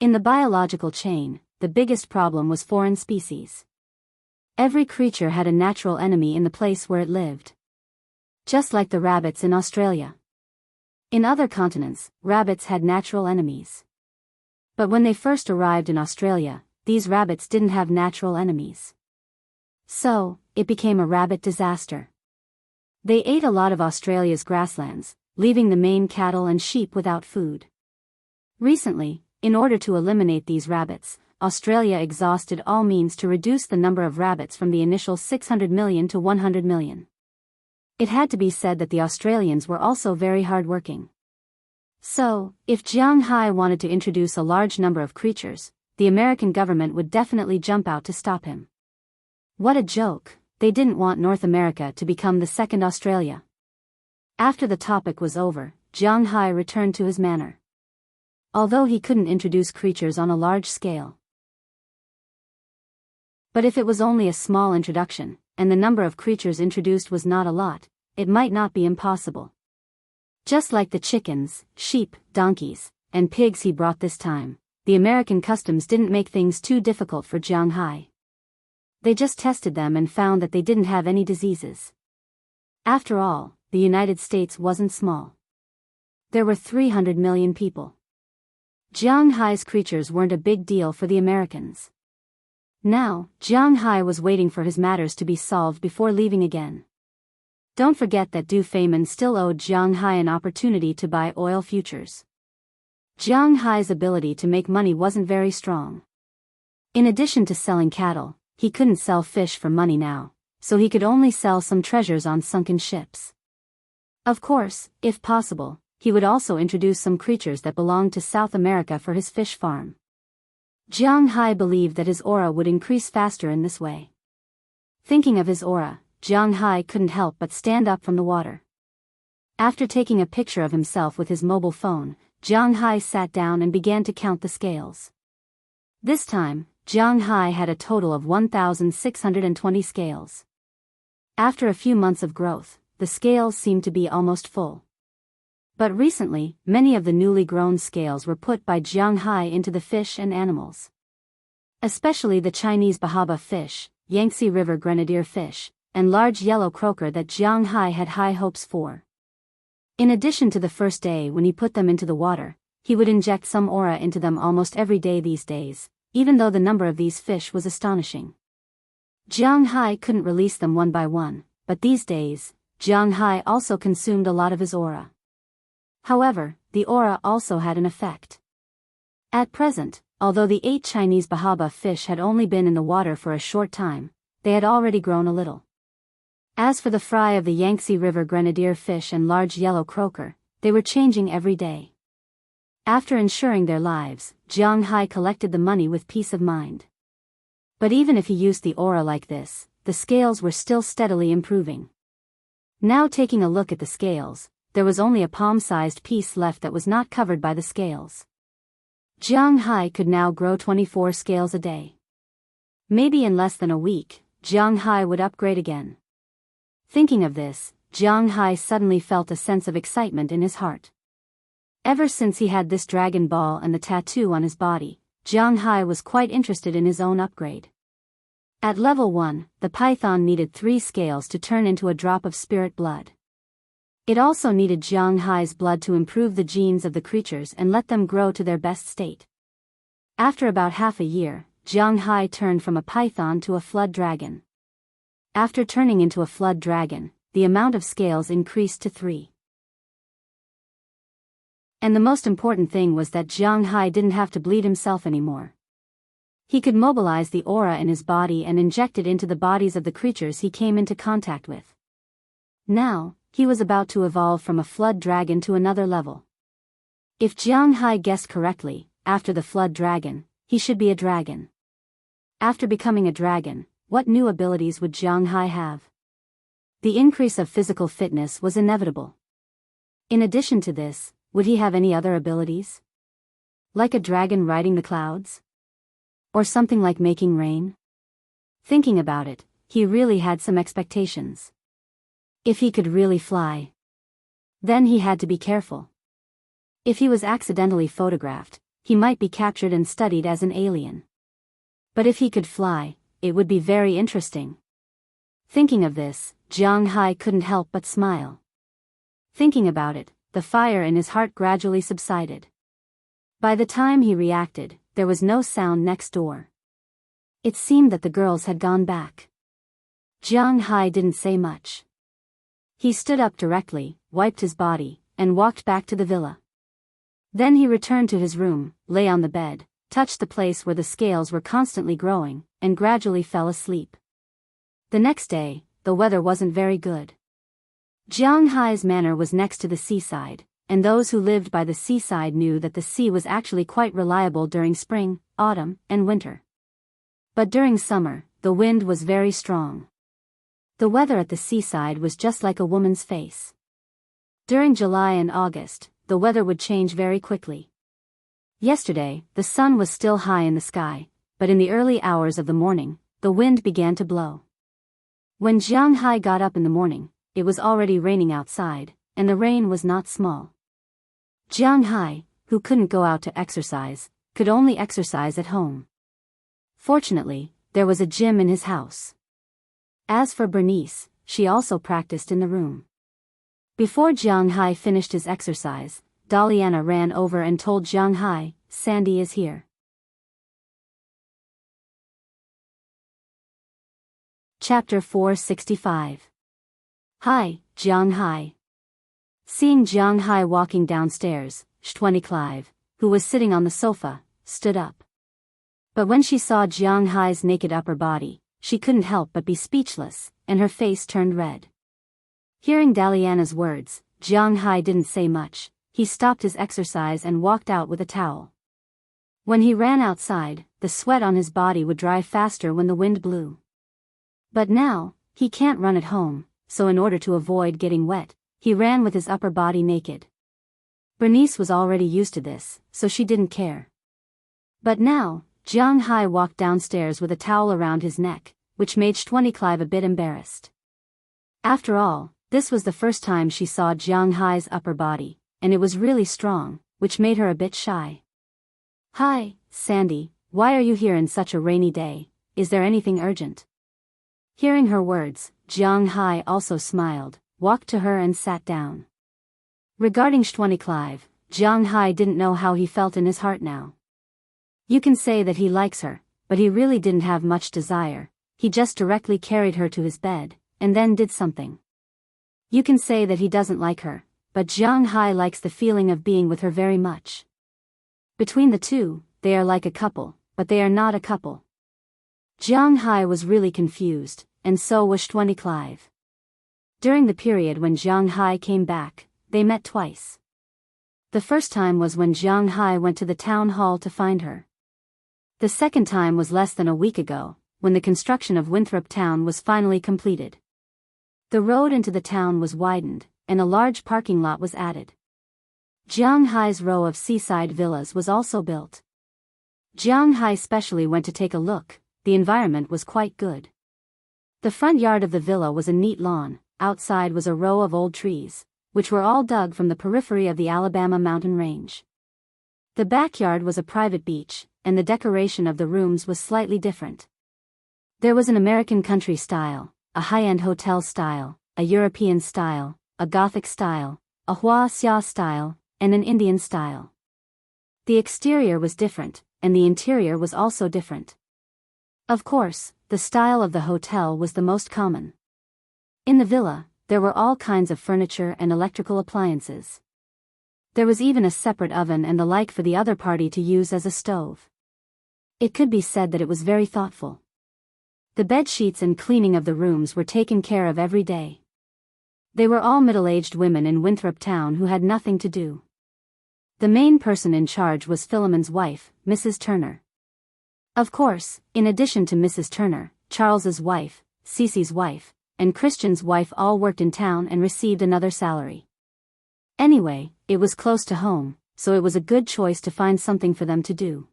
In the biological chain, the biggest problem was foreign species. Every creature had a natural enemy in the place where it lived. Just like the rabbits in Australia. In other continents, rabbits had natural enemies. But when they first arrived in Australia, these rabbits didn't have natural enemies. So, it became a rabbit disaster. They ate a lot of Australia's grasslands, leaving the main cattle and sheep without food. Recently, in order to eliminate these rabbits, Australia exhausted all means to reduce the number of rabbits from the initial 600 million to 100 million. It had to be said that the Australians were also very hardworking. So, if Jiang Hai wanted to introduce a large number of creatures, the American government would definitely jump out to stop him. What a joke, they didn't want North America to become the second Australia. After the topic was over, Jiang Hai returned to his manor. Although he couldn't introduce creatures on a large scale. But if it was only a small introduction, and the number of creatures introduced was not a lot, it might not be impossible. Just like the chickens, sheep, donkeys, and pigs he brought this time, the American customs didn't make things too difficult for Jiang Hai. They just tested them and found that they didn't have any diseases. After all, the United States wasn't small. There were 300 million people. Jiang Hai's creatures weren't a big deal for the Americans. Now, Jiang Hai was waiting for his matters to be solved before leaving again. Don't forget that Du Feynman still owed Jiang Hai an opportunity to buy oil futures. Jiang Hai's ability to make money wasn't very strong. In addition to selling cattle, he couldn't sell fish for money now, so he could only sell some treasures on sunken ships. Of course, if possible, he would also introduce some creatures that belonged to South America for his fish farm. Jiang Hai believed that his aura would increase faster in this way. Thinking of his aura, Jiang Hai couldn't help but stand up from the water. After taking a picture of himself with his mobile phone, Jiang Hai sat down and began to count the scales. This time, Jiang Hai had a total of 1,620 scales. After a few months of growth, the scales seemed to be almost full. But recently, many of the newly grown scales were put by Jiang Hai into the fish and animals. Especially the Chinese bahaba fish, Yangtze River grenadier fish, and large yellow croaker that Jiang Hai had high hopes for. In addition to the first day when he put them into the water, he would inject some aura into them almost every day these days, even though the number of these fish was astonishing. Jiang Hai couldn't release them one by one, but these days, Jiang Hai also consumed a lot of his aura. However, the aura also had an effect. At present, although the 8 Chinese bahaba fish had only been in the water for a short time, they had already grown a little. As for the fry of the Yangtze River grenadier fish and large yellow croaker, they were changing every day. After ensuring their lives, Jiang Hai collected the money with peace of mind. But even if he used the aura like this, the scales were still steadily improving. Now taking a look at the scales, there was only a palm-sized piece left that was not covered by the scales. Jiang Hai could now grow 24 scales a day. Maybe in less than a week, Jiang Hai would upgrade again. Thinking of this, Jiang Hai suddenly felt a sense of excitement in his heart. Ever since he had this dragon ball and the tattoo on his body, Jiang Hai was quite interested in his own upgrade. At level 1, the python needed 3 scales to turn into a drop of spirit blood. It also needed Jiang Hai's blood to improve the genes of the creatures and let them grow to their best state. After about half a year, Jiang Hai turned from a python to a flood dragon. After turning into a flood dragon, the amount of scales increased to 3. And the most important thing was that Jiang Hai didn't have to bleed himself anymore. He could mobilize the aura in his body and inject it into the bodies of the creatures he came into contact with. Now, he was about to evolve from a flood dragon to another level. If Jiang Hai guessed correctly, after the flood dragon, he should be a dragon. After becoming a dragon, what new abilities would Jiang Hai have? The increase of physical fitness was inevitable. In addition to this, would he have any other abilities? Like a dragon riding the clouds? Or something like making rain? Thinking about it, he really had some expectations. If he could really fly. Then he had to be careful. If he was accidentally photographed, he might be captured and studied as an alien. But if he could fly, it would be very interesting. Thinking of this, Jiang Hai couldn't help but smile. Thinking about it, the fire in his heart gradually subsided. By the time he reacted, there was no sound next door. It seemed that the girls had gone back. Jiang Hai didn't say much. He stood up directly, wiped his body, and walked back to the villa. Then he returned to his room, lay on the bed, touched the place where the scales were constantly growing, and gradually fell asleep. The next day, the weather wasn't very good. Jiang Hai's manor was next to the seaside, and those who lived by the seaside knew that the sea was actually quite reliable during spring, autumn, and winter. But during summer, the wind was very strong. The weather at the seaside was just like a woman's face. During July and August, the weather would change very quickly. Yesterday, the sun was still high in the sky, but in the early hours of the morning, the wind began to blow. When Jiang Hai got up in the morning, it was already raining outside, and the rain was not small. Jiang Hai, who couldn't go out to exercise, could only exercise at home. Fortunately, there was a gym in his house. As for Bernice, she also practiced in the room. Before Jiang Hai finished his exercise, Daliana ran over and told Jiang Hai, "Sandy is here." Chapter 465. "Hi, Jiang Hai." Seeing Jiang Hai walking downstairs, Clive, who was sitting on the sofa, stood up. But when she saw Jiang Hai's naked upper body, she couldn't help but be speechless, and her face turned red. Hearing Daliana's words, Jiang Hai didn't say much. He stopped his exercise and walked out with a towel. When he ran outside, the sweat on his body would dry faster when the wind blew. But now, he can't run at home, so in order to avoid getting wet, he ran with his upper body naked. Bernice was already used to this, so she didn't care. But now, Jiang Hai walked downstairs with a towel around his neck, which made Clive a bit embarrassed. After all, this was the first time she saw Jiang Hai's upper body, and it was really strong, which made her a bit shy. "Hi, Sandy, why are you here in such a rainy day? Is there anything urgent?" Hearing her words, Jiang Hai also smiled, walked to her and sat down. Regarding Clive, Jiang Hai didn't know how he felt in his heart now. You can say that he likes her, but he really didn't have much desire. He just directly carried her to his bed, and then did something. You can say that he doesn't like her, but Jiang Hai likes the feeling of being with her very much. Between the two, they are like a couple, but they are not a couple. Jiang Hai was really confused, and so was Clive. During the period when Jiang Hai came back, they met twice. The first time was when Jiang Hai went to the town hall to find her. The second time was less than a week ago, when the construction of Winthrop Town was finally completed. The road into the town was widened, and a large parking lot was added. Jiang Hai's row of seaside villas was also built. Jiang Hai specially went to take a look. The environment was quite good. The front yard of the villa was a neat lawn, outside was a row of old trees, which were all dug from the periphery of the Alabama mountain range. The backyard was a private beach, and the decoration of the rooms was slightly different. There was an American country style, a high-end hotel style, a European style, a Gothic style, a Wuxia style, and an Indian style. The exterior was different, and the interior was also different. Of course, the style of the hotel was the most common. In the villa, there were all kinds of furniture and electrical appliances. There was even a separate oven and the like for the other party to use as a stove. It could be said that it was very thoughtful. The bed sheets and cleaning of the rooms were taken care of every day. They were all middle-aged women in Winthrop Town who had nothing to do. The main person in charge was Philemon's wife, Mrs. Turner. Of course, in addition to Mrs. Turner, Charles's wife, Cece's wife, and Christian's wife all worked in town and received another salary. Anyway, it was close to home, so it was a good choice to find something for them to do.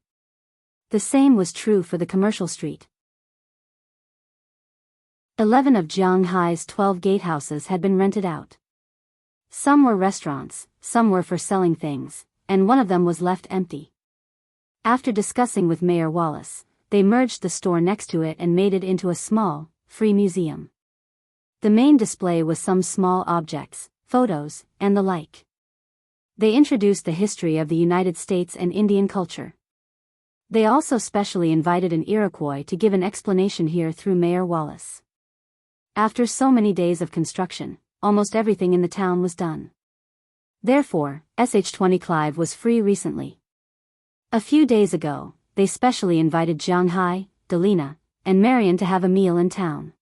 The same was true for the commercial street. 11 of Jiang Hai's 12 gatehouses had been rented out. Some were restaurants, some were for selling things, and one of them was left empty. After discussing with Mayor Wallace, they merged the store next to it and made it into a small, free museum. The main display was some small objects, photos, and the like. They introduced the history of the United States and Indian culture. They also specially invited an Iroquois to give an explanation here through Mayor Wallace. After so many days of construction, almost everything in the town was done. Therefore, SH-20 Clive was free recently. A few days ago, they specially invited Jiang Hai, Delina, and Marion to have a meal in town.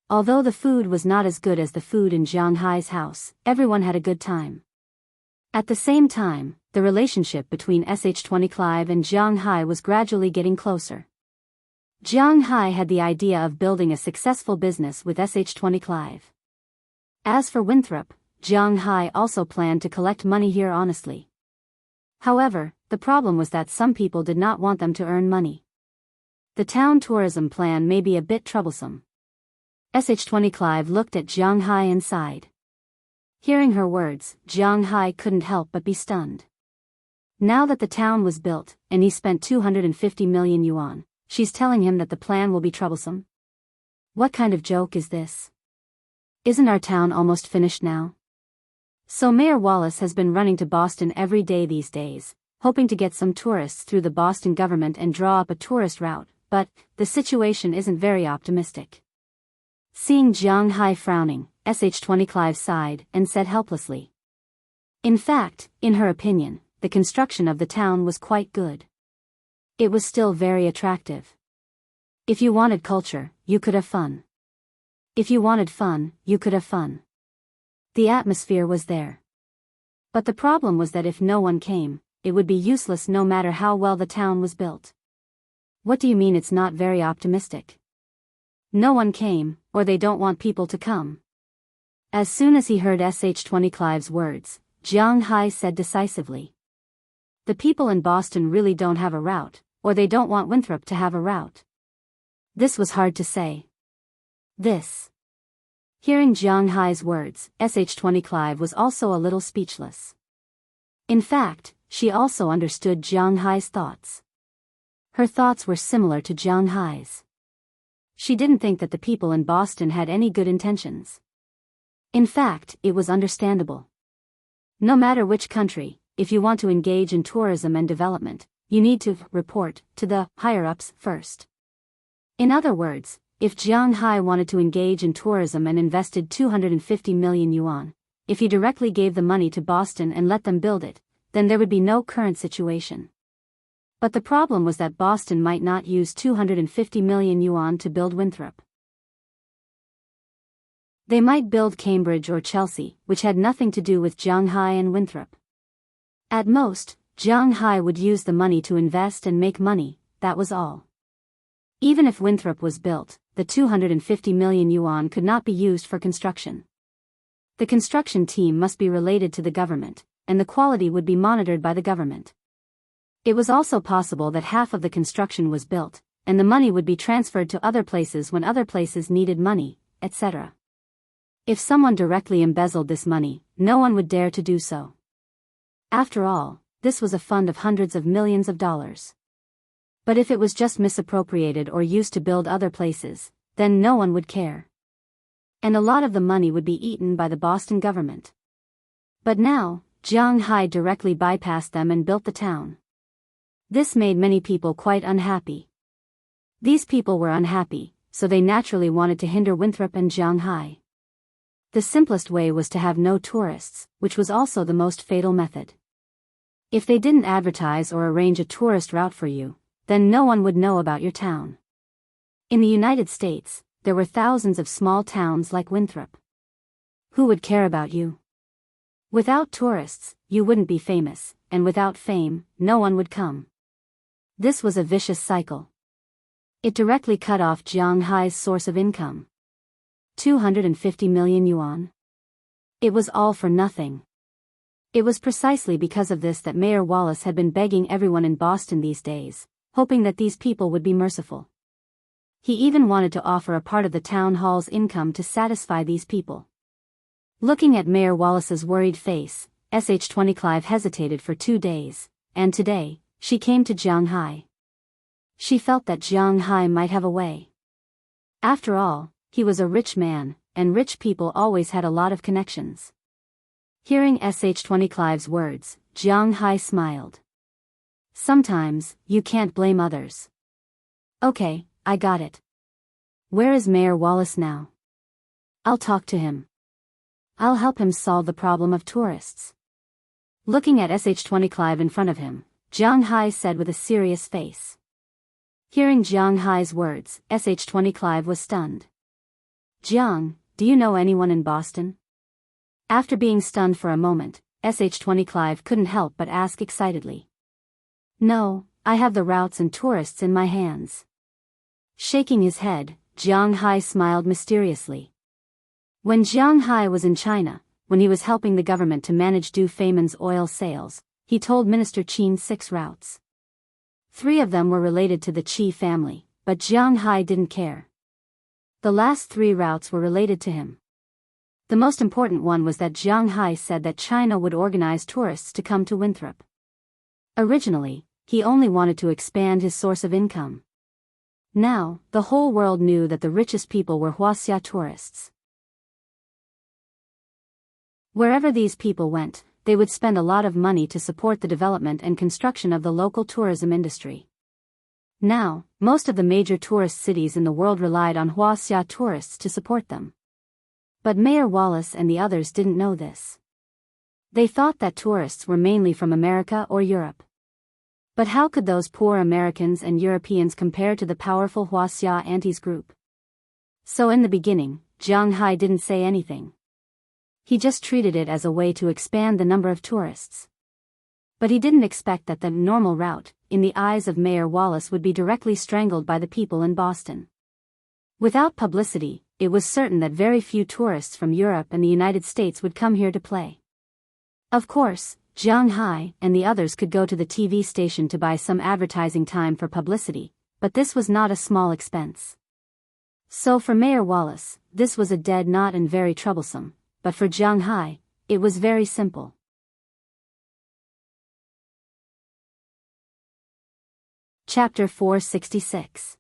Although the food was not as good as the food in Jiang Hai's house, everyone had a good time. At the same time, the relationship between SH-20 Clive and Jiang Hai was gradually getting closer. Jiang Hai had the idea of building a successful business with SH-20 Clive. As for Winthrop, Jiang Hai also planned to collect money here honestly. However, the problem was that some people did not want them to earn money. The town tourism plan may be a bit troublesome. SH-20 Clive looked at Jiang Hai and sighed. Hearing her words, Jiang Hai couldn't help but be stunned. Now that the town was built, and he spent 250 million yuan, she's telling him that the plan will be troublesome? What kind of joke is this? Isn't our town almost finished now? So Mayor Wallace has been running to Boston every day these days, hoping to get some tourists through the Boston government and draw up a tourist route, but the situation isn't very optimistic. Seeing Jiang Hai frowning, SH-20 Clive sighed and said helplessly. In fact, in her opinion, the construction of the town was quite good. It was still very attractive. If you wanted culture, you could have fun. If you wanted fun, you could have fun. The atmosphere was there. But the problem was that if no one came, it would be useless no matter how well the town was built. What do you mean it's not very optimistic? No one came, or they don't want people to come. As soon as he heard SH-20 Clive's words, Jiang Hai said decisively. The people in Boston really don't have a route, or they don't want Winthrop to have a route. This was hard to say. Hearing Jiang Hai's words, SH-20 Clive was also a little speechless. In fact, she also understood Jiang Hai's thoughts. Her thoughts were similar to Jiang Hai's. She didn't think that the people in Boston had any good intentions. In fact, it was understandable. No matter which country, if you want to engage in tourism and development, you need to report to the higher-ups first. In other words, if Jiang Hai wanted to engage in tourism and invested 250 million yuan, if he directly gave the money to Boston and let them build it, then there would be no current situation. But the problem was that Boston might not use 250 million yuan to build Winthrop. They might build Cambridge or Chelsea, which had nothing to do with Jiang Hai and Winthrop. At most, Jiang Hai would use the money to invest and make money, that was all. Even if Winthrop was built, the 250 million yuan could not be used for construction. The construction team must be related to the government, and the quality would be monitored by the government. It was also possible that half of the construction was built, and the money would be transferred to other places when other places needed money, etc. If someone directly embezzled this money, no one would dare to do so. After all, this was a fund of hundreds of millions of dollars. But if it was just misappropriated or used to build other places, then no one would care. And a lot of the money would be eaten by the Boston government. But now, Jiang Hai directly bypassed them and built the town. This made many people quite unhappy. These people were unhappy, so they naturally wanted to hinder Winthrop and Jiang Hai. The simplest way was to have no tourists, which was also the most fatal method. If they didn't advertise or arrange a tourist route for you, then no one would know about your town. In the United States, there were thousands of small towns like Winthrop. Who would care about you? Without tourists, you wouldn't be famous, and without fame, no one would come. This was a vicious cycle. It directly cut off Jiang Hai's source of income. 250 million yuan. It was all for nothing. It was precisely because of this that Mayor Wallace had been begging everyone in Boston these days, hoping that these people would be merciful. He even wanted to offer a part of the town hall's income to satisfy these people. Looking at Mayor Wallace's worried face, SH-20 Clive hesitated for 2 days, and today, she came to Jianghai. She felt that Jianghai might have a way. After all, he was a rich man, and rich people always had a lot of connections. Hearing SH-20 Clive's words, Jianghai smiled. Sometimes, you can't blame others. Okay, I got it. Where is Mayor Wallace now? I'll talk to him. I'll help him solve the problem of tourists. Looking at SH-20 Clive in front of him, Jianghai said with a serious face. Hearing Jianghai's words, SH-20 Clive was stunned. Jiang, do you know anyone in Boston? After being stunned for a moment, SH-20 Clive couldn't help but ask excitedly. No, I have the routes and tourists in my hands. Shaking his head, Jianghai smiled mysteriously. When Jianghai was in China, when he was helping the government to manage Du Feimin's oil sales, he told Minister Qin 6 routes. 3 of them were related to the Qi family, but Jianghai didn't care. The last 3 routes were related to him. The most important one was that Jianghai said that China would organize tourists to come to Winthrop. Originally, he only wanted to expand his source of income. Now, the whole world knew that the richest people were Wuxia tourists. Wherever these people went, they would spend a lot of money to support the development and construction of the local tourism industry. Now, most of the major tourist cities in the world relied on Wuxia tourists to support them. But Mayor Wallace and the others didn't know this. They thought that tourists were mainly from America or Europe. But how could those poor Americans and Europeans compare to the powerful Wuxia Antis group? So in the beginning, Jianghai didn't say anything. He just treated it as a way to expand the number of tourists. But he didn't expect that the normal route, in the eyes of Mayor Wallace, would be directly strangled by the people in Boston. Without publicity, it was certain that very few tourists from Europe and the United States would come here to play. Of course, Jianghai and the others could go to the TV station to buy some advertising time for publicity, but this was not a small expense. So for Mayor Wallace, this was a dead knot and very troublesome, but for Jianghai, it was very simple. Chapter 466.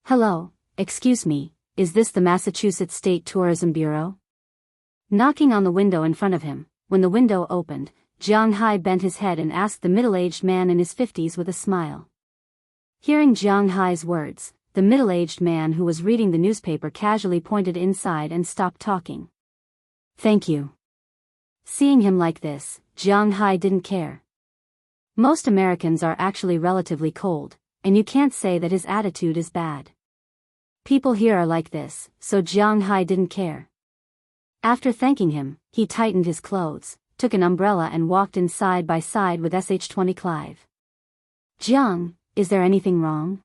Hello, excuse me, is this the Massachusetts State Tourism Bureau? Knocking on the window in front of him, when the window opened, Jianghai bent his head and asked the middle-aged man in his 50s with a smile. Hearing Jianghai's words, the middle-aged man who was reading the newspaper casually pointed inside and stopped talking. Thank you. Seeing him like this, Jianghai didn't care. Most Americans are actually relatively cold, and you can't say that his attitude is bad. People here are like this, so Jianghai didn't care. After thanking him, he tightened his clothes, took an umbrella and walked in side by side with SH-20 Clive. Jiang, is there anything wrong?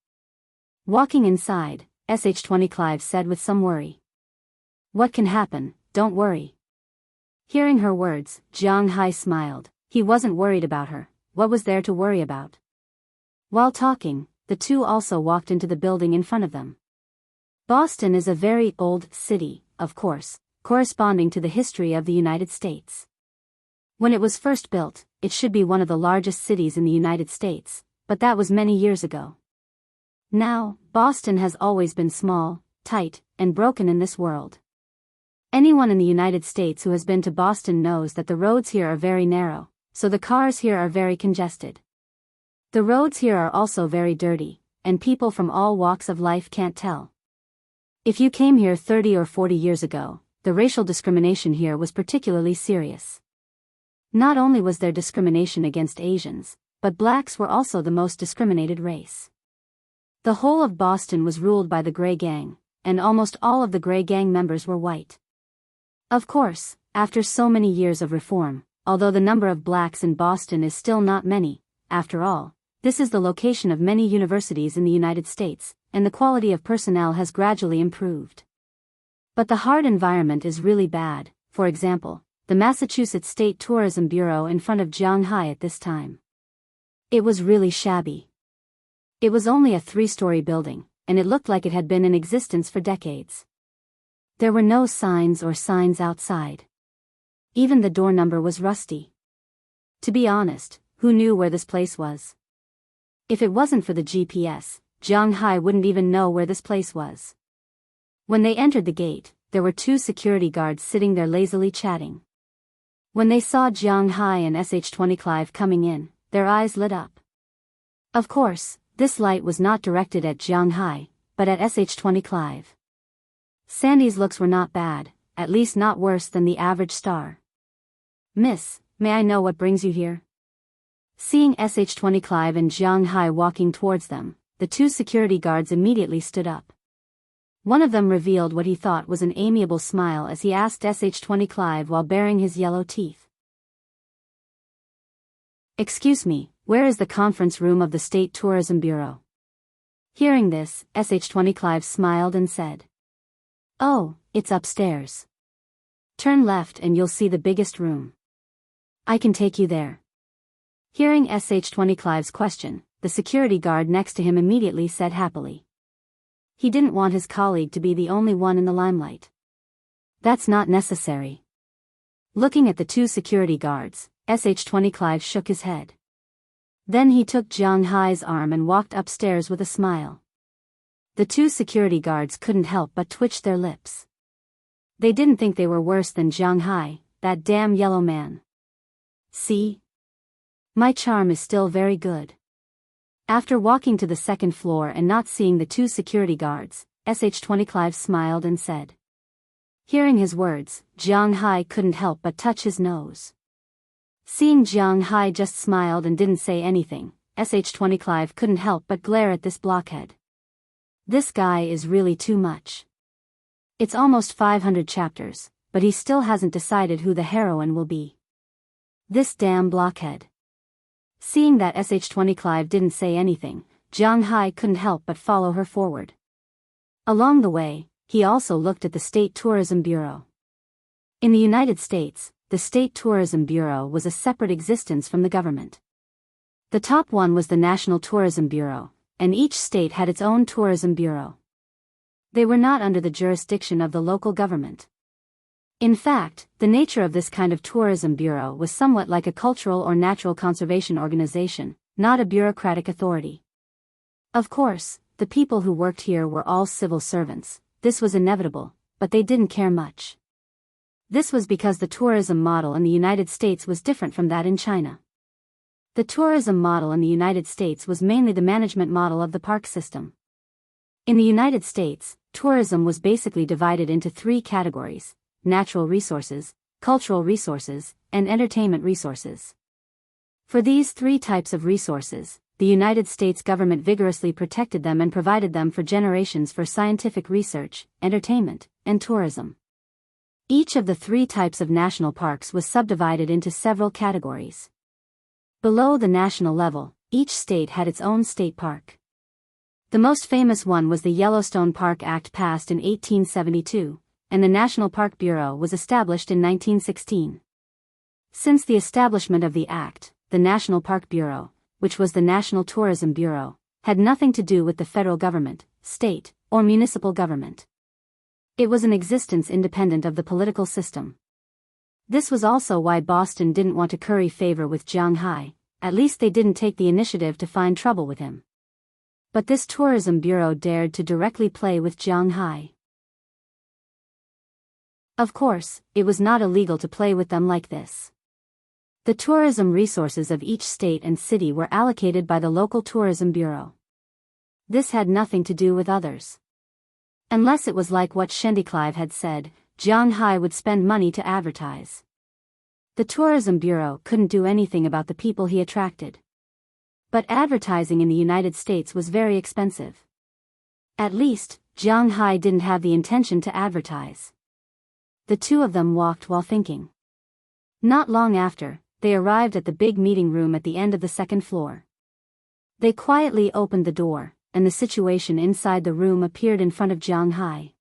Walking inside, SH-20 Clive said with some worry. What can happen, don't worry. Hearing her words, Jianghai smiled. He wasn't worried about her. What was there to worry about? While talking, the two also walked into the building in front of them. Boston is a very old city, of course, corresponding to the history of the United States. When it was first built, it should be one of the largest cities in the United States, but that was many years ago. Now, Boston has always been small, tight, and broken in this world. Anyone in the United States who has been to Boston knows that the roads here are very narrow, so the cars here are very congested. The roads here are also very dirty, and people from all walks of life can't tell. If you came here 30 or 40 years ago, the racial discrimination here was particularly serious. Not only was there discrimination against Asians, but blacks were also the most discriminated race. The whole of Boston was ruled by the Gray Gang, and almost all of the Gray Gang members were white. Of course, after so many years of reform, although the number of blacks in Boston is still not many, after all, this is the location of many universities in the United States, and the quality of personnel has gradually improved. But the hard environment is really bad. For example, the Massachusetts State Tourism Bureau in front of Jianghai at this time. It was really shabby. It was only a 3-story building, and it looked like it had been in existence for decades. There were no signs or signs outside. Even the door number was rusty. To be honest, who knew where this place was? If it wasn't for the GPS, Jiang Hai wouldn't even know where this place was. When they entered the gate, there were 2 security guards sitting there lazily chatting. When they saw Jiang Hai and SH-20 Clive coming in, their eyes lit up. Of course, this light was not directed at Jiang Hai, but at SH-20 Clive. Sandy's looks were not bad, at least not worse than the average star. "Miss, may I know what brings you here?" Seeing SH-20 Clive and Jiang Hai walking towards them, the 2 security guards immediately stood up. One of them revealed what he thought was an amiable smile as he asked SH-20 Clive while baring his yellow teeth. "Excuse me, where is the conference room of the State Tourism Bureau?" Hearing this, SH-20 Clive smiled and said, "Oh, it's upstairs. Turn left and you'll see the biggest room. I can take you there." Hearing SH-20 Clive's question, the security guard next to him immediately said happily. He didn't want his colleague to be the only one in the limelight. "That's not necessary." Looking at the 2 security guards, SH-20 Clive shook his head. Then he took Jiang Hai's arm and walked upstairs with a smile. The 2 security guards couldn't help but twitch their lips. They didn't think they were worse than Jiang Hai, that damn yellow man. "See? My charm is still very good." After walking to the 2nd floor and not seeing the 2 security guards, SH-20 Clive smiled and said. Hearing his words, Jiang Hai couldn't help but touch his nose. Seeing Jiang Hai just smiled and didn't say anything, SH-20 Clive couldn't help but glare at this blockhead. This guy is really too much. It's almost 500 chapters, but he still hasn't decided who the heroine will be. This damn blockhead. Seeing that SH-20 Clive didn't say anything, Jiang Hai couldn't help but follow her forward. Along the way, he also looked at the State Tourism Bureau. In the United States, the State Tourism Bureau was a separate existence from the government. The top one was the National Tourism Bureau, and each state had its own tourism bureau. They were not under the jurisdiction of the local government. In fact, the nature of this kind of tourism bureau was somewhat like a cultural or natural conservation organization, not a bureaucratic authority. Of course, the people who worked here were all civil servants. This was inevitable, but they didn't care much. This was because the tourism model in the United States was different from that in China. The tourism model in the United States was mainly the management model of the park system. In the United States, tourism was basically divided into 3 categories: natural resources, cultural resources, and entertainment resources. For these 3 types of resources, the United States government vigorously protected them and provided them for generations for scientific research, entertainment, and tourism. Each of the 3 types of national parks was subdivided into several categories. Below the national level, each state had its own state park. The most famous one was the Yellowstone Park Act passed in 1872, and the National Park Bureau was established in 1916. Since the establishment of the Act, the National Park Bureau, which was the National Tourism Bureau, had nothing to do with the federal government, state, or municipal government. It was an existence independent of the political system. This was also why Boston didn't want to curry favor with Jiang Hai, at least they didn't take the initiative to find trouble with him. But this tourism bureau dared to directly play with Jiang Hai. Of course, it was not illegal to play with them like this. The tourism resources of each state and city were allocated by the local tourism bureau. This had nothing to do with others. Unless it was like what Shendi Clive had said, Jiang Hai would spend money to advertise. The tourism bureau couldn't do anything about the people he attracted. But advertising in the United States was very expensive. At least, Jiang Hai didn't have the intention to advertise. The 2 of them walked while thinking. Not long after, they arrived at the big meeting room at the end of the 2nd floor. They quietly opened the door, and the situation inside the room appeared in front of Jiang Hai.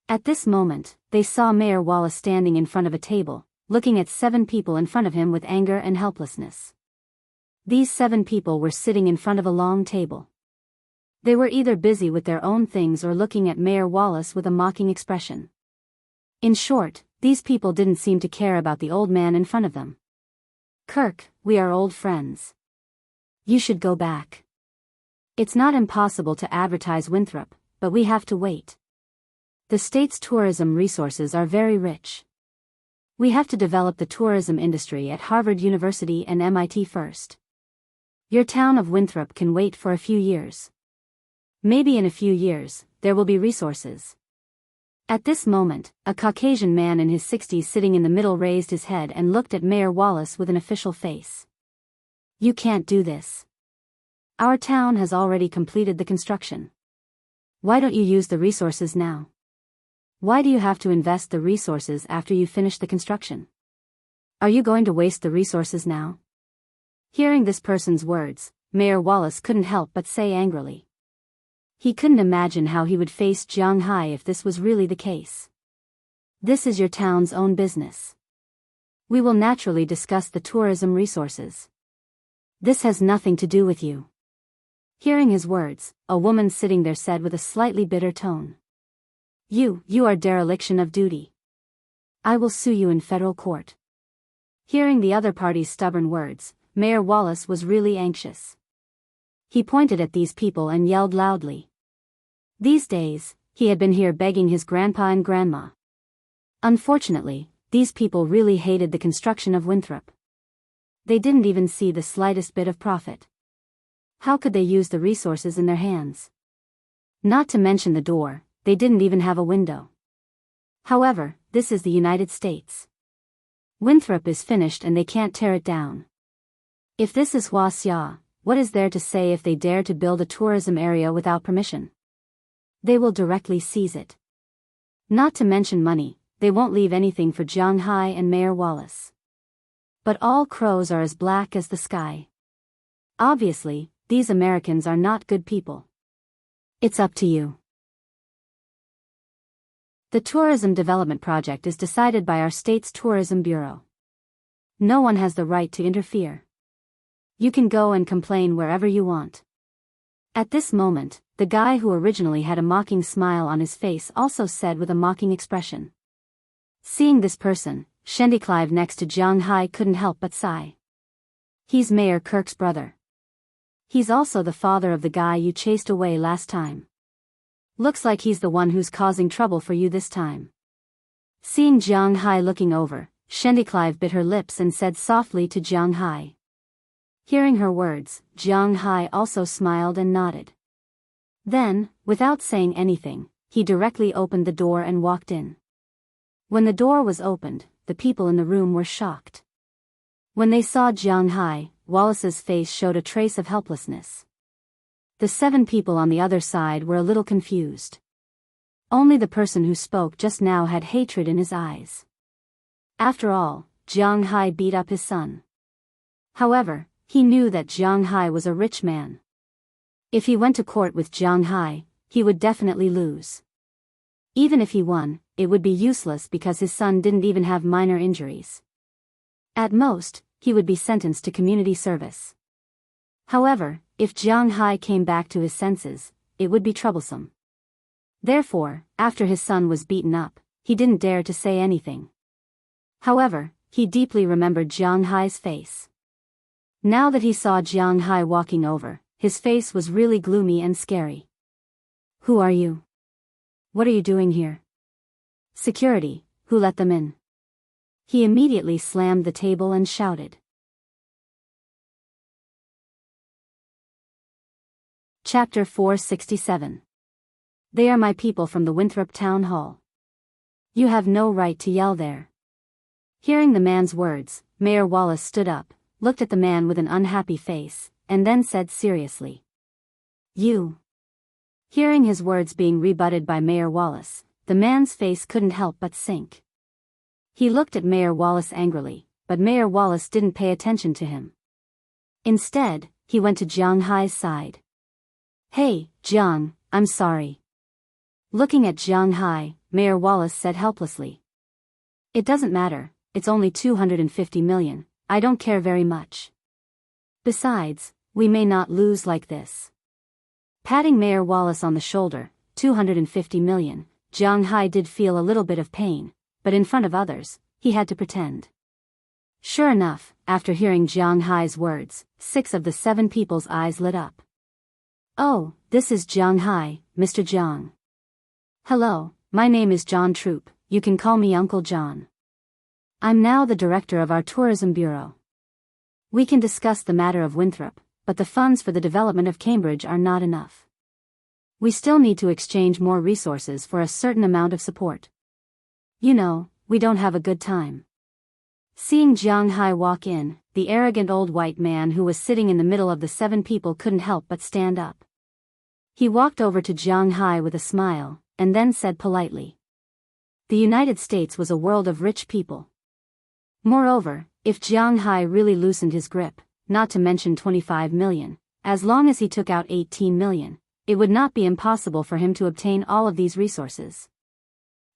At this moment, they saw Mayor Wallace standing in front of a table, looking at 7 people in front of him with anger and helplessness. These 7 people were sitting in front of a long table. They were either busy with their own things or looking at Mayor Wallace with a mocking expression. In short, these people didn't seem to care about the old man in front of them. Kirk, we are old friends. You should go back. It's not impossible to advertise Winthrop, but we have to wait. The state's tourism resources are very rich. We have to develop the tourism industry at Harvard University and MIT first. Your town of Winthrop can wait for a few years. Maybe in a few years, there will be resources. At this moment, a Caucasian man in his 60s sitting in the middle raised his head and looked at Mayor Wallace with an official face. You can't do this. Our town has already completed the construction. Why don't you use the resources now? Why do you have to invest the resources after you finish the construction? Are you going to waste the resources now? Hearing this person's words, Mayor Wallace couldn't help but say angrily. He couldn't imagine how he would face Jiang Hai if this was really the case. This is your town's own business. We will naturally discuss the tourism resources. This has nothing to do with you. Hearing his words, a woman sitting there said with a slightly bitter tone. You are dereliction of duty. I will sue you in federal court. Hearing the other party's stubborn words, Mayor Wallace was really anxious. He pointed at these people and yelled loudly. These days, he had been here begging his grandpa and grandma. Unfortunately, these people really hated the construction of Winthrop. They didn't even see the slightest bit of profit. How could they use the resources in their hands? Not to mention the door, they didn't even have a window. However, this is the United States. Winthrop is finished and they can't tear it down. If this is Wuxia, what is there to say if they dare to build a tourism area without permission? They will directly seize it. Not to mention money, they won't leave anything for Jiang Hai and Mayor Wallace. But all crows are as black as the sky. Obviously, these Americans are not good people. It's up to you. The tourism development project is decided by our state's tourism bureau. No one has the right to interfere. You can go and complain wherever you want. At this moment, the guy who originally had a mocking smile on his face also said with a mocking expression. Seeing this person, Shendiclive next to Jiang Hai couldn't help but sigh. He's Mayor Kirk's brother. He's also the father of the guy you chased away last time. Looks like he's the one who's causing trouble for you this time. Seeing Jiang Hai looking over, Shendiclive bit her lips and said softly to Jiang Hai. Hearing her words, Jiang Hai also smiled and nodded. Then, without saying anything, he directly opened the door and walked in. When the door was opened, the people in the room were shocked. When they saw Jiang Hai, Wallace's face showed a trace of helplessness. The 7 people on the other side were a little confused. Only the person who spoke just now had hatred in his eyes. After all, Jiang Hai beat up his son. However, he knew that Jiang Hai was a rich man. If he went to court with Jiang Hai, he would definitely lose. Even if he won, it would be useless because his son didn't even have minor injuries. At most, he would be sentenced to community service. However, if Jiang Hai came back to his senses, it would be troublesome. Therefore, after his son was beaten up, he didn't dare to say anything. However, he deeply remembered Jiang Hai's face. Now that he saw Jiang Hai walking over, his face was really gloomy and scary. Who are you? What are you doing here? Security, who let them in? He immediately slammed the table and shouted. Chapter 467. They are my people from the Winthrop Town Hall. You have no right to yell there. Hearing the man's words, Mayor Wallace stood up, looked at the man with an unhappy face, and then said seriously. You. Hearing his words being rebutted by Mayor Wallace, the man's face couldn't help but sink. He looked at Mayor Wallace angrily, but Mayor Wallace didn't pay attention to him. Instead, he went to Jiang Hai's side. Hey, Jiang, I'm sorry. Looking at Jiang Hai, Mayor Wallace said helplessly. It doesn't matter, it's only 250 million, I don't care very much. Besides, we may not lose like this. Patting Mayor Wallace on the shoulder, 250 million, Jiang Hai did feel a little bit of pain, but in front of others, he had to pretend. Sure enough, after hearing Jiang Hai's words, 6 of the 7 people's eyes lit up. "Oh, this is Jiang Hai, Mr. Jiang. Hello, my name is John Troop, you can call me Uncle John. I'm now the director of our tourism bureau. We can discuss the matter of Winthrop, but the funds for the development of Cambridge are not enough. We still need to exchange more resources for a certain amount of support. You know, we don't have a good time." Seeing Jiang Hai walk in, the arrogant old white man who was sitting in the middle of the 7 people couldn't help but stand up. He walked over to Jiang Hai with a smile, and then said politely, "The United States was a world of rich people. Moreover, if Jiang Hai really loosened his grip, not to mention 25 million, as long as he took out 18 million, it would not be impossible for him to obtain all of these resources.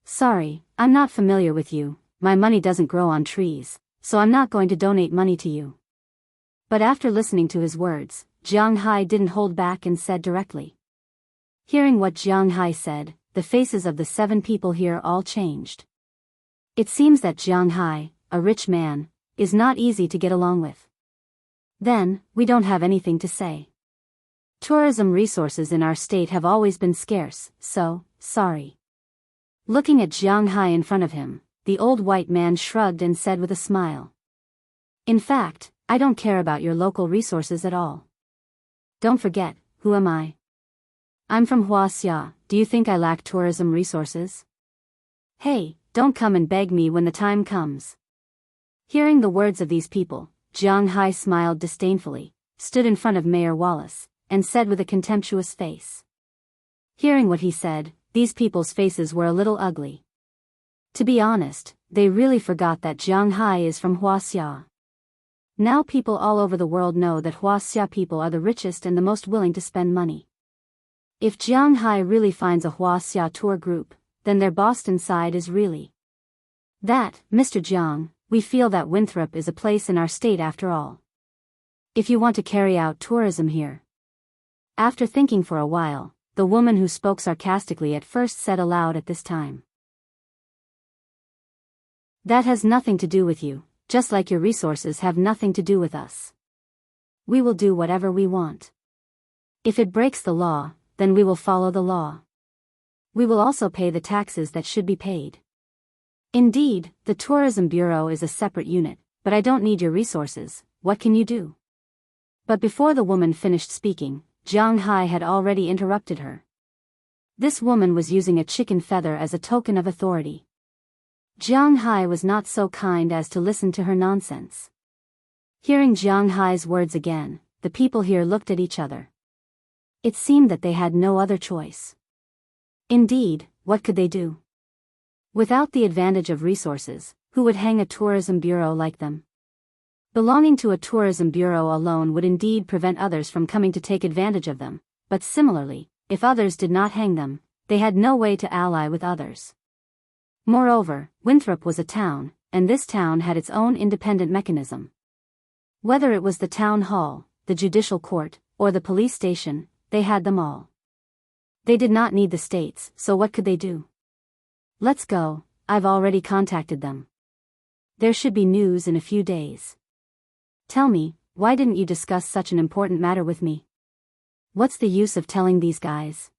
Sorry, I'm not familiar with you, my money doesn't grow on trees, so I'm not going to donate money to you." But after listening to his words, Jiang Hai didn't hold back and said directly. Hearing what Jiang Hai said, the faces of the 7 people here all changed. It seems that Jiang Hai, a rich man, is not easy to get along with. Then, we don't have anything to say. Tourism resources in our state have always been scarce, so, sorry. Looking at Jiang Hai in front of him, the old white man shrugged and said with a smile. "In fact, I don't care about your local resources at all. Don't forget, who am I? I'm from Wuxia, do you think I lack tourism resources? Hey, don't come and beg me when the time comes." Hearing the words of these people, Jiang Hai smiled disdainfully, stood in front of Mayor Wallace, and said with a contemptuous face. Hearing what he said, these people's faces were a little ugly. To be honest, they really forgot that Jiang Hai is from Wuxia. Now people all over the world know that Wuxia people are the richest and the most willing to spend money. If Jiang Hai really finds a Wuxia tour group, then their Boston side is really that, Mr. Jiang, we feel that Winthrop is a place in our state after all. If you want to carry out tourism here. After thinking for a while, the woman who spoke sarcastically at first said aloud at this time. "That has nothing to do with you, just like your resources have nothing to do with us. We will do whatever we want. If it breaks the law, then we will follow the law. We will also pay the taxes that should be paid. Indeed, the Tourism Bureau is a separate unit, but I don't need your resources, what can you do?" But before the woman finished speaking, Jiang Hai had already interrupted her. This woman was using a chicken feather as a token of authority. Jiang Hai was not so kind as to listen to her nonsense. Hearing Jiang Hai's words again, the people here looked at each other. It seemed that they had no other choice. Indeed, what could they do? Without the advantage of resources, who would hang a tourism bureau like them? Belonging to a tourism bureau alone would indeed prevent others from coming to take advantage of them, but similarly, if others did not hang them, they had no way to ally with others. Moreover, Winthrop was a town, and this town had its own independent mechanism. Whether it was the town hall, the judicial court, or the police station, they had them all. They did not need the states, so what could they do? "Let's go, I've already contacted them. There should be news in a few days. Tell me, why didn't you discuss such an important matter with me? What's the use of telling these guys?"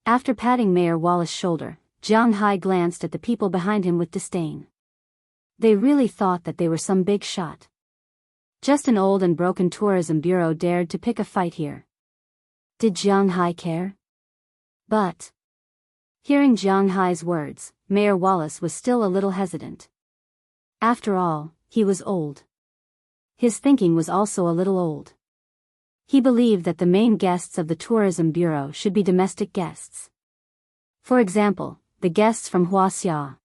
After patting Mayor Wallace's shoulder, Jiang Hai glanced at the people behind him with disdain. They really thought that they were some big shot. Just an old and broken tourism bureau dared to pick a fight here. Did Jiang Hai care? But hearing Jiang Hai's words, Mayor Wallace was still a little hesitant. After all, he was old. His thinking was also a little old. He believed that the main guests of the tourism bureau should be domestic guests. For example, the guests from Wuxia.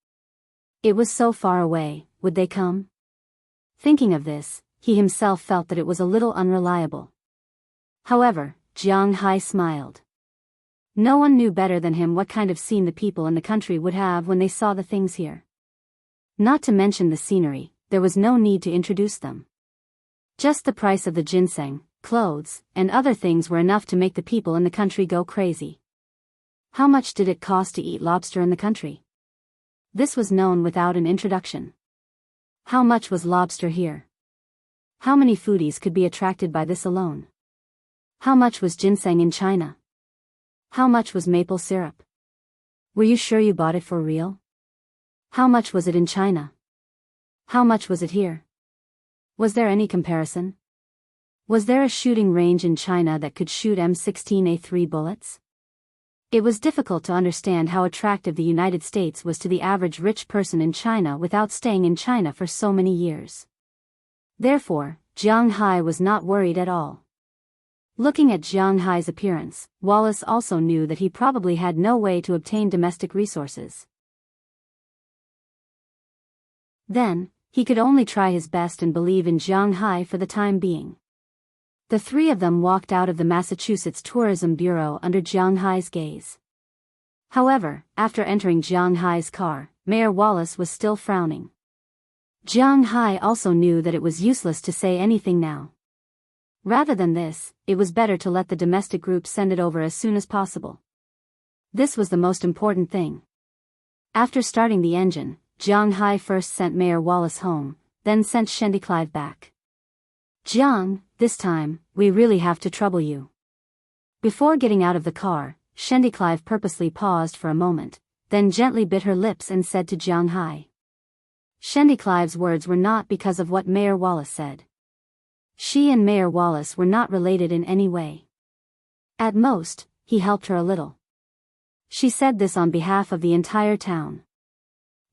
It was so far away, would they come? Thinking of this, he himself felt that it was a little unreliable. However, Jiang Hai smiled. No one knew better than him what kind of scene the people in the country would have when they saw the things here. Not to mention the scenery, there was no need to introduce them. Just the price of the ginseng, clothes, and other things were enough to make the people in the country go crazy. How much did it cost to eat lobster in the country? This was known without an introduction. How much was lobster here? How many foodies could be attracted by this alone? How much was ginseng in China? How much was maple syrup? Were you sure you bought it for real? How much was it in China? How much was it here? Was there any comparison? Was there a shooting range in China that could shoot M16A3 bullets? It was difficult to understand how attractive the United States was to the average rich person in China without staying in China for so many years. Therefore, Jiang Hai was not worried at all. Looking at Jiang Hai's appearance, Wallace also knew that he probably had no way to obtain domestic resources. Then, he could only try his best and believe in Jiang Hai for the time being. The three of them walked out of the Massachusetts Tourism Bureau under Jiang Hai's gaze. However, after entering Jiang Hai's car, Mayor Wallace was still frowning. Jiang Hai also knew that it was useless to say anything now. Rather than this, it was better to let the domestic group send it over as soon as possible. This was the most important thing. After starting the engine, Jiang Hai first sent Mayor Wallace home, then sent Clive back. Jiang, this time, we really have to trouble you. Before getting out of the car, Clive purposely paused for a moment, then gently bit her lips and said to Jiang Hai. Clive's words were not because of what Mayor Wallace said. She and Mayor Wallace were not related in any way. At most, he helped her a little. She said this on behalf of the entire town.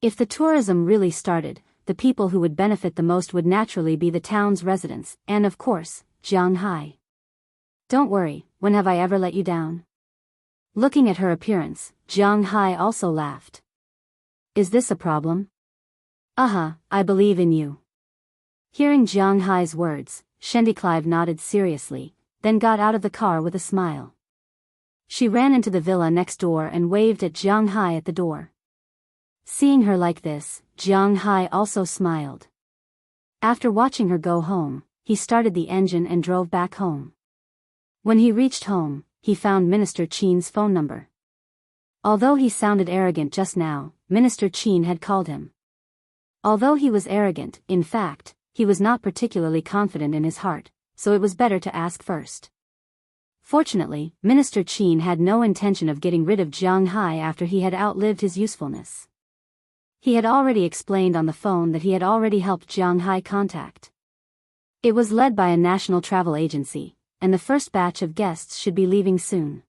If the tourism really started, the people who would benefit the most would naturally be the town's residents, and of course, Jiang Hai. Don't worry, when have I ever let you down? Looking at her appearance, Jiang Hai also laughed. Is this a problem? I believe in you. Hearing Jiang Hai's words, Clive nodded seriously, then got out of the car with a smile. She ran into the villa next door and waved at Jiang Hai at the door. Seeing her like this, Jiang Hai also smiled. After watching her go home, he started the engine and drove back home. When he reached home, he found Minister Qin's phone number. Although he sounded arrogant just now, Minister Qin had called him. Although he was arrogant, in fact, he was not particularly confident in his heart, so it was better to ask first. Fortunately, Minister Qin had no intention of getting rid of Jiang Hai after he had outlived his usefulness. He had already explained on the phone that he had already helped Jiang Hai contact. It was led by a national travel agency, and the first batch of guests should be leaving soon.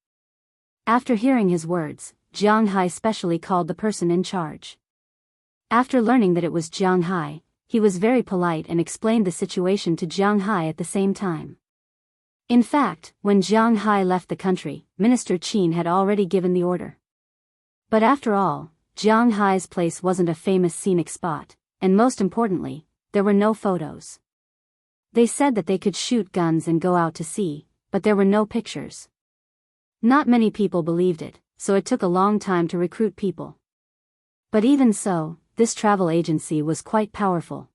After hearing his words, Jiang Hai specially called the person in charge. After learning that it was Jiang Hai, he was very polite and explained the situation to Jiang Hai at the same time. In fact, when Jiang Hai left the country, Minister Qin had already given the order. But after all, Jiang Hai's place wasn't a famous scenic spot, and most importantly, there were no photos. They said that they could shoot guns and go out to sea, but there were no pictures. Not many people believed it, so it took a long time to recruit people. But even so, this travel agency was quite powerful.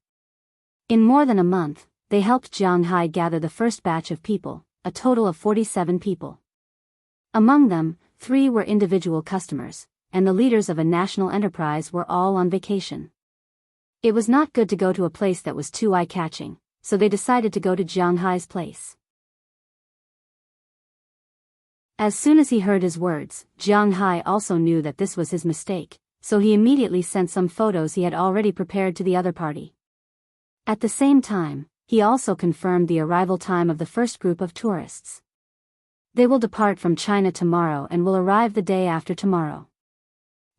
In more than a month, they helped Jiang Hai gather the first batch of people, a total of 47 people. Among them, 3 were individual customers, and the leaders of a national enterprise were all on vacation. It was not good to go to a place that was too eye-catching, so they decided to go to Jiang Hai's place. As soon as he heard his words, Jiang Hai also knew that this was his mistake, so he immediately sent some photos he had already prepared to the other party. At the same time, he also confirmed the arrival time of the first group of tourists. They will depart from China tomorrow and will arrive the day after tomorrow.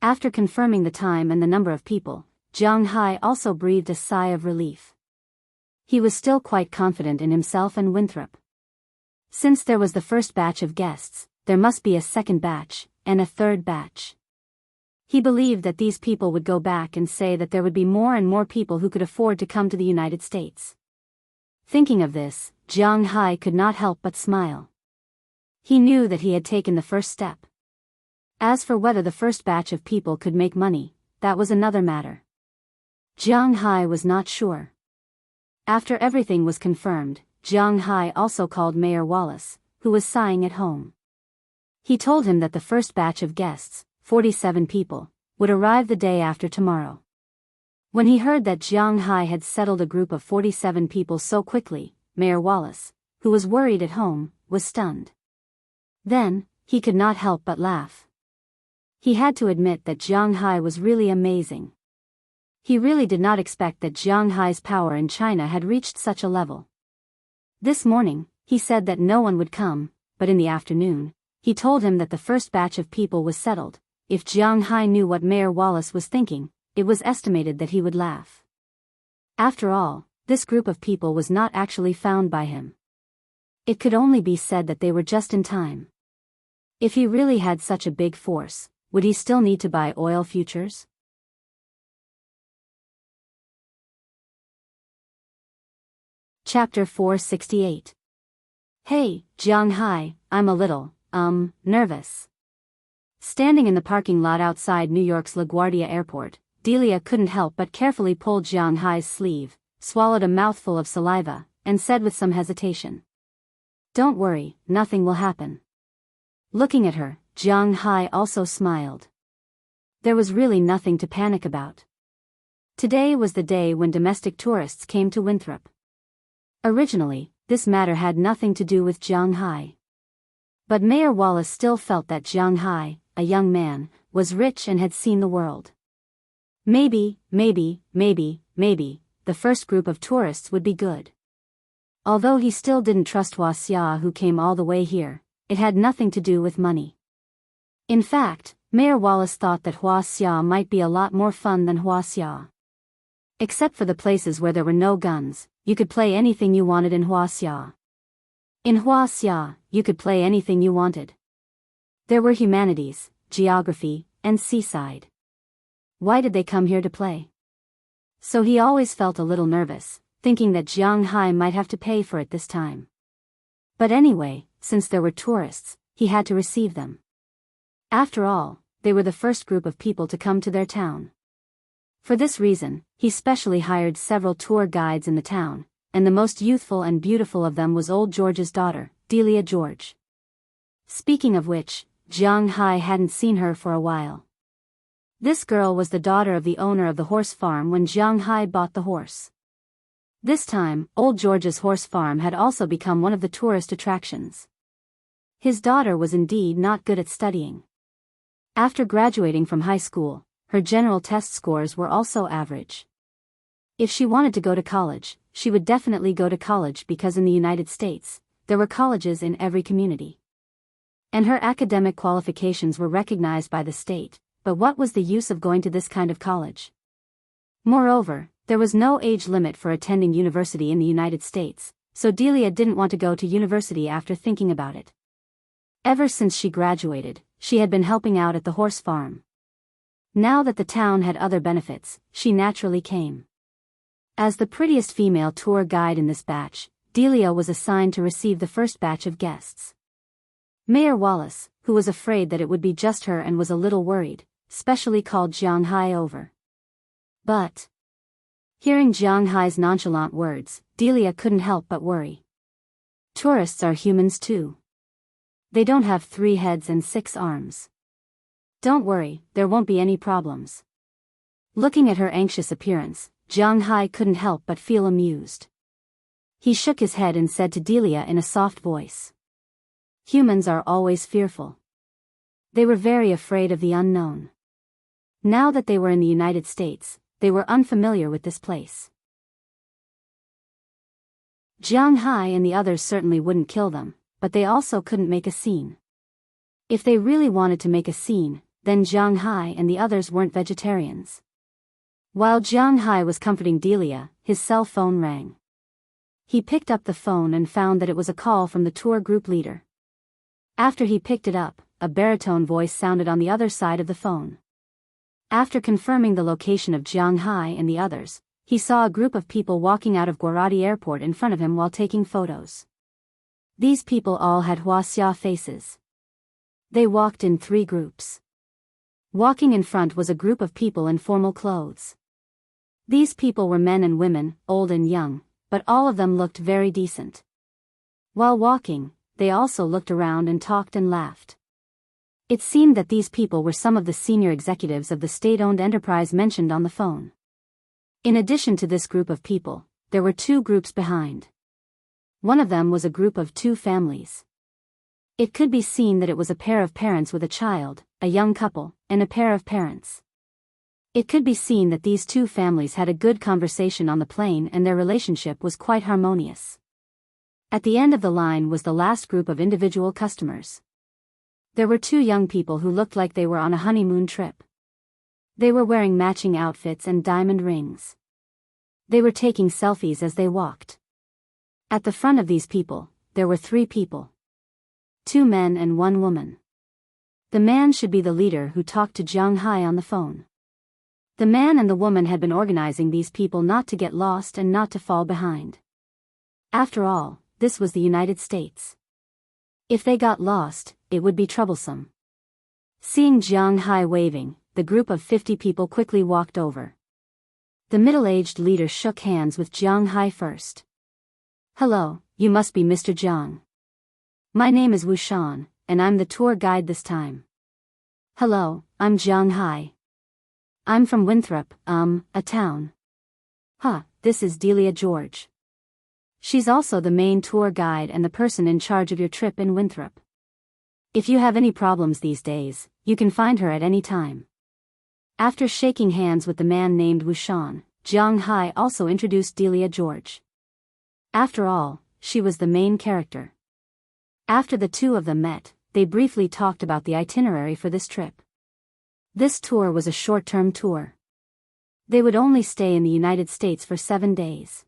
After confirming the time and the number of people, Jiang Hai also breathed a sigh of relief. He was still quite confident in himself and Winthrop. Since there was the first batch of guests, there must be a second batch, and a third batch. He believed that these people would go back and say that there would be more and more people who could afford to come to the United States. Thinking of this, Jiang Hai could not help but smile. He knew that he had taken the first step. As for whether the first batch of people could make money, that was another matter. Jiang Hai was not sure. After everything was confirmed, Jiang Hai also called Mayor Wallace, who was sighing at home. He told him that the first batch of guests, 47 people, would arrive the day after tomorrow. When he heard that Jiang Hai had settled a group of 47 people so quickly, Mayor Wallace, who was worried at home, was stunned. Then, he could not help but laugh. He had to admit that Jiang Hai was really amazing. He really did not expect that Jiang Hai's power in China had reached such a level. This morning, he said that no one would come, but in the afternoon, he told him that the first batch of people was settled. If Jiang Hai knew what Mayor Wallace was thinking, it was estimated that he would laugh. After all, this group of people was not actually found by him. It could only be said that they were just in time. If he really had such a big force, would he still need to buy oil futures? Chapter 468. Hey, Jiang Hai, I'm a little, nervous. Standing in the parking lot outside New York's LaGuardia Airport, Delia couldn't help but carefully pull Jiang Hai's sleeve, swallowed a mouthful of saliva, and said with some hesitation. Don't worry, nothing will happen. Looking at her, Jiang Hai also smiled. There was really nothing to panic about. Today was the day when domestic tourists came to Winthrop. Originally, this matter had nothing to do with Jiang Hai. But Mayor Wallace still felt that Jiang Hai, a young man, was rich and had seen the world. Maybe, the first group of tourists would be good. Although he still didn't trust Wuxia, who came all the way here, it had nothing to do with money. In fact, Mayor Wallace thought that Wuxia might be a lot more fun than Wuxia. Except for the places where there were no guns, you could play anything you wanted in Wuxia. In Wuxia, you could play anything you wanted. There were humanities, geography, and seaside. Why did they come here to play? So he always felt a little nervous, thinking that Jiang Hai might have to pay for it this time. But anyway, since there were tourists, he had to receive them. After all, they were the first group of people to come to their town. For this reason, he specially hired several tour guides in the town, and the most youthful and beautiful of them was old George's daughter, Delia George. Speaking of which, Jiang Hai hadn't seen her for a while. This girl was the daughter of the owner of the horse farm when Jiang Hai bought the horse. This time, old George's horse farm had also become one of the tourist attractions. His daughter was indeed not good at studying. After graduating from high school, her general test scores were also average. If she wanted to go to college, she would definitely go to college because in the United States, there were colleges in every community. And her academic qualifications were recognized by the state, but what was the use of going to this kind of college? Moreover, there was no age limit for attending university in the United States, so Delia didn't want to go to university after thinking about it. Ever since she graduated, she had been helping out at the horse farm. Now that the town had other benefits, she naturally came. As the prettiest female tour guide in this batch, Delia was assigned to receive the first batch of guests. Mayor Wallace, who was afraid that it would be just her and was a little worried, specially called Jiang Hai over. But, hearing Jiang Hai's nonchalant words, Delia couldn't help but worry. Tourists are humans too. They don't have 3 heads and 6 arms. Don't worry, there won't be any problems. Looking at her anxious appearance, Jiang Hai couldn't help but feel amused. He shook his head and said to Delia in a soft voice. Humans are always fearful. They were very afraid of the unknown. Now that they were in the United States, they were unfamiliar with this place. Jiang Hai and the others certainly wouldn't kill them, but they also couldn't make a scene. If they really wanted to make a scene, then Jiang Hai and the others weren't vegetarians. While Jiang Hai was comforting Delia, his cell phone rang. He picked up the phone and found that it was a call from the tour group leader. After he picked it up, a baritone voice sounded on the other side of the phone. After confirming the location of Jiang Hai and the others, he saw a group of people walking out of Guarani Airport in front of him while taking photos. These people all had Wuxia faces. They walked in 3 groups. Walking in front was a group of people in formal clothes. These people were men and women, old and young, but all of them looked very decent. While walking, they also looked around and talked and laughed. It seemed that these people were some of the senior executives of the state-owned enterprise mentioned on the phone. In addition to this group of people, there were two groups behind. One of them was a group of two families. It could be seen that it was a pair of parents with a child, a young couple, and a pair of parents. It could be seen that these two families had a good conversation on the plane and their relationship was quite harmonious. At the end of the line was the last group of individual customers. There were two young people who looked like they were on a honeymoon trip. They were wearing matching outfits and diamond rings. They were taking selfies as they walked. At the front of these people, there were three people. Two men and one woman. The man should be the leader who talked to Jiang Hai on the phone. The man and the woman had been organizing these people not to get lost and not to fall behind. After all, this was the United States. If they got lost, it would be troublesome. Seeing Jiang Hai waving, the group of 50 people quickly walked over. The middle-aged leader shook hands with Jiang Hai first. "Hello, you must be Mr. Jiang. My name is Wuxian, and I'm the tour guide this time." "Hello, I'm Jiang Hai. I'm from Winthrop, a town." This is Delia George. She's also the main tour guide and the person in charge of your trip in Winthrop. If you have any problems these days, you can find her at any time." After shaking hands with the man named Wuxian, Jiang Hai also introduced Delia George. After all, she was the main character. After the two of them met, they briefly talked about the itinerary for this trip. This tour was a short-term tour. They would only stay in the United States for 7 days.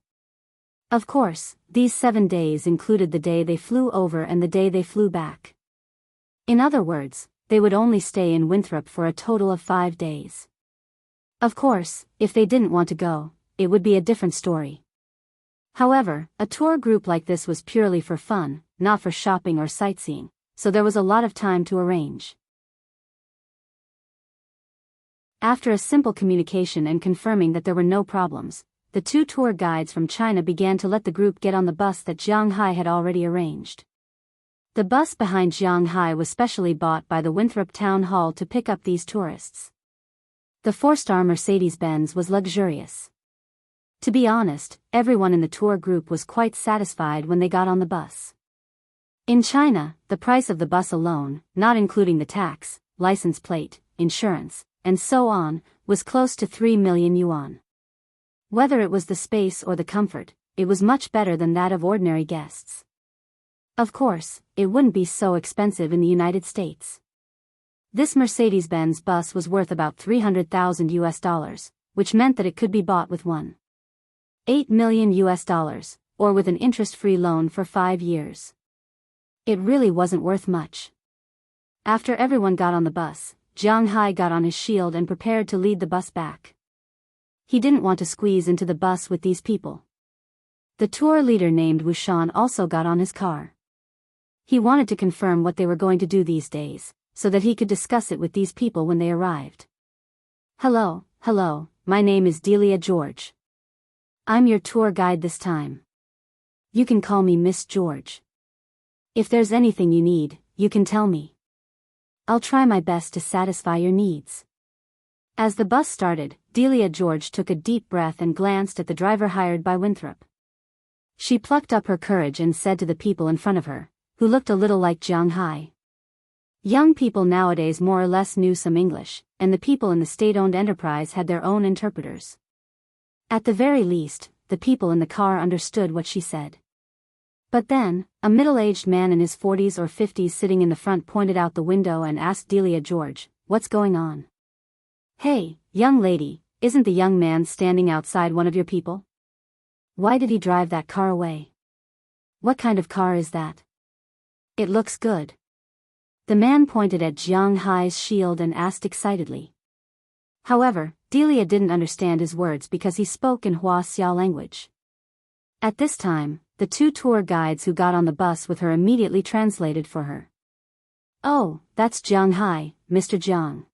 Of course, these 7 days included the day they flew over and the day they flew back. In other words, they would only stay in Winthrop for a total of 5 days. Of course, if they didn't want to go, it would be a different story. However, a tour group like this was purely for fun, not for shopping or sightseeing, so there was a lot of time to arrange. After a simple communication and confirming that there were no problems, the two tour guides from China began to let the group get on the bus that Jiang Hai had already arranged. The bus behind Jiang Hai was specially bought by the Winthrop Town Hall to pick up these tourists. The 4-star Mercedes-Benz was luxurious. To be honest, everyone in the tour group was quite satisfied when they got on the bus. In China, the price of the bus alone, not including the tax, license plate, insurance, and so on, was close to 3 million yuan. Whether it was the space or the comfort, it was much better than that of ordinary guests. Of course, it wouldn't be so expensive in the United States. This Mercedes-Benz bus was worth about $300,000, which meant that it could be bought with $1.8 million, or with an interest-free loan for 5 years. It really wasn't worth much. After everyone got on the bus, Jiang Hai got on his shield and prepared to lead the bus back. He didn't want to squeeze into the bus with these people. The tour leader named Wuxian also got on his car. He wanted to confirm what they were going to do these days, so that he could discuss it with these people when they arrived. Hello, my name is Delia George. I'm your tour guide this time. You can call me Miss George. If there's anything you need, you can tell me. I'll try my best to satisfy your needs." As the bus started, Delia George took a deep breath and glanced at the driver hired by Winthrop. She plucked up her courage and said to the people in front of her, who looked a little like Jiang Hai. Young people nowadays more or less knew some English, and the people in the state-owned enterprise had their own interpreters. At the very least, the people in the car understood what she said. But then, a middle-aged man in his 40s or 50s sitting in the front pointed out the window and asked Delia George, "What's going on?" "Hey, young lady, isn't the young man standing outside one of your people? Why did he drive that car away? What kind of car is that? It looks good." The man pointed at Jiang Hai's shield and asked excitedly. However, Delia didn't understand his words because he spoke in Wuxia language. At this time, the two tour guides who got on the bus with her immediately translated for her. "Oh, that's Jiang Hai, Mr. Jiang.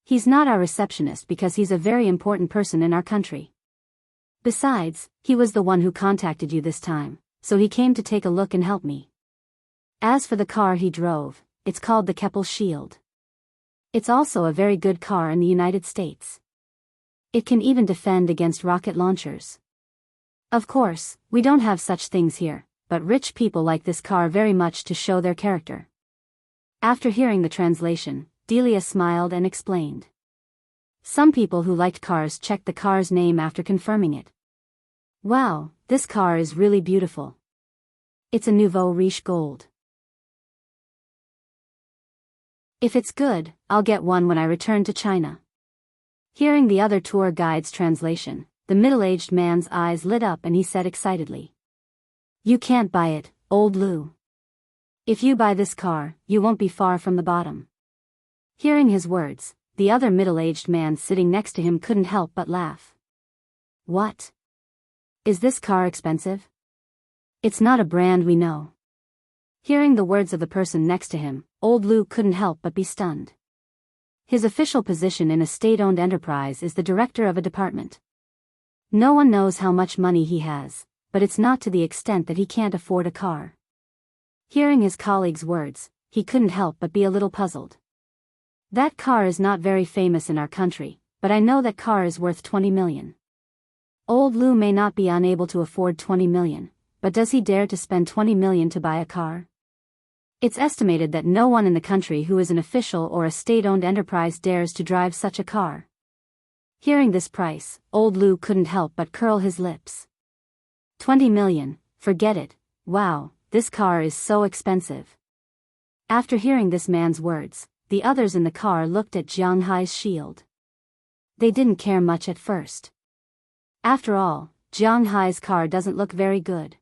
He's not our receptionist because he's a very important person in our country. Besides, he was the one who contacted you this time, so he came to take a look and help me. As for the car he drove, it's called the Keppel Shield. It's also a very good car in the United States. It can even defend against rocket launchers. Of course, we don't have such things here, but rich people like this car very much to show their character. After hearing the translation, Delia smiled and explained. Some people who liked cars checked the car's name after confirming it. Wow, this car is really beautiful. It's a nouveau riche gold. If it's good, I'll get one when I return to China. Hearing the other tour guide's translation, the middle-aged man's eyes lit up and he said excitedly. You can't buy it, old Lou. If you buy this car, you won't be far from the bottom. Hearing his words, the other middle-aged man sitting next to him couldn't help but laugh. What? Is this car expensive? It's not a brand we know. Hearing the words of the person next to him, old Lou couldn't help but be stunned. His official position in a state-owned enterprise is the director of a department. No one knows how much money he has, but it's not to the extent that he can't afford a car. Hearing his colleague's words, he couldn't help but be a little puzzled. That car is not very famous in our country, but I know that car is worth 20 million. Old Lou may not be unable to afford 20 million, but does he dare to spend 20 million to buy a car? It's estimated that no one in the country who is an official or a state-owned enterprise dares to drive such a car. Hearing this price, old Lou couldn't help but curl his lips. 20 million, forget it, wow, this car is so expensive. After hearing this man's words, the others in the car looked at Jiang Hai's shield. They didn't care much at first. After all, Jiang Hai's car doesn't look very good.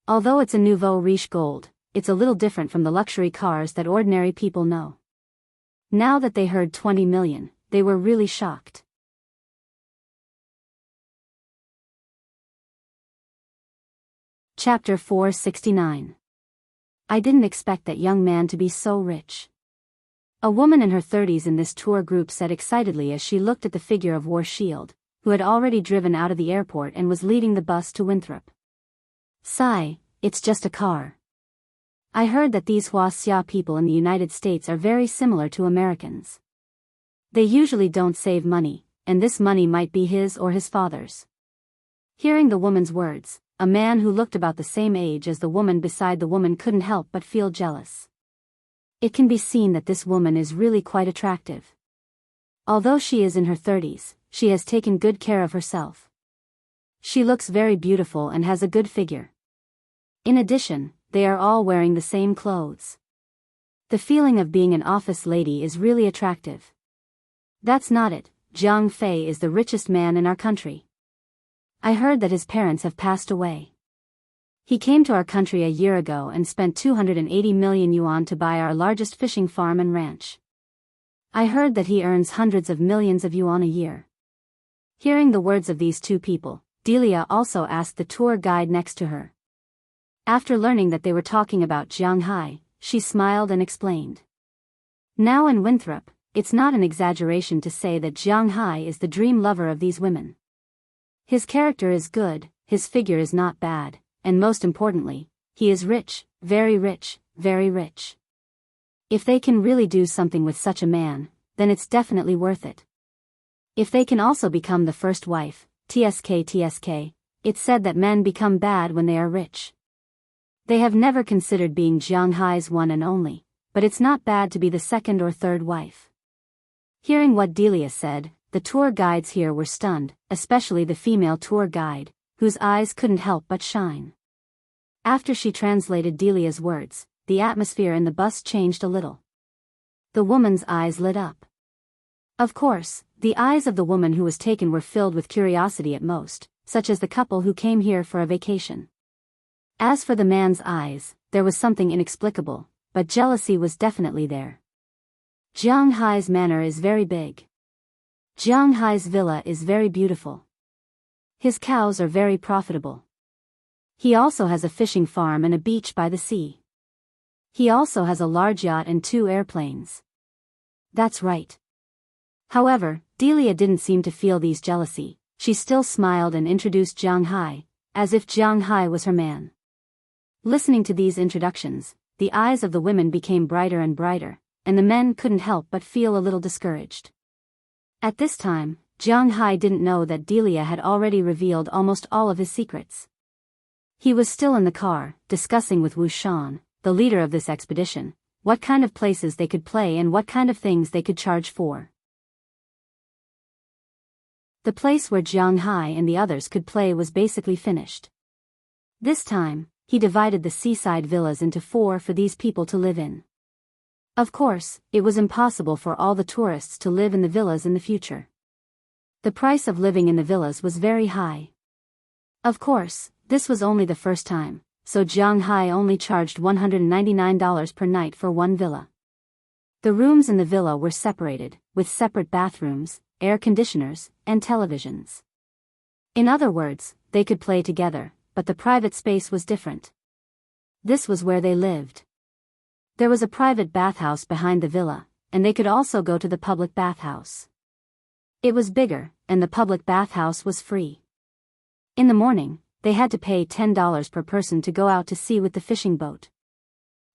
Although it's a nouveau riche gold, it's a little different from the luxury cars that ordinary people know. Now that they heard 20 million, they were really shocked. Chapter 469. I didn't expect that young man to be so rich. A woman in her 30s in this tour group said excitedly as she looked at the figure of War Shield, who had already driven out of the airport and was leading the bus to Winthrop. Sigh, it's just a car. I heard that these Wuxia people in the United States are very similar to Americans. They usually don't save money, and this money might be his or his father's. Hearing the woman's words, a man who looked about the same age as the woman beside the woman couldn't help but feel jealous. It can be seen that this woman is really quite attractive. Although she is in her 30s, she has taken good care of herself. She looks very beautiful and has a good figure. In addition, they are all wearing the same clothes. The feeling of being an office lady is really attractive. That's not it, Zhang Fei is the richest man in our country. I heard that his parents have passed away. He came to our country a year ago and spent 280 million yuan to buy our largest fishing farm and ranch. I heard that he earns hundreds of millions of yuan a year. Hearing the words of these two people, Delia also asked the tour guide next to her. After learning that they were talking about Jiang Hai, she smiled and explained. Now in Winthrop, it's not an exaggeration to say that Jiang Hai is the dream lover of these women. His character is good, his figure is not bad, and most importantly, he is rich, very rich, very rich. If they can really do something with such a man, then it's definitely worth it. If they can also become the first wife, TSK, it's said that men become bad when they are rich. They have never considered being Jiang Hai's one and only, but it's not bad to be the second or third wife. Hearing what Delia said, the tour guides here were stunned, especially the female tour guide, whose eyes couldn't help but shine. After she translated Delia's words, the atmosphere in the bus changed a little. The woman's eyes lit up. Of course, the eyes of the woman who was taken were filled with curiosity at most, such as the couple who came here for a vacation. As for the man's eyes, there was something inexplicable, but jealousy was definitely there. Jiang Hai's manor is very big. Jiang Hai's villa is very beautiful. His cows are very profitable. He also has a fishing farm and a beach by the sea. He also has a large yacht and 2 airplanes. That's right. However, Delia didn't seem to feel these jealousy. She still smiled and introduced Jiang Hai, as if Jiang Hai was her man. Listening to these introductions, the eyes of the women became brighter and brighter, and the men couldn't help but feel a little discouraged. At this time, Jiang Hai didn't know that Delia had already revealed almost all of his secrets. He was still in the car, discussing with Wu Shan, the leader of this expedition, what kind of places they could play and what kind of things they could charge for. The place where Jiang Hai and the others could play was basically finished. This time, he divided the seaside villas into 4 for these people to live in. Of course, it was impossible for all the tourists to live in the villas in the future. The price of living in the villas was very high. Of course, this was only the first time, so Jiang Hai only charged $199 per night for one villa. The rooms in the villa were separated, with separate bathrooms, air conditioners, and televisions. In other words, they could play together, but the private space was different. This was where they lived. There was a private bathhouse behind the villa, and they could also go to the public bathhouse. It was bigger, and the public bathhouse was free. In the morning, they had to pay $10 per person to go out to sea with the fishing boat.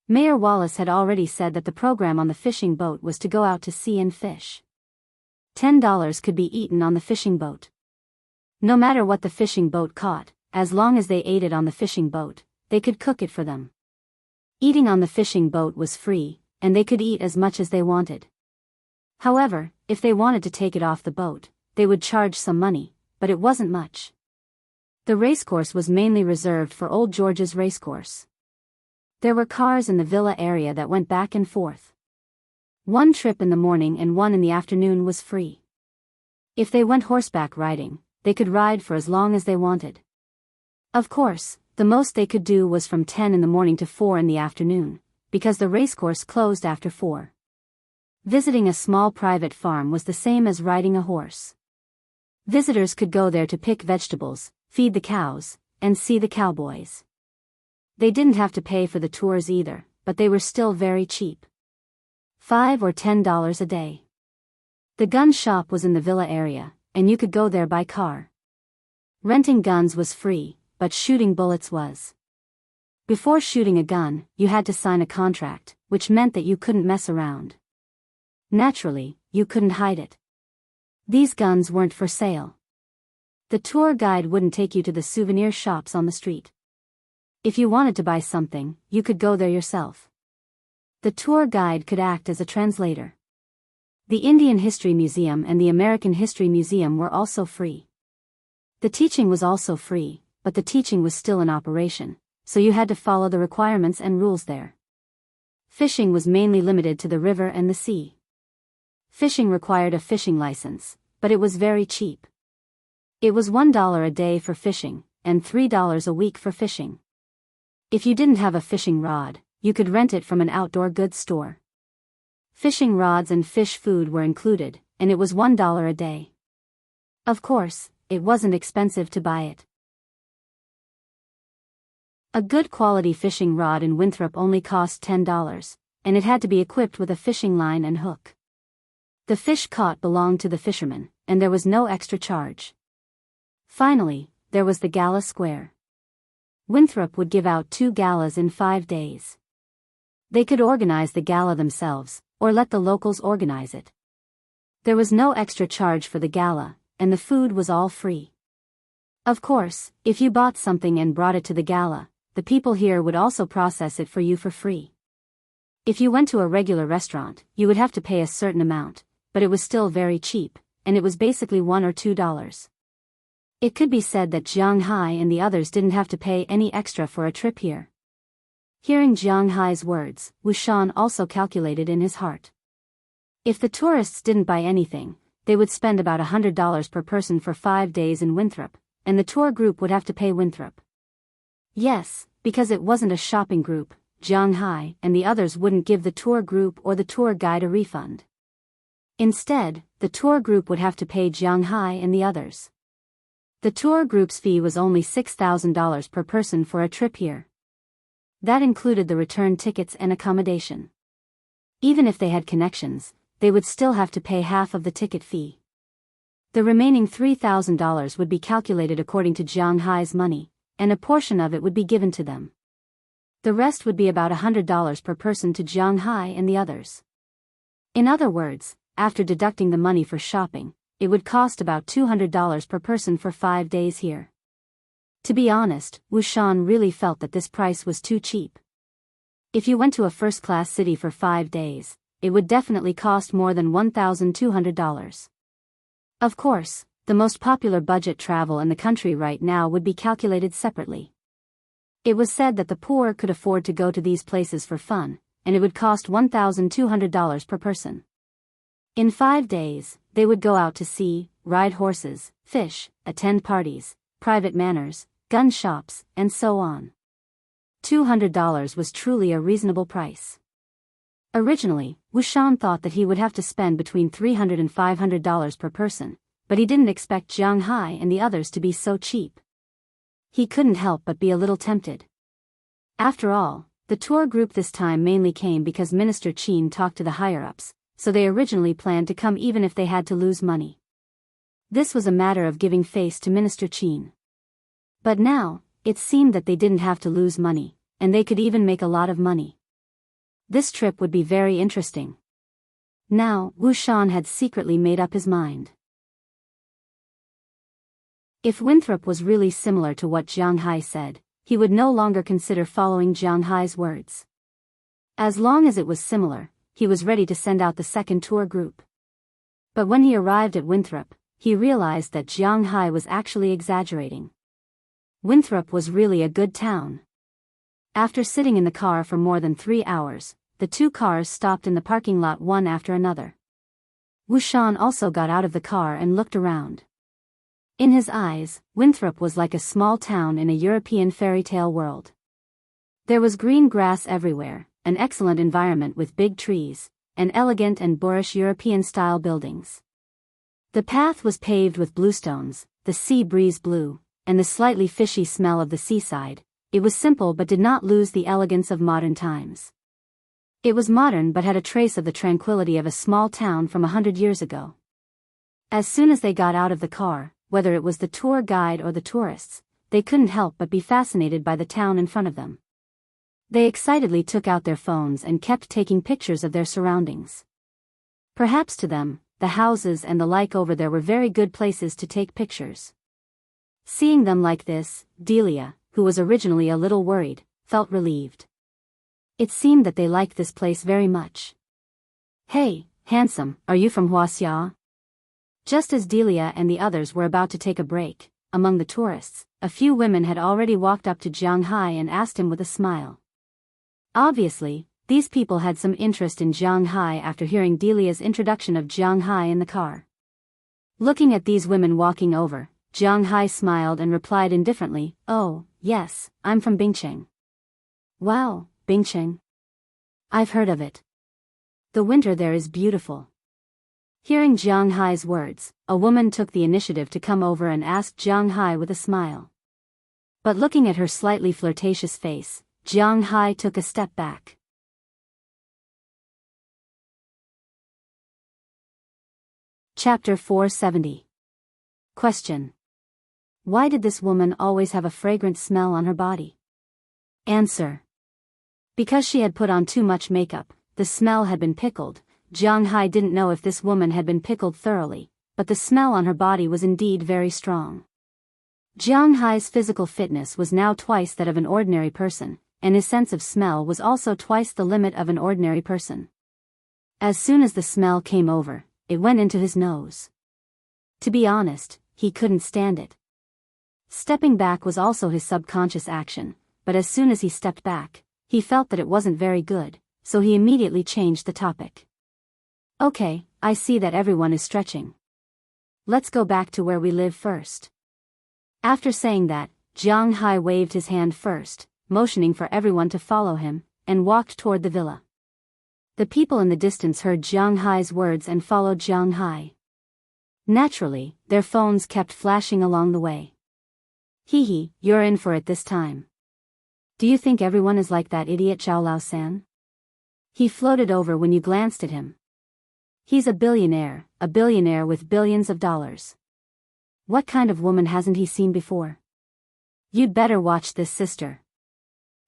Mayor Wallace had already said that the program on the fishing boat was to go out to sea and fish. $10 could be eaten on the fishing boat. No matter what the fishing boat caught, as long as they ate it on the fishing boat, they could cook it for them. Eating on the fishing boat was free, and they could eat as much as they wanted. However, if they wanted to take it off the boat, they would charge some money, but it wasn't much. The racecourse was mainly reserved for Old George's racecourse. There were cars in the villa area that went back and forth. One trip in the morning and one in the afternoon was free. If they went horseback riding, they could ride for as long as they wanted. Of course, the most they could do was from 10 in the morning to 4 in the afternoon, because the racecourse closed after 4. Visiting a small private farm was the same as riding a horse. Visitors could go there to pick vegetables, feed the cows, and see the cowboys. They didn't have to pay for the tours either, but they were still very cheap. $5 or $10 a day. The gun shop was in the villa area, and you could go there by car. Renting guns was free, but shooting bullets was. Before shooting a gun, you had to sign a contract, which meant that you couldn't mess around. Naturally, you couldn't hide it. These guns weren't for sale. The tour guide wouldn't take you to the souvenir shops on the street. If you wanted to buy something, you could go there yourself. The tour guide could act as a translator. The Indian History Museum and the American History Museum were also free. The teaching was also free, but the teaching was still in operation, so you had to follow the requirements and rules there. Fishing was mainly limited to the river and the sea. Fishing required a fishing license, but it was very cheap. It was $1 a day for fishing, and $3 a week for fishing. If you didn't have a fishing rod, you could rent it from an outdoor goods store. Fishing rods and fish food were included, and it was $1 a day. Of course, it wasn't expensive to buy it. A good quality fishing rod in Winthrop only cost $10, and it had to be equipped with a fishing line and hook. The fish caught belonged to the fisherman, and there was no extra charge. Finally, there was the gala square. Winthrop would give out 2 galas in 5 days. They could organize the gala themselves, or let the locals organize it. There was no extra charge for the gala, and the food was all free. Of course, if you bought something and brought it to the gala, the people here would also process it for you for free. If you went to a regular restaurant, you would have to pay a certain amount, but it was still very cheap, and it was basically $1 or $2. It could be said that Jiang Hai and the others didn't have to pay any extra for a trip here. Hearing Jiang Hai's words, Wu Shan also calculated in his heart. If the tourists didn't buy anything, they would spend about $100 per person for 5 days in Winthrop, and the tour group would have to pay Winthrop. Yes, because it wasn't a shopping group, Jiang Hai and the others wouldn't give the tour group or the tour guide a refund. Instead, the tour group would have to pay Jiang Hai and the others. The tour group's fee was only $6,000 per person for a trip here. That included the return tickets and accommodation. Even if they had connections, they would still have to pay half of the ticket fee. The remaining $3,000 would be calculated according to Jiang Hai's money, and a portion of it would be given to them. The rest would be about $100 per person to Shanghai and the others. In other words, after deducting the money for shopping, it would cost about $200 per person for 5 days here. To be honest, Wuxian really felt that this price was too cheap. If you went to a first-class city for 5 days, it would definitely cost more than $1,200. Of course, the most popular budget travel in the country right now would be calculated separately. It was said that the poor could afford to go to these places for fun, and it would cost $1,200 per person. In 5 days, they would go out to sea, ride horses, fish, attend parties, private manors, gun shops, and so on. $200 was truly a reasonable price. Originally, Wuxian thought that he would have to spend between $300 and $500 per person, but he didn't expect Shanghai and the others to be so cheap. He couldn't help but be a little tempted. After all, the tour group this time mainly came because Minister Qin talked to the higher-ups, so they originally planned to come even if they had to lose money. This was a matter of giving face to Minister Qin. But now, it seemed that they didn't have to lose money, and they could even make a lot of money. This trip would be very interesting. Now, Wuxian had secretly made up his mind. If Winthrop was really similar to what Shanghai said, he would no longer consider following Shanghai's words. As long as it was similar, he was ready to send out the second tour group. But when he arrived at Winthrop, he realized that Shanghai was actually exaggerating. Winthrop was really a good town. After sitting in the car for more than 3 hours, the 2 cars stopped in the parking lot one after another. Wuxian also got out of the car and looked around. In his eyes, Winthrop was like a small town in a European fairy tale world. There was green grass everywhere, an excellent environment with big trees, and elegant and boorish European-style buildings. The path was paved with bluestones, the sea breeze blew, and the slightly fishy smell of the seaside. It was simple but did not lose the elegance of modern times. It was modern but had a trace of the tranquility of a small town from 100 years ago. As soon as they got out of the car, whether it was the tour guide or the tourists, they couldn't help but be fascinated by the town in front of them. They excitedly took out their phones and kept taking pictures of their surroundings. Perhaps to them, the houses and the like over there were very good places to take pictures. Seeing them like this, Delia, who was originally a little worried, felt relieved. It seemed that they liked this place very much. "Hey, handsome, are you from Wuxia?" Just as Delia and the others were about to take a break, among the tourists, a few women had already walked up to Shanghai and asked him with a smile. Obviously, these people had some interest in Shanghai after hearing Delia's introduction of Shanghai in the car. Looking at these women walking over, Shanghai smiled and replied indifferently, "Oh, yes, I'm from Bingcheng." "Wow, Bingcheng. I've heard of it. The winter there is beautiful." Hearing Shanghai's words, a woman took the initiative to come over and ask Shanghai with a smile. But looking at her slightly flirtatious face, Shanghai took a step back. Chapter 470. Question. Why did this woman always have a fragrant smell on her body? Answer. Because she had put on too much makeup, the smell had been pickled. Shanghai didn't know if this woman had been pickled thoroughly, but the smell on her body was indeed very strong. Shanghai's physical fitness was now twice that of an ordinary person, and his sense of smell was also twice the limit of an ordinary person. As soon as the smell came over, it went into his nose. To be honest, he couldn't stand it. Stepping back was also his subconscious action, but as soon as he stepped back, he felt that it wasn't very good, so he immediately changed the topic. "Okay, I see that everyone is stretching. Let's go back to where we live first." After saying that, Shanghai waved his hand first, motioning for everyone to follow him, and walked toward the villa. The people in the distance heard Shanghai's words and followed Shanghai. Naturally, their phones kept flashing along the way. "Hee, you're in for it this time. Do you think everyone is like that idiot Zhao Lao-san? He floated over when you glanced at him. He's a billionaire with billions of dollars. What kind of woman hasn't he seen before? You'd better watch this, sister."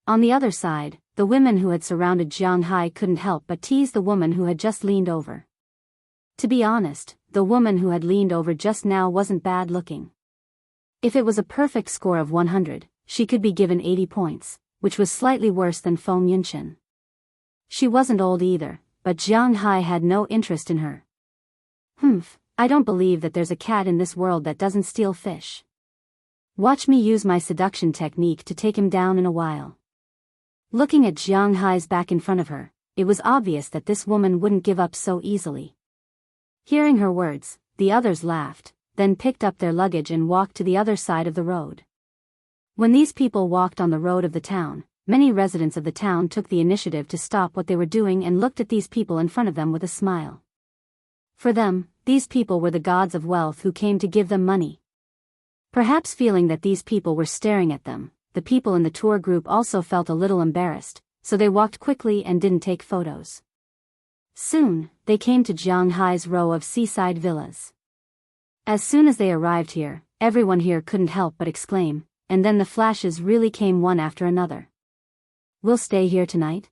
On the other side, the women who had surrounded Jiang Hai couldn't help but tease the woman who had just leaned over. To be honest, the woman who had leaned over just now wasn't bad looking. If it was a perfect score of 100, she could be given 80 points, which was slightly worse than Feng Yunchen. She wasn't old either, but Jiang Hai had no interest in her. I don't believe that there's a cat in this world that doesn't steal fish. Watch me use my seduction technique to take him down in a while. Looking at Jiang Hai's back in front of her, it was obvious that this woman wouldn't give up so easily. Hearing her words, the others laughed, then picked up their luggage and walked to the other side of the road. When these people walked on the road of the town, many residents of the town took the initiative to stop what they were doing and looked at these people in front of them with a smile. For them, these people were the gods of wealth who came to give them money. Perhaps feeling that these people were staring at them, the people in the tour group also felt a little embarrassed, so they walked quickly and didn't take photos. Soon, they came to Jiang Hai's row of seaside villas. As soon as they arrived here, everyone here couldn't help but exclaim, and then the flashes really came one after another. "We'll stay here tonight?"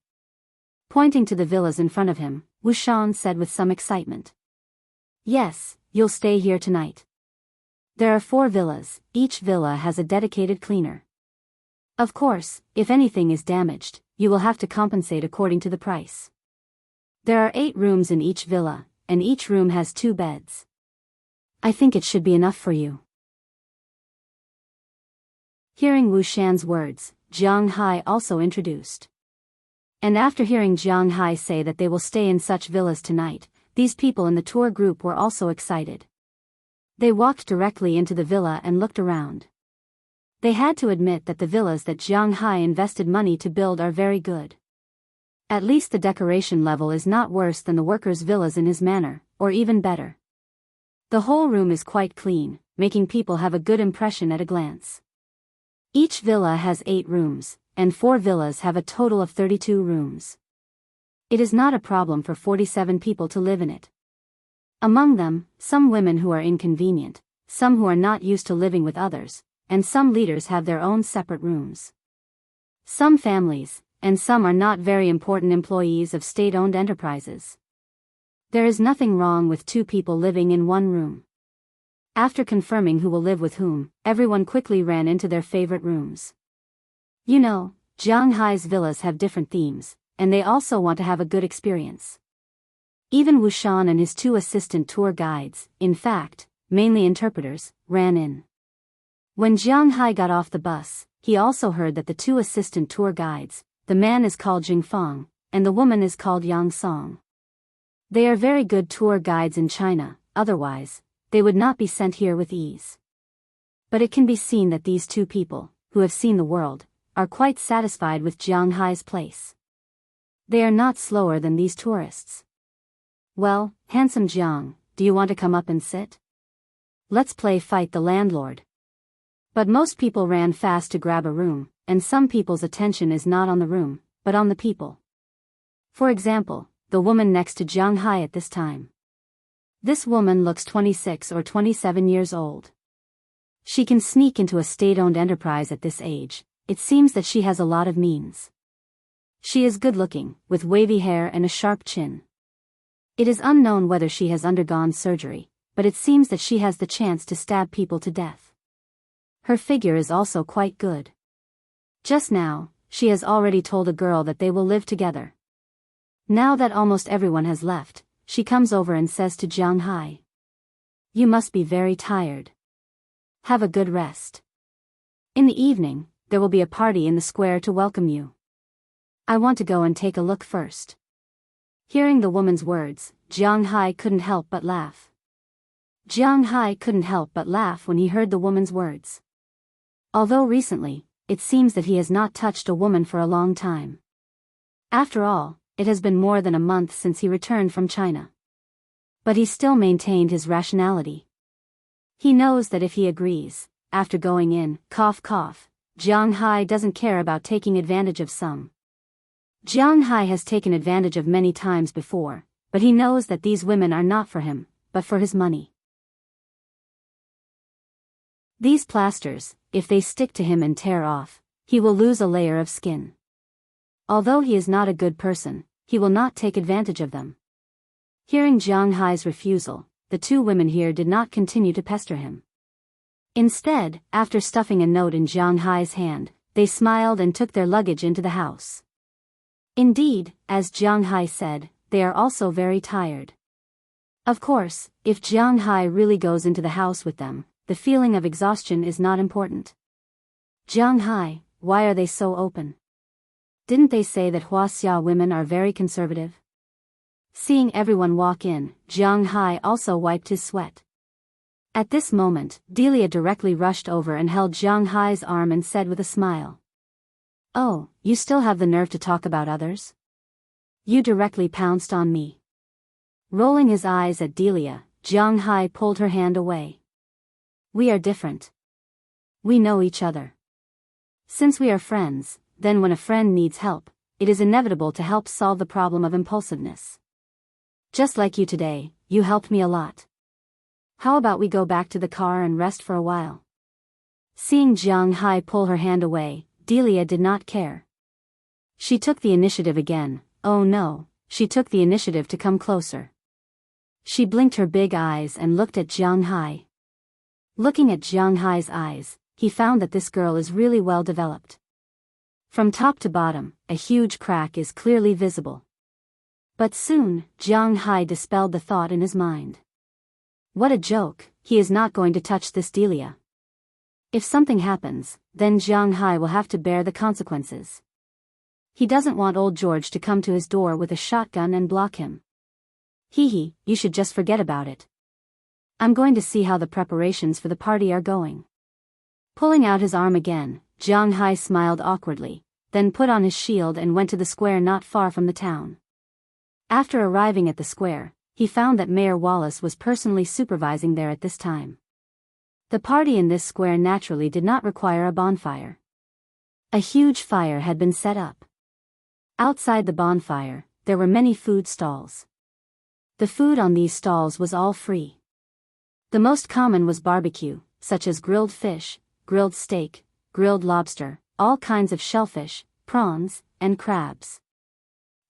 Pointing to the villas in front of him, Wuxian said with some excitement. "Yes, you'll stay here tonight. There are 4 villas, each villa has a dedicated cleaner. Of course, if anything is damaged, you will have to compensate according to the price. There are 8 rooms in each villa, and each room has 2 beds. I think it should be enough for you." Hearing Wuxian's words, Jiang Hai also introduced. And after hearing Jiang Hai say that they will stay in such villas tonight, these people in the tour group were also excited. They walked directly into the villa and looked around. They had to admit that the villas that Jiang Hai invested money to build are very good. At least the decoration level is not worse than the workers' villas in his manor, or even better. The whole room is quite clean, making people have a good impression at a glance. Each villa has 8 rooms, and 4 villas have a total of 32 rooms. It is not a problem for 47 people to live in it. Among them, some women who are inconvenient, some who are not used to living with others, and some leaders have their own separate rooms. Some families, and some are not very important employees of state-owned enterprises. There is nothing wrong with 2 people living in one room. After confirming who will live with whom, everyone quickly ran into their favorite rooms. You know, Jiang Hai's villas have different themes, and they also want to have a good experience. Even Wuxian and his 2 assistant tour guides, in fact, mainly interpreters, ran in. When Jiang Hai got off the bus, he also heard that the 2 assistant tour guides, the man is called Jingfang, and the woman is called Yang Song. They are very good tour guides in China, otherwise, they would not be sent here with ease. But it can be seen that these 2 people, who have seen the world, are quite satisfied with Jiang Hai's place. They are not slower than these tourists. "Well, handsome Jiang, do you want to come up and sit? Let's play fight the landlord." But most people ran fast to grab a room, and some people's attention is not on the room, but on the people. For example, the woman next to Jiang Hai at this time. This woman looks 26 or 27 years old. She can sneak into a state-owned enterprise at this age. It seems that she has a lot of means. She is good-looking, with wavy hair and a sharp chin. It is unknown whether she has undergone surgery, but it seems that she has the chance to stab people to death. Her figure is also quite good. Just now, she has already told a girl that they will live together. Now that almost everyone has left, she comes over and says to Jiang Hai, "You must be very tired. Have a good rest. In the evening, there will be a party in the square to welcome you. I want to go and take a look first." Hearing the woman's words, Jiang Hai couldn't help but laugh. Jiang Hai couldn't help but laugh when he heard the woman's words. Although recently, it seems that he has not touched a woman for a long time. After all, it has been more than a month since he returned from China. But he still maintained his rationality. He knows that if he agrees, after going in, cough cough, Jiang Hai doesn't care about taking advantage of some. Jiang Hai has taken advantage of many times before, but he knows that these women are not for him, but for his money. These plasters, if they stick to him and tear off, he will lose a layer of skin. Although he is not a good person, he will not take advantage of them. Hearing Jiang Hai's refusal, the two women here did not continue to pester him. Instead, after stuffing a note in Jiang Hai's hand, they smiled and took their luggage into the house. Indeed, as Jiang Hai said, they are also very tired. Of course, if Jiang Hai really goes into the house with them, the feeling of exhaustion is not important. Jiang Hai, why are they so open? Didn't they say that Wuxia women are very conservative? Seeing everyone walk in, Jiang Hai also wiped his sweat. At this moment, Delia directly rushed over and held Jiang Hai's arm and said with a smile. "Oh, you still have the nerve to talk about others? You directly pounced on me." Rolling his eyes at Delia, Jiang Hai pulled her hand away. "We are different. We know each other. Since we are friends, then when a friend needs help, it is inevitable to help solve the problem of impulsiveness. Just like you today, you helped me a lot. How about we go back to the car and rest for a while?" Seeing Jiang Hai pull her hand away, Delia did not care. She took the initiative again. Oh no, she took the initiative to come closer. She blinked her big eyes and looked at Jiang Hai. Looking at Jiang Hai's eyes, he found that this girl is really well developed. From top to bottom, a huge crack is clearly visible. But soon, Jiang Hai dispelled the thought in his mind. What a joke, he is not going to touch this Delia. If something happens, then Jiang Hai will have to bear the consequences. He doesn't want old George to come to his door with a shotgun and block him. Hee, you should just forget about it. I'm going to see how the preparations for the party are going. Pulling out his arm again, Jiang Hai smiled awkwardly, then put on his shield and went to the square not far from the town. After arriving at the square, he found that Mayor Wallace was personally supervising there at this time. The party in this square naturally did not require a bonfire. A huge fire had been set up. Outside the bonfire, there were many food stalls. The food on these stalls was all free. The most common was barbecue, such as grilled fish, grilled steak, grilled lobster, all kinds of shellfish, prawns, and crabs.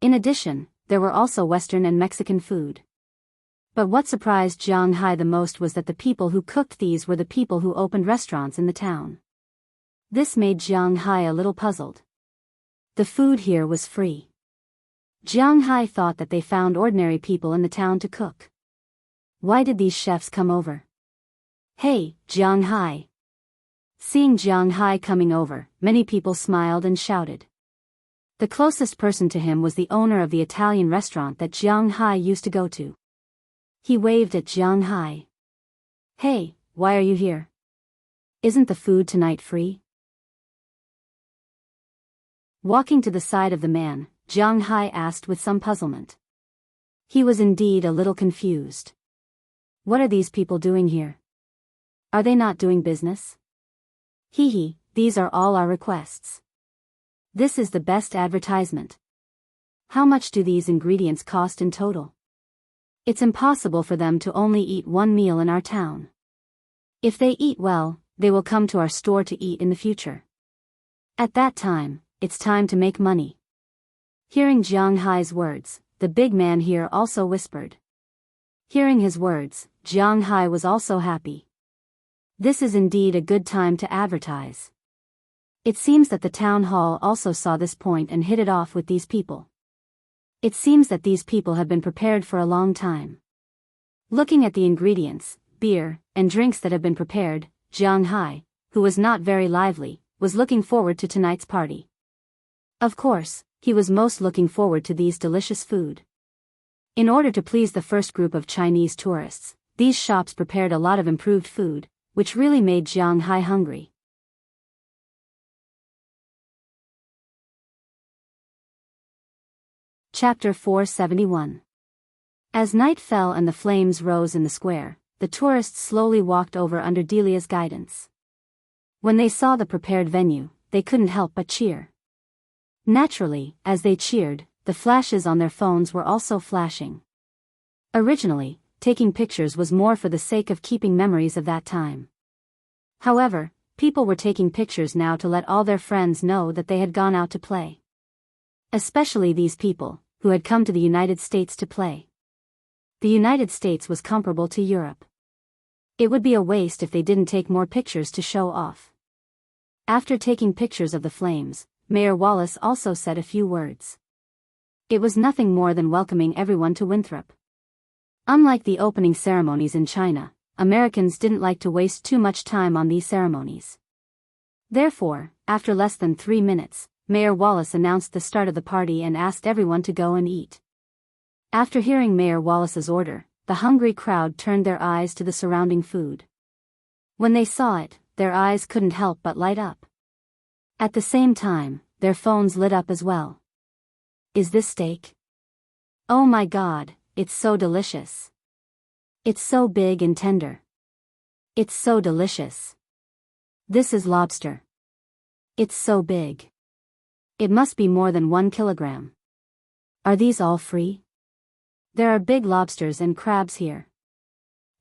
In addition, there were also Western and Mexican food. But what surprised Jiang Hai the most was that the people who cooked these were the people who opened restaurants in the town. This made Jiang Hai a little puzzled. The food here was free. Jiang Hai thought that they found ordinary people in the town to cook. Why did these chefs come over? Hey, Jiang Hai! Seeing Jiang Hai coming over, many people smiled and shouted. The closest person to him was the owner of the Italian restaurant that Jiang Hai used to go to. He waved at Jiang Hai. "Hey, why are you here? Isn't the food tonight free?" Walking to the side of the man, Jiang Hai asked with some puzzlement. He was indeed a little confused. What are these people doing here? Are they not doing business? Hee, these are all our requests. This is the best advertisement. How much do these ingredients cost in total? It's impossible for them to only eat one meal in our town. If they eat well, they will come to our store to eat in the future. At that time, it's time to make money. Hearing Jiang Hai's words, the big man here also whispered. Hearing his words, Jiang Hai was also happy. This is indeed a good time to advertise. It seems that the town hall also saw this point and hit it off with these people. It seems that these people have been prepared for a long time. Looking at the ingredients, beer, and drinks that have been prepared, Jiang Hai, who was not very lively, was looking forward to tonight's party. Of course, he was most looking forward to these delicious food. In order to please the first group of Chinese tourists, these shops prepared a lot of improved food, which really made Jiang Hai hungry. Chapter 471. As night fell and the flames rose in the square, the tourists slowly walked over under Delia's guidance. When they saw the prepared venue, they couldn't help but cheer. Naturally, as they cheered, the flashes on their phones were also flashing. Originally, taking pictures was more for the sake of keeping memories of that time. However, people were taking pictures now to let all their friends know that they had gone out to play. Especially these people, who had come to the United States to play. The United States was comparable to Europe. It would be a waste if they didn't take more pictures to show off. After taking pictures of the flames, Mayor Wallace also said a few words. It was nothing more than welcoming everyone to Winthrop. Unlike the opening ceremonies in China, Americans didn't like to waste too much time on these ceremonies. Therefore, after less than 3 minutes, Mayor Wallace announced the start of the party and asked everyone to go and eat. After hearing Mayor Wallace's order, the hungry crowd turned their eyes to the surrounding food. When they saw it, their eyes couldn't help but light up. At the same time, their phones lit up as well. Is this steak? Oh my God, it's so delicious. It's so big and tender. It's so delicious. This is lobster. It's so big. It must be more than 1 kilogram. Are these all free? There are big lobsters and crabs here.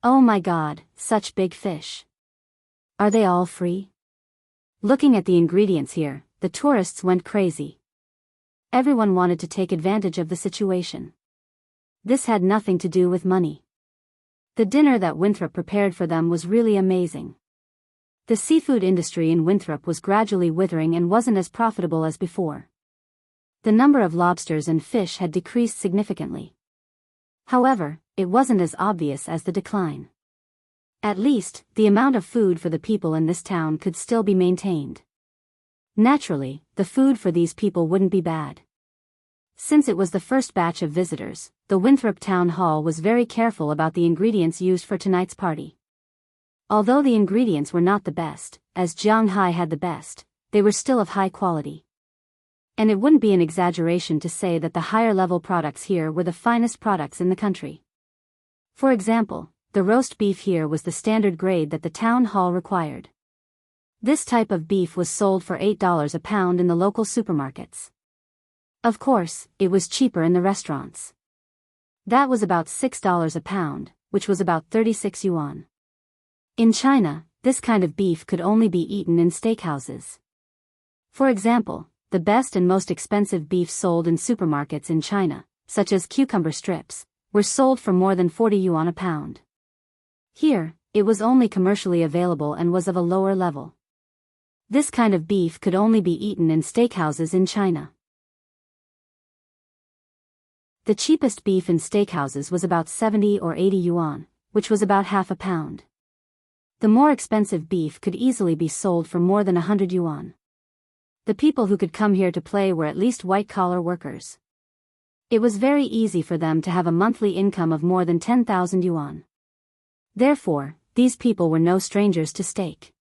Oh my God, such big fish. Are they all free? Looking at the ingredients here, the tourists went crazy. Everyone wanted to take advantage of the situation. This had nothing to do with money. The dinner that Winthrop prepared for them was really amazing. The seafood industry in Winthrop was gradually withering and wasn't as profitable as before. The number of lobsters and fish had decreased significantly. However, it wasn't as obvious as the decline. At least, the amount of food for the people in this town could still be maintained. Naturally, the food for these people wouldn't be bad. Since it was the first batch of visitors, the Winthrop Town Hall was very careful about the ingredients used for tonight's party. Although the ingredients were not the best, as Shanghai had the best, they were still of high quality. And it wouldn't be an exaggeration to say that the higher-level products here were the finest products in the country. For example, the roast beef here was the standard grade that the town hall required. This type of beef was sold for $8 a pound in the local supermarkets. Of course, it was cheaper in the restaurants. That was about $6 a pound, which was about 36 yuan. In China, this kind of beef could only be eaten in steakhouses. For example, the best and most expensive beef sold in supermarkets in China, such as cucumber strips, were sold for more than 40 yuan a pound. Here, it was only commercially available and was of a lower level. This kind of beef could only be eaten in steakhouses in China. The cheapest beef in steakhouses was about 70 or 80 yuan, which was about half a pound. The more expensive beef could easily be sold for more than 100 yuan. The people who could come here to play were at least white-collar workers. It was very easy for them to have a monthly income of more than 10,000 yuan. Therefore, these people were no strangers to steak.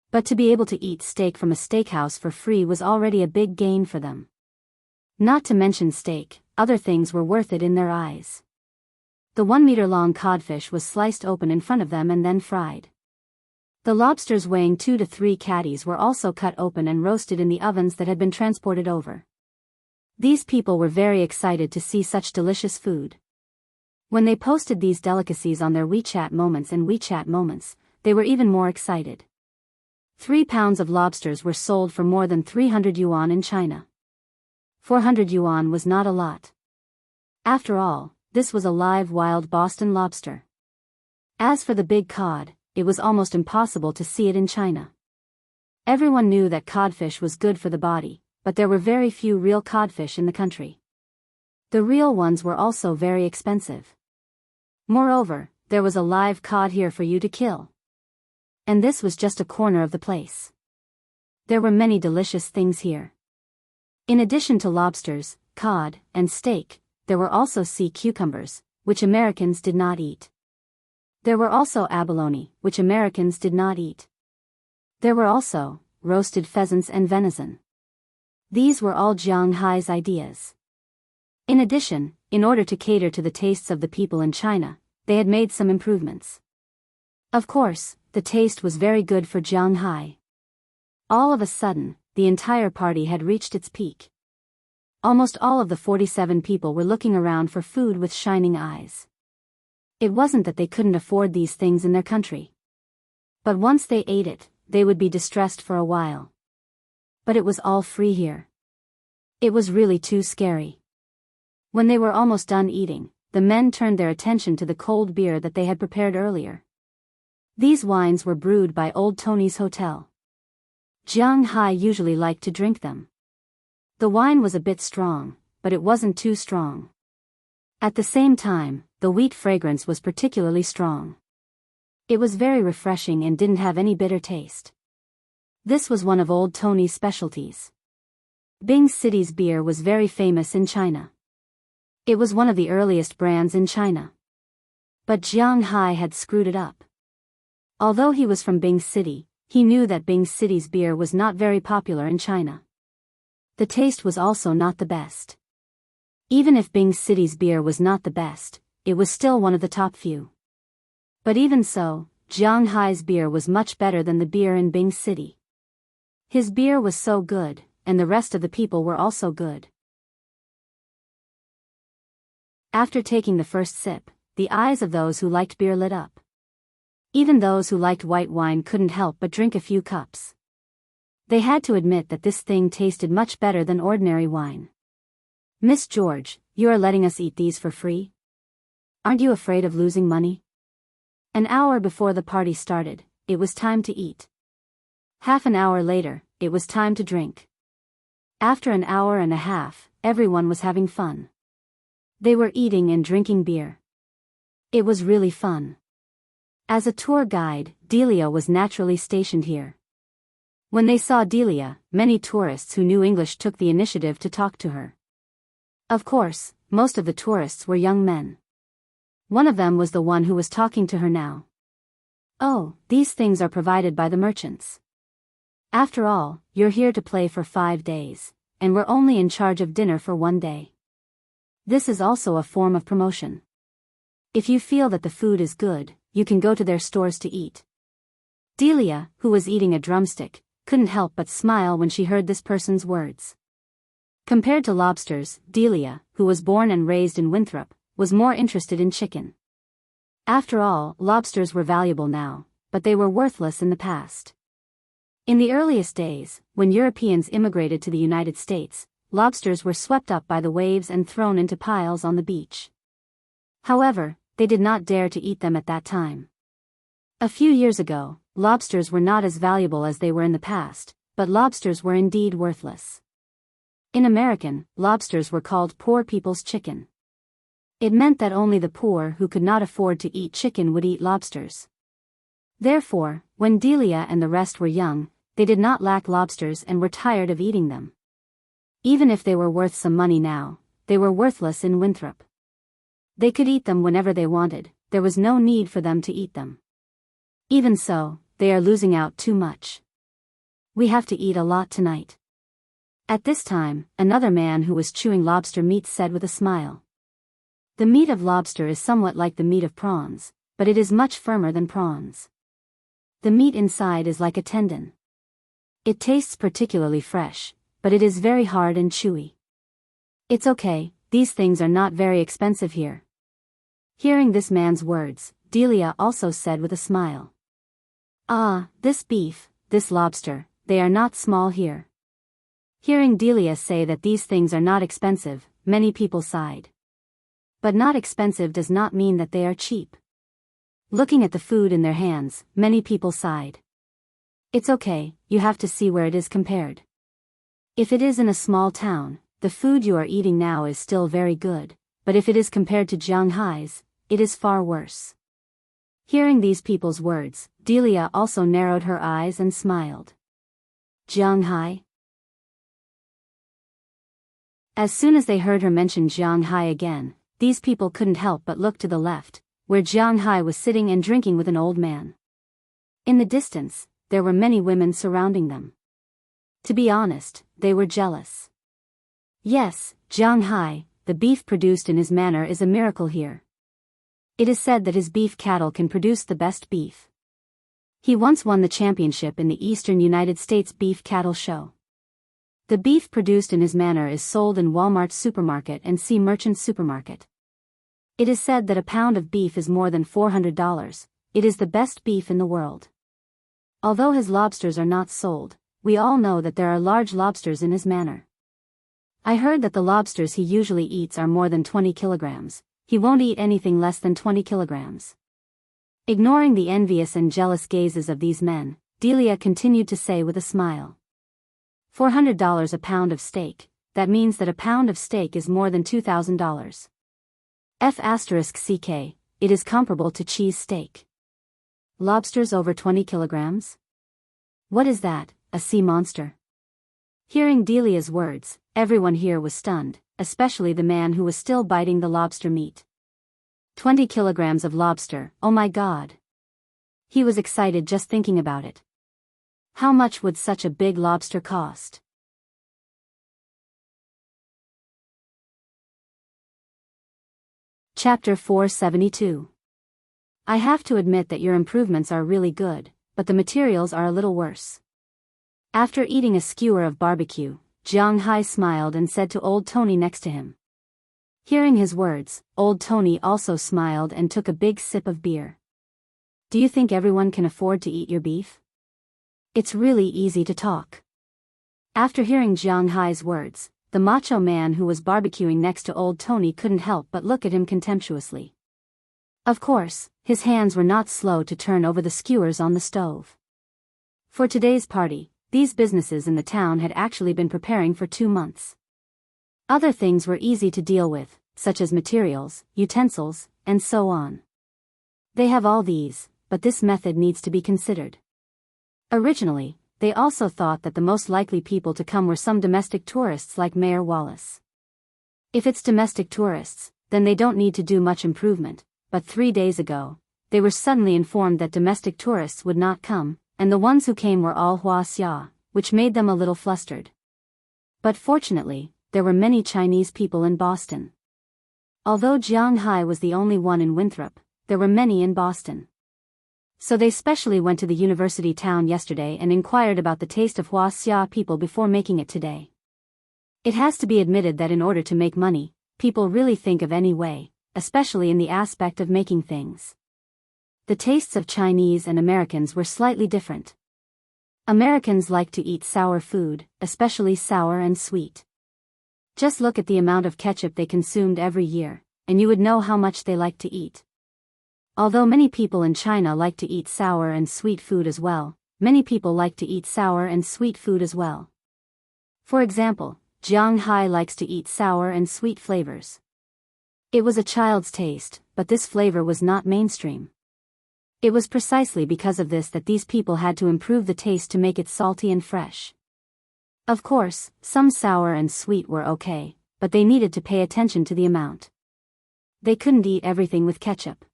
But to be able to eat steak from a steakhouse for free was already a big gain for them. Not to mention steak, other things were worth it in their eyes. The 1-meter-long codfish was sliced open in front of them and then fried. The lobsters weighing 2 to 3 catties were also cut open and roasted in the ovens that had been transported over. These people were very excited to see such delicious food. When they posted these delicacies on their WeChat moments, they were even more excited. 3 pounds of lobsters were sold for more than 300 yuan in China. 400 yuan was not a lot. After all, this was a live wild Boston lobster. As for the big cod, it was almost impossible to see it in China. Everyone knew that codfish was good for the body, but there were very few real codfish in the country. The real ones were also very expensive. Moreover, there was a live cod here for you to kill. And this was just a corner of the place. There were many delicious things here. In addition to lobsters, cod, and steak, there were also sea cucumbers, which Americans did not eat. There were also abalone, which Americans did not eat. There were also roasted pheasants and venison. These were all Jiang Hai's ideas. In addition, in order to cater to the tastes of the people in China, they had made some improvements. Of course, the taste was very good for Jiang Hai. All of a sudden, the entire party had reached its peak. Almost all of the 47 people were looking around for food with shining eyes. It wasn't that they couldn't afford these things in their country. But once they ate it, they would be distressed for a while. But it was all free here. It was really too scary. When they were almost done eating, the men turned their attention to the cold beer that they had prepared earlier. These wines were brewed by Old Tony's Hotel. Jiang Hai usually liked to drink them. The wine was a bit strong, but it wasn't too strong. At the same time, the wheat fragrance was particularly strong. It was very refreshing and didn't have any bitter taste. This was one of Old Tony's specialties. Bing City's beer was very famous in China. It was one of the earliest brands in China. But Jiang Hai had screwed it up. Although he was from Bing City, he knew that Bing City's beer was not very popular in China. The taste was also not the best. Even if Bing City's beer was not the best, it was still one of the top few. But even so, Jiang Hai's beer was much better than the beer in Bing City. His beer was so good, and the rest of the people were also good. After taking the first sip, the eyes of those who liked beer lit up. Even those who liked white wine couldn't help but drink a few cups. They had to admit that this thing tasted much better than ordinary wine. "Miss George, you are letting us eat these for free? Aren't you afraid of losing money?" An hour before the party started, it was time to eat. Half an hour later, it was time to drink. After an hour and a half, everyone was having fun. They were eating and drinking beer. It was really fun. As a tour guide, Delia was naturally stationed here. When they saw Delia, many tourists who knew English took the initiative to talk to her. Of course, most of the tourists were young men. One of them was the one who was talking to her now. "Oh, these things are provided by the merchants. After all, you're here to play for 5 days, and we're only in charge of dinner for 1 day. This is also a form of promotion. If you feel that the food is good, you can go to their stores to eat." Delia, who was eating a drumstick, couldn't help but smile when she heard this person's words. Compared to lobsters, Delia, who was born and raised in Winthrop, was more interested in chicken. After all, lobsters were valuable now, but they were worthless in the past. In the earliest days, when Europeans immigrated to the United States, lobsters were swept up by the waves and thrown into piles on the beach. However, they did not dare to eat them at that time. A few years ago, lobsters were not as valuable as they were in the past, but lobsters were indeed worthless. In American, lobsters were called poor people's chicken. It meant that only the poor who could not afford to eat chicken would eat lobsters. Therefore, when Delia and the rest were young, they did not lack lobsters and were tired of eating them. Even if they were worth some money now, they were worthless in Winthrop. They could eat them whenever they wanted, there was no need for them to eat them. Even so, they are losing out too much. We have to eat a lot tonight. At this time, another man who was chewing lobster meat said with a smile. The meat of lobster is somewhat like the meat of prawns, but it is much firmer than prawns. The meat inside is like a tendon. It tastes particularly fresh, but it is very hard and chewy. It's okay, these things are not very expensive here. Hearing this man's words, Delia also said with a smile. "Ah, this beef, this lobster, they are not small here." Hearing Delia say that these things are not expensive, many people sighed. But not expensive does not mean that they are cheap. Looking at the food in their hands, many people sighed. It's okay, you have to see where it is compared. If it is in a small town, the food you are eating now is still very good, but if it is compared to Jiang Hai's, it is far worse. Hearing these people's words, Delia also narrowed her eyes and smiled. Jiang Hai? As soon as they heard her mention Jiang Hai again, these people couldn't help but look to the left, where Jiang Hai was sitting and drinking with an old man. In the distance, there were many women surrounding them. To be honest, they were jealous. Yes, Jiang Hai, the beef produced in his manor is a miracle here. It is said that his beef cattle can produce the best beef. He once won the championship in the Eastern United States Beef Cattle Show. The beef produced in his manor is sold in Walmart supermarket and C Merchant supermarket. It is said that a pound of beef is more than $400, it is the best beef in the world. Although his lobsters are not sold, we all know that there are large lobsters in his manor. I heard that the lobsters he usually eats are more than 20 kilograms. He won't eat anything less than 20 kilograms. Ignoring the envious and jealous gazes of these men, Delia continued to say with a smile. $400 a pound of steak, that means that a pound of steak is more than $2,000. F***ck, it is comparable to cheese steak. Lobsters over 20 kilograms? What is that, a sea monster? Hearing Delia's words, everyone here was stunned, especially the man who was still biting the lobster meat. 20 kilograms of lobster, oh my god. He was excited just thinking about it. How much would such a big lobster cost? Chapter 472. I have to admit that your improvements are really good, but the materials are a little worse. After eating a skewer of barbecue, Jiang Hai smiled and said to old Tony next to him. Hearing his words, old Tony also smiled and took a big sip of beer. Do you think everyone can afford to eat your beef? It's really easy to talk. After hearing Jiang Hai's words, the macho man who was barbecuing next to old Tony couldn't help but look at him contemptuously. Of course, his hands were not slow to turn over the skewers on the stove. For today's party, these businesses in the town had actually been preparing for 2 months. Other things were easy to deal with, such as materials, utensils, and so on. They have all these, but this method needs to be considered. Originally, they also thought that the most likely people to come were some domestic tourists like Mayor Wallace. If it's domestic tourists, then they don't need to do much improvement, but 3 days ago, they were suddenly informed that domestic tourists would not come, and the ones who came were all Wuxia, which made them a little flustered. But fortunately, there were many Chinese people in Boston. Although Jiang Hai was the only one in Winthrop, there were many in Boston. So they specially went to the university town yesterday and inquired about the taste of Wuxia people before making it today. It has to be admitted that in order to make money, people really think of any way, especially in the aspect of making things. The tastes of Chinese and Americans were slightly different. Americans like to eat sour food, especially sour and sweet. Just look at the amount of ketchup they consumed every year, and you would know how much they like to eat. Although many people in China like to eat sour and sweet food as well, many people like to eat sour and sweet food as well. For example, Jiang Hai likes to eat sour and sweet flavors. It was a child's taste, but this flavor was not mainstream. It was precisely because of this that these people had to improve the taste to make it salty and fresh. Of course, some sour and sweet were okay, but they needed to pay attention to the amount. They couldn't eat everything with ketchup.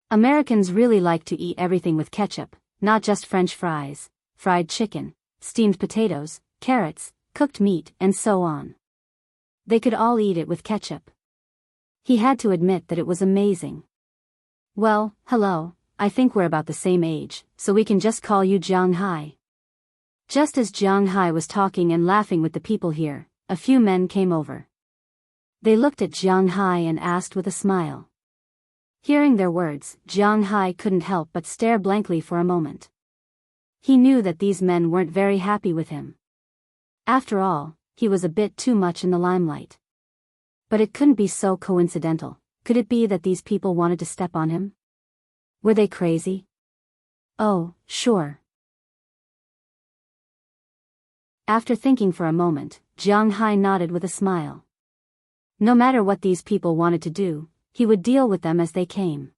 Americans really like to eat everything with ketchup, not just French fries, fried chicken, steamed potatoes, carrots, cooked meat, and so on. They could all eat it with ketchup. He had to admit that it was amazing. Well, hello, I think we're about the same age, so we can just call you Jiang Hai. Just as Jiang Hai was talking and laughing with the people here, a few men came over. They looked at Jiang Hai and asked with a smile. Hearing their words, Jiang Hai couldn't help but stare blankly for a moment. He knew that these men weren't very happy with him. After all, he was a bit too much in the limelight. But it couldn't be so coincidental. Could it be that these people wanted to step on him? Were they crazy? Oh, sure. After thinking for a moment, Jiang Hai nodded with a smile. No matter what these people wanted to do, he would deal with them as they came.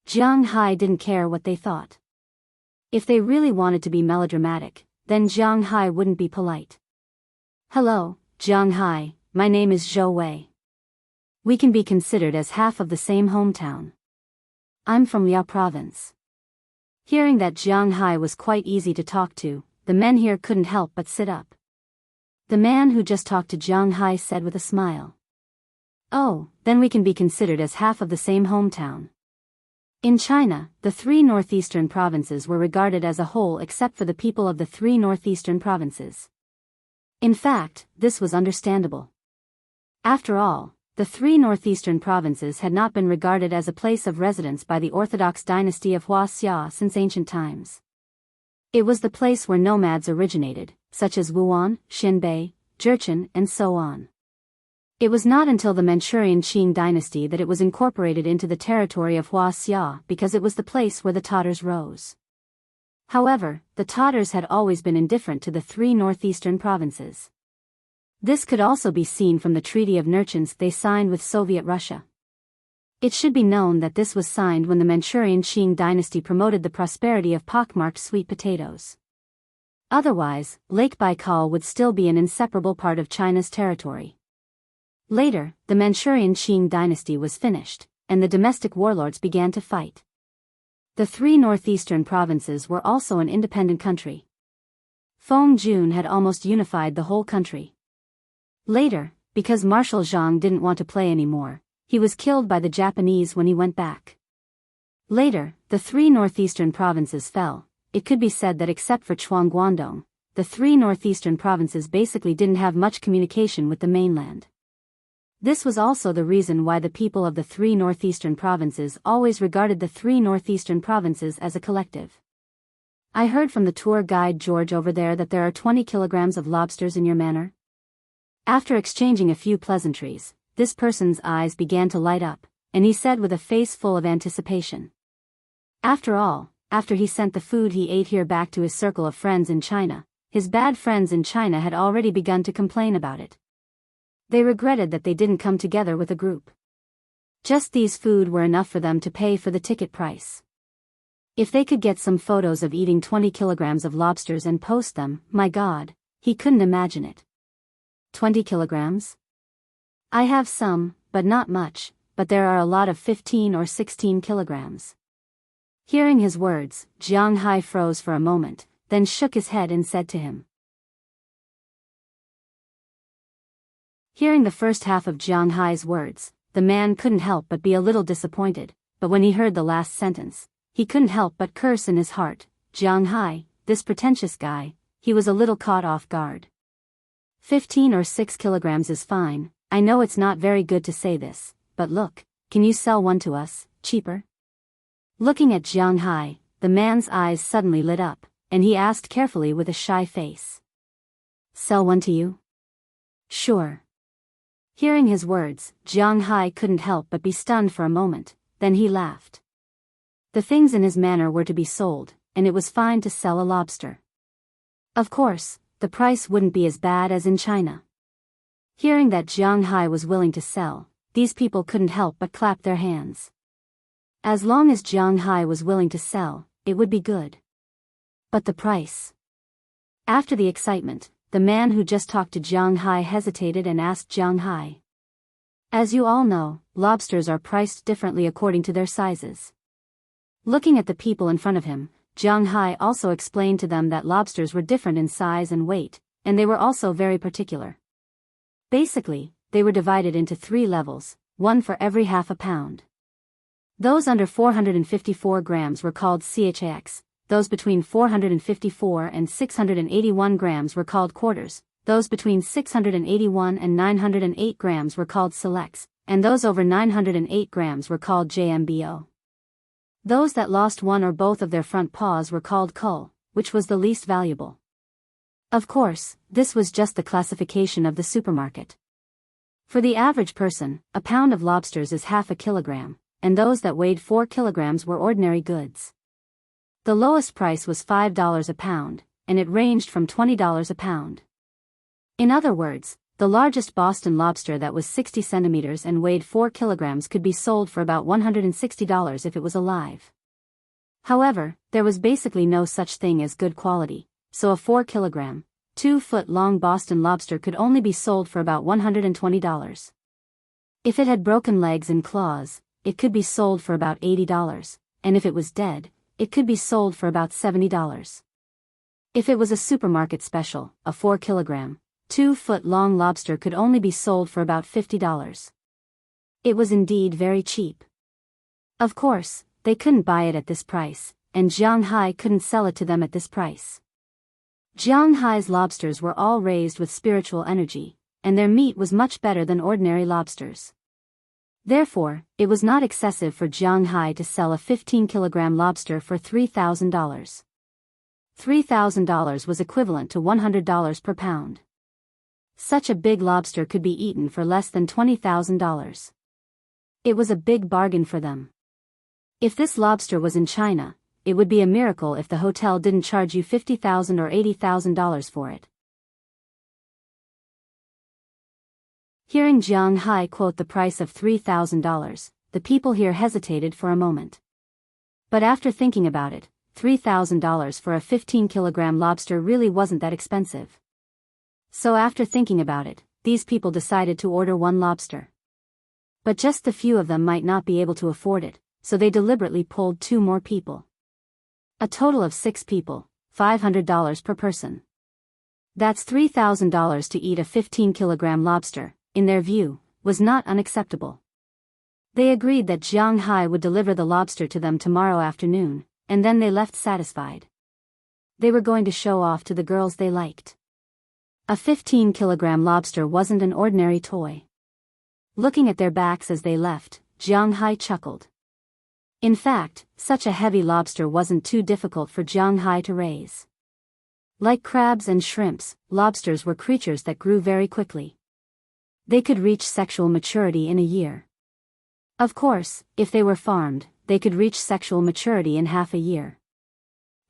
Jiang Hai didn't care what they thought. If they really wanted to be melodramatic, then Jiang Hai wouldn't be polite. Hello, Jiang Hai, my name is Zhou Wei. We can be considered as half of the same hometown. I'm from Biyao province. Hearing that Jiang Hai was quite easy to talk to, the men here couldn't help but sit up. The man who just talked to Jiang Hai said with a smile. Oh, then we can be considered as half of the same hometown. In China, the 3 northeastern provinces were regarded as a whole except for the people of the 3 northeastern provinces. In fact, this was understandable. After all, the 3 northeastern provinces had not been regarded as a place of residence by the Orthodox dynasty of Wuxia since ancient times. It was the place where nomads originated, such as Wuhan, Xinbei, Jurchen, and so on. It was not until the Manchurian Qing dynasty that it was incorporated into the territory of Wuxia because it was the place where the Tatars rose. However, the Tatars had always been indifferent to the three northeastern provinces. This could also be seen from the Treaty of Nerchinsk they signed with Soviet Russia. It should be known that this was signed when the Manchurian Qing dynasty promoted the prosperity of pockmarked sweet potatoes. Otherwise, Lake Baikal would still be an inseparable part of China's territory. Later, the Manchurian Qing dynasty was finished, and the domestic warlords began to fight. The three northeastern provinces were also an independent country. Feng Jun had almost unified the whole country. Later, because Marshal Zhang didn't want to play anymore, he was killed by the Japanese when he went back. Later, the three northeastern provinces fell. It could be said that except for Guangdong, the three northeastern provinces basically didn't have much communication with the mainland. This was also the reason why the people of the three northeastern provinces always regarded the three northeastern provinces as a collective. I heard from the tour guide George over there that there are 20 kilograms of lobsters in your manor. After exchanging a few pleasantries, this person's eyes began to light up, and he said with a face full of anticipation. After all, after he sent the food he ate here back to his circle of friends in China, his bad friends in China had already begun to complain about it. They regretted that they didn't come together with a group. Just these food were enough for them to pay for the ticket price. If they could get some photos of eating 20 kilograms of lobsters and post them, my God, he couldn't imagine it. 20 kilograms? I have some, but not much, but there are a lot of 15 or 16 kilograms. Hearing his words, Jiang Hai froze for a moment, then shook his head and said to him. Hearing the first half of Jiang Hai's words, the man couldn't help but be a little disappointed, but when he heard the last sentence, he couldn't help but curse in his heart. Jiang Hai, this pretentious guy, he was a little caught off guard. 15 or 6 kilograms is fine, I know it's not very good to say this, but look, can you sell one to us, cheaper? Looking at Jiang Hai, the man's eyes suddenly lit up, and he asked carefully with a shy face. Sell one to you? Sure. Hearing his words, Jiang Hai couldn't help but be stunned for a moment, then he laughed. The things in his manor were to be sold, and it was fine to sell a lobster. Of course, the price wouldn't be as bad as in China. Hearing that Jiang Hai was willing to sell, these people couldn't help but clap their hands. As long as Jiang Hai was willing to sell, it would be good. But the price? After the excitement, the man who just talked to Jiang Hai hesitated and asked Jiang Hai. As you all know, lobsters are priced differently according to their sizes. Looking at the people in front of him, Jiang Hai also explained to them that lobsters were different in size and weight, and they were also very particular. Basically, they were divided into 3 levels, one for every half a pound. Those under 454 grams were called CHX. Those between 454 and 681 grams were called quarters, those between 681 and 908 grams were called selects, and those over 908 grams were called JMBO. Those that lost one or both of their front paws were called cull, which was the least valuable. Of course, this was just the classification of the supermarket. For the average person, a pound of lobsters is half a kilogram, and those that weighed 4 kilograms were ordinary goods. The lowest price was $5 a pound, and it ranged from $20 a pound. In other words, the largest Boston lobster that was 60 centimeters and weighed 4 kilograms could be sold for about $160 if it was alive. However, there was basically no such thing as good quality, so a 4-kilogram, 2-foot-long Boston lobster could only be sold for about $120. If it had broken legs and claws, it could be sold for about $80, and if it was dead, it could be sold for about $70. If it was a supermarket special, a 4-kilogram, 2-foot-long lobster could only be sold for about $50. It was indeed very cheap. Of course, they couldn't buy it at this price, and Jiang Hai couldn't sell it to them at this price. Jiang Hai's lobsters were all raised with spiritual energy, and their meat was much better than ordinary lobsters. Therefore, it was not excessive for Jiang Hai to sell a 15-kilogram lobster for $3,000. $3,000 was equivalent to $100 per pound. Such a big lobster could be eaten for less than $20,000. It was a big bargain for them. If this lobster was in China, it would be a miracle if the hotel didn't charge you $50,000 or $80,000 for it. Hearing Jiang Hai quote the price of $3,000, the people here hesitated for a moment. But after thinking about it, $3,000 for a 15-kilogram lobster really wasn't that expensive. So after thinking about it, these people decided to order one lobster. But just a few of them might not be able to afford it, so they deliberately pulled 2 more people. A total of 6 people, $500 per person. That's $3,000 to eat a 15-kilogram lobster, in their view, was not unacceptable. They agreed that Jiang Hai would deliver the lobster to them tomorrow afternoon, and then they left satisfied. They were going to show off to the girls they liked. A 15-kilogram lobster wasn't an ordinary toy. Looking at their backs as they left, Jiang Hai chuckled. In fact, such a heavy lobster wasn't too difficult for Jiang Hai to raise. Like crabs and shrimps, lobsters were creatures that grew very quickly. They could reach sexual maturity in a year. Of course, if they were farmed, they could reach sexual maturity in half a year.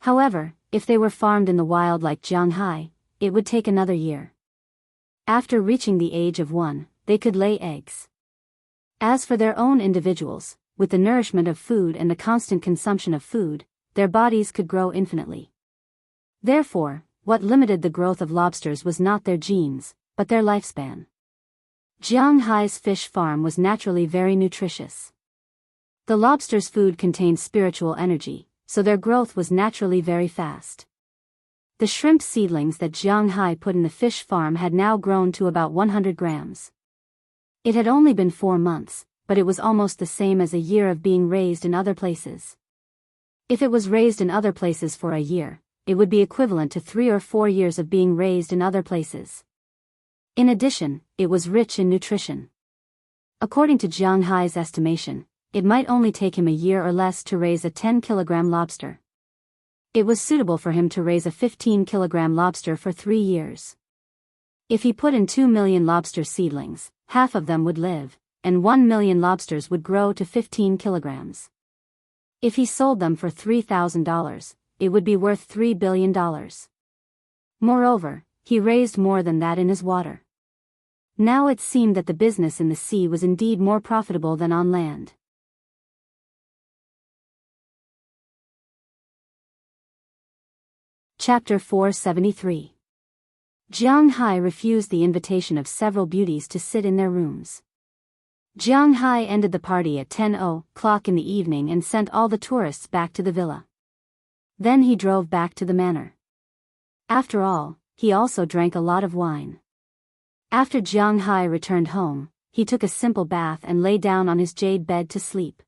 However, if they were farmed in the wild like Jiang Hai, it would take another year. After reaching the age of 1, they could lay eggs. As for their own individuals, with the nourishment of food and the constant consumption of food, their bodies could grow infinitely. Therefore, what limited the growth of lobsters was not their genes, but their lifespan. Jiang Hai's fish farm was naturally very nutritious. The lobster's food contained spiritual energy, so their growth was naturally very fast. The shrimp seedlings that Jiang Hai put in the fish farm had now grown to about 100 grams. It had only been 4 months, but it was almost the same as a year of being raised in other places. If it was raised in other places for a year, it would be equivalent to 3 or 4 years of being raised in other places. In addition, it was rich in nutrition. According to Jiang Hai's estimation, it might only take him a year or less to raise a 10-kilogram lobster. It was suitable for him to raise a 15-kilogram lobster for 3 years. If he put in 2 million lobster seedlings, half of them would live, and 1 million lobsters would grow to 15 kilograms. If he sold them for $3,000, it would be worth $3 billion. Moreover, he raised more than that in his water. Now it seemed that the business in the sea was indeed more profitable than on land. Chapter 473. Jiang Hai refused the invitation of several beauties to sit in their rooms. Jiang Hai ended the party at 10:00 in the evening and sent all the tourists back to the villa. Then he drove back to the manor. After all, he also drank a lot of wine. After Jiang Hai returned home, he took a simple bath and lay down on his jade bed to sleep.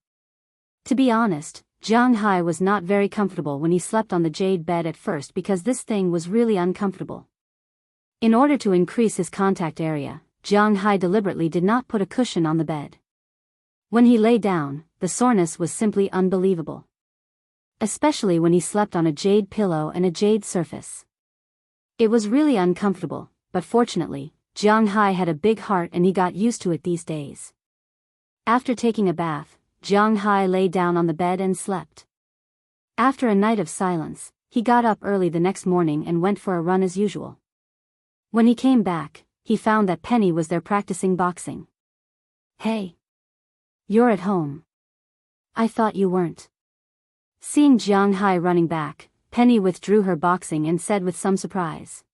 To be honest, Jiang Hai was not very comfortable when he slept on the jade bed at first because this thing was really uncomfortable. In order to increase his contact area, Jiang Hai deliberately did not put a cushion on the bed. When he lay down, the soreness was simply unbelievable. Especially when he slept on a jade pillow and a jade surface. It was really uncomfortable, but fortunately, Jiang Hai had a big heart and he got used to it these days. After taking a bath, Jiang Hai lay down on the bed and slept. After a night of silence, he got up early the next morning and went for a run as usual. When he came back, he found that Penny was there practicing boxing. "Hey! You're at home. I thought you weren't." Seeing Jiang Hai running back, Penny withdrew her boxing and said with some surprise.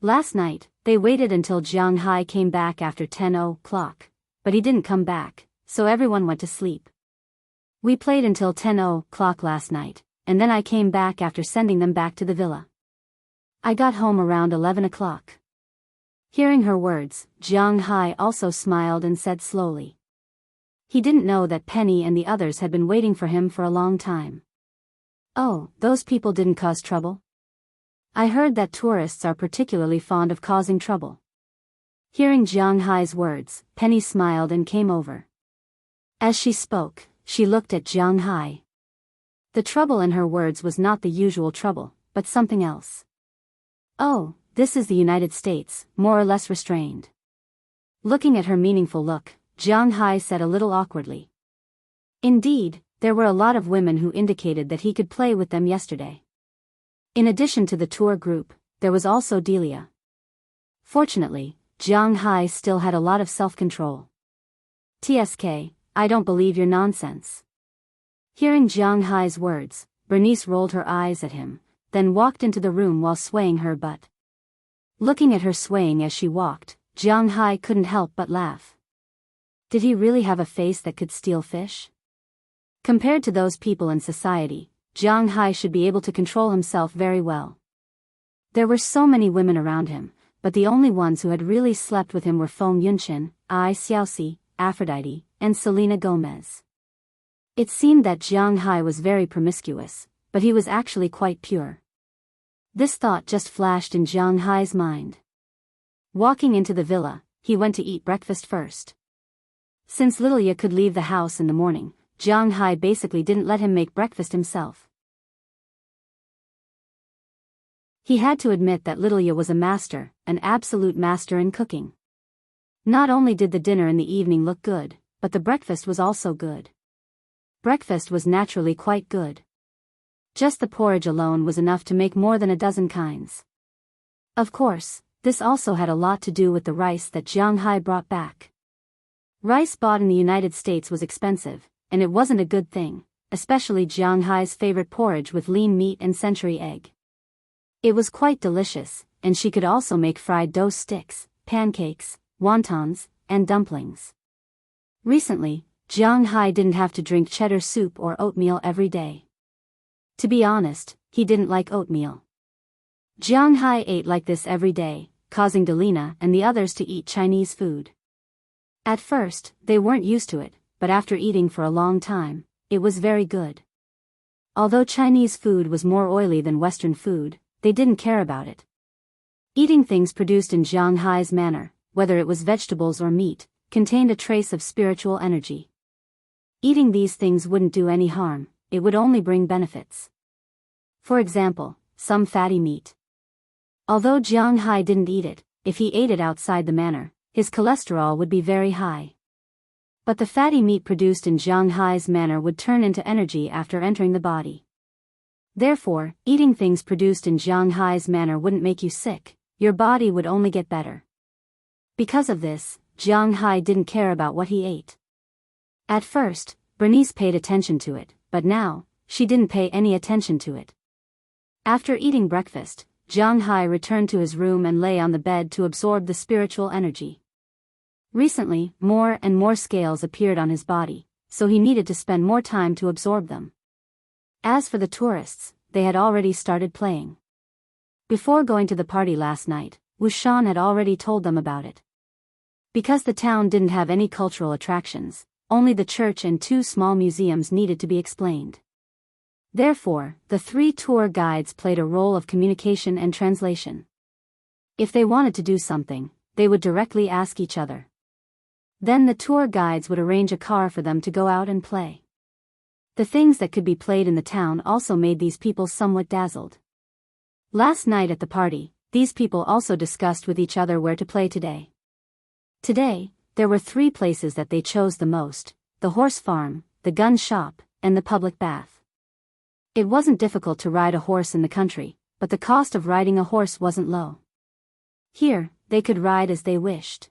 Last night, they waited until Jiang Hai came back after 10:00, but he didn't come back, so everyone went to sleep. "We played until 10:00 last night, and then I came back after sending them back to the villa. I got home around 11:00. Hearing her words, Jiang Hai also smiled and said slowly. He didn't know that Penny and the others had been waiting for him for a long time. "Oh, those people didn't cause trouble? I heard that tourists are particularly fond of causing trouble." Hearing Jiang Hai's words, Penny smiled and came over. As she spoke, she looked at Jiang Hai. The trouble in her words was not the usual trouble, but something else. "Oh, this is the United States, more or less restrained. Looking at her meaningful look, Jiang Hai said a little awkwardly. Indeed, there were a lot of women who indicated that he could play with them yesterday. In addition to the tour group, there was also Delia. Fortunately, Jiang Hai still had a lot of self-control. TSK, I don't believe your nonsense. Hearing Jiang Hai's words, Bernice rolled her eyes at him, then walked into the room while swaying her butt. Looking at her swaying as she walked, Jiang Hai couldn't help but laugh. Did he really have a face that could steal fish? Compared to those people in society, Jiang Hai should be able to control himself very well. There were so many women around him, but the only ones who had really slept with him were Feng Yunqin, Ai Xiaoxi, Aphrodite, and Selena Gomez. It seemed that Jiang Hai was very promiscuous, but he was actually quite pure. This thought just flashed in Jiang Hai's mind. Walking into the villa, he went to eat breakfast first. Since Lilia could leave the house in the morning, Jiang Hai basically didn't let him make breakfast himself. He had to admit that Lilia was a master, an absolute master in cooking. Not only did the dinner in the evening look good, but the breakfast was also good. Breakfast was naturally quite good. Just the porridge alone was enough to make more than a dozen kinds. Of course, this also had a lot to do with the rice that Jiang Hai brought back. Rice bought in the United States was expensive, and it wasn't a good thing, especially Jiang Hai's favorite porridge with lean meat and century egg. It was quite delicious, and she could also make fried dough sticks, pancakes, wontons, and dumplings. Recently, Jiang Hai didn't have to drink cheddar soup or oatmeal every day. To be honest, he didn't like oatmeal. Jiang Hai ate like this every day, causing Delina and the others to eat Chinese food. At first, they weren't used to it, but after eating for a long time, it was very good. Although Chinese food was more oily than Western food, they didn't care about it. Eating things produced in Jiang Hai's manner, whether it was vegetables or meat, contained a trace of spiritual energy. Eating these things wouldn't do any harm, it would only bring benefits. For example, some fatty meat. Although Jiang Hai didn't eat it, if he ate it outside the manor, his cholesterol would be very high. But the fatty meat produced in Jiang Hai's manor would turn into energy after entering the body. Therefore, eating things produced in Jiang Hai's manor wouldn't make you sick, your body would only get better. Because of this, Jiang Hai didn't care about what he ate. At first, Bernice paid attention to it, but now, she didn't pay any attention to it. After eating breakfast, Jiang Hai returned to his room and lay on the bed to absorb the spiritual energy. Recently, more and more scales appeared on his body, so he needed to spend more time to absorb them. As for the tourists, they had already started playing. Before going to the party last night, Wuxian had already told them about it. Because the town didn't have any cultural attractions, only the church and 2 small museums needed to be explained. Therefore, the 3 tour guides played a role of communication and translation. If they wanted to do something, they would directly ask each other. Then the tour guides would arrange a car for them to go out and play. The things that could be played in the town also made these people somewhat dazzled. Last night at the party, these people also discussed with each other where to play today. Today, there were 3 places that they chose the most: the horse farm, the gun shop, and the public bath. It wasn't difficult to ride a horse in the country, but the cost of riding a horse wasn't low. Here, they could ride as they wished.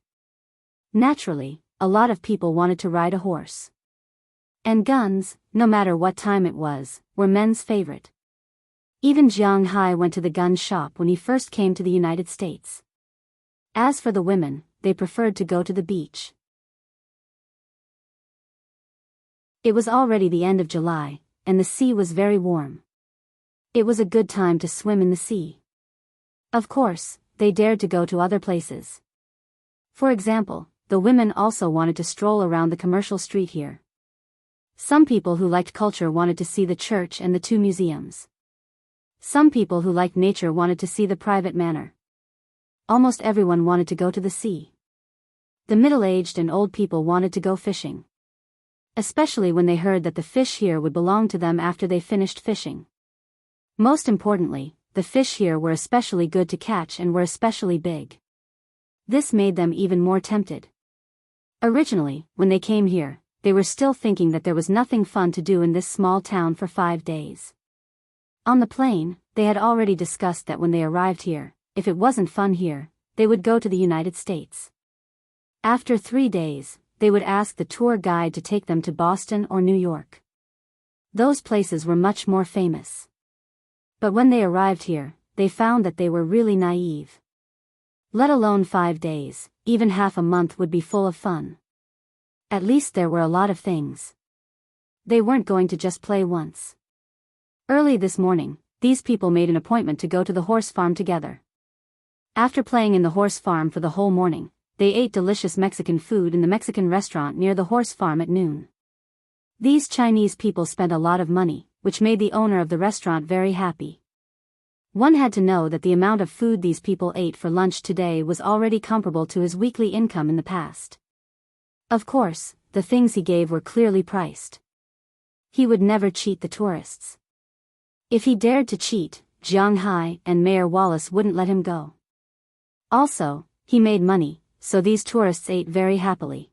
Naturally, a lot of people wanted to ride a horse. And guns, no matter what time it was, were men's favorite. Even Jiang Hai went to the gun shop when he first came to the United States. As for the women, they preferred to go to the beach. It was already the end of July, and the sea was very warm. It was a good time to swim in the sea. Of course, they dared to go to other places. For example, the women also wanted to stroll around the commercial street here. Some people who liked culture wanted to see the church and the 2 museums. Some people who liked nature wanted to see the private manor. Almost everyone wanted to go to the sea. The middle-aged and old people wanted to go fishing. Especially when they heard that the fish here would belong to them after they finished fishing. Most importantly, the fish here were especially good to catch and were especially big. This made them even more tempted. Originally, when they came here, they were still thinking that there was nothing fun to do in this small town for 5 days. On the plane, they had already discussed that when they arrived here, if it wasn't fun here, they would go to the United States. After 3 days, they would ask the tour guide to take them to Boston or New York. Those places were much more famous. But when they arrived here, they found that they were really naive. Let alone 5 days, even half a month would be full of fun. At least there were a lot of things. They weren't going to just play once. Early this morning, these people made an appointment to go to the horse farm together. After playing in the horse farm for the whole morning, they ate delicious Mexican food in the Mexican restaurant near the horse farm at noon. These Chinese people spent a lot of money, which made the owner of the restaurant very happy. One had to know that the amount of food these people ate for lunch today was already comparable to his weekly income in the past. Of course, the things he gave were clearly priced. He would never cheat the tourists. If he dared to cheat, Jiang Hai and Mayor Wallace wouldn't let him go. Also, he made money, so these tourists ate very happily.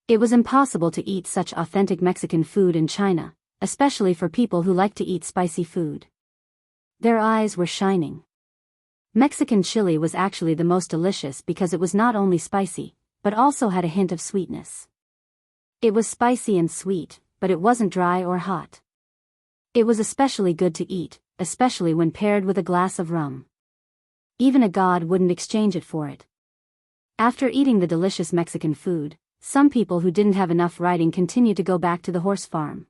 It was impossible to eat such authentic Mexican food in China, especially for people who like to eat spicy food. Their eyes were shining. Mexican chili was actually the most delicious because it was not only spicy, but also had a hint of sweetness. It was spicy and sweet, but it wasn't dry or hot. It was especially good to eat, especially when paired with a glass of rum. Even a god wouldn't exchange it for it. After eating the delicious Mexican food, some people who didn't have enough riding continued to go back to the horse farm.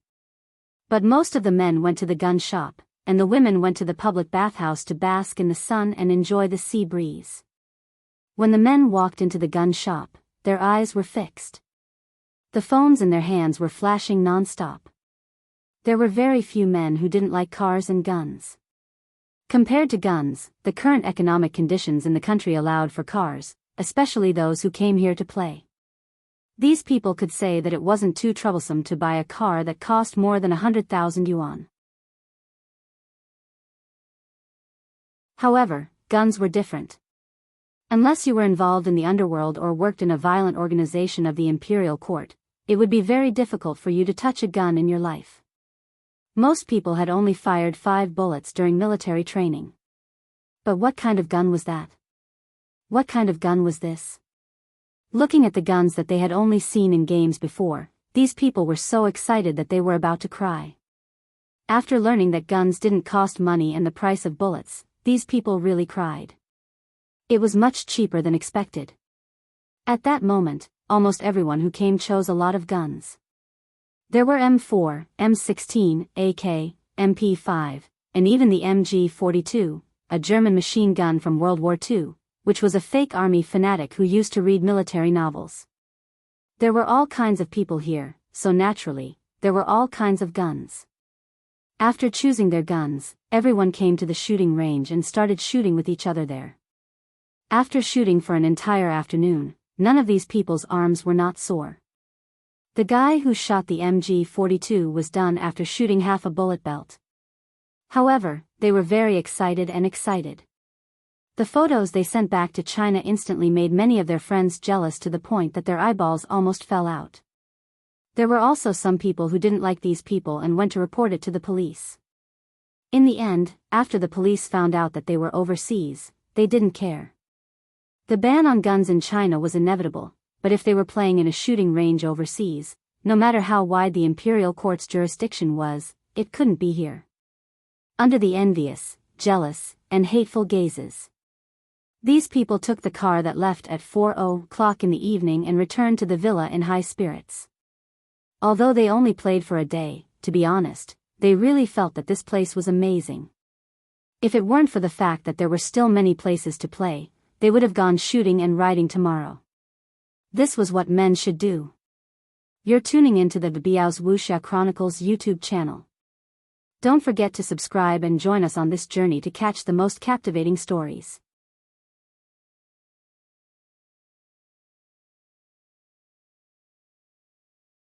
But most of the men went to the gun shop, and the women went to the public bathhouse to bask in the sun and enjoy the sea breeze. When the men walked into the gun shop, their eyes were fixed. The phones in their hands were flashing non-stop. There were very few men who didn't like cars and guns. Compared to guns, the current economic conditions in the country allowed for cars, especially those who came here to play. These people could say that it wasn't too troublesome to buy a car that cost more than 100,000 yuan. However, guns were different. Unless you were involved in the underworld or worked in a violent organization of the imperial court, it would be very difficult for you to touch a gun in your life. Most people had only fired 5 bullets during military training. But what kind of gun was that? What kind of gun was this? Looking at the guns that they had only seen in games before, these people were so excited that they were about to cry. After learning that guns didn't cost money and the price of bullets, these people really cried. It was much cheaper than expected. At that moment, almost everyone who came chose a lot of guns. There were M4, M16, AK, MP5, and even the MG42, a German machine gun from World War II, which was a fake army fanatic who used to read military novels. There were all kinds of people here, so naturally, there were all kinds of guns. After choosing their guns, everyone came to the shooting range and started shooting with each other there. After shooting for an entire afternoon, none of these people's arms were not sore. The guy who shot the MG42 was done after shooting half a bullet belt. However, they were very excited. The photos they sent back to China instantly made many of their friends jealous to the point that their eyeballs almost fell out. There were also some people who didn't like these people and went to report it to the police. In the end, after the police found out that they were overseas, they didn't care. The ban on guns in China was inevitable, but if they were playing in a shooting range overseas, no matter how wide the imperial court's jurisdiction was, it couldn't be here. Under the envious, jealous, and hateful gazes, these people took the car that left at 4:00 in the evening and returned to the villa in high spirits. Although they only played for a day, to be honest, they really felt that this place was amazing. If it weren't for the fact that there were still many places to play, they would have gone shooting and riding tomorrow. This was what men should do. You're tuning into the Biyao's Wuxia Chronicles YouTube channel. Don't forget to subscribe and join us on this journey to catch the most captivating stories.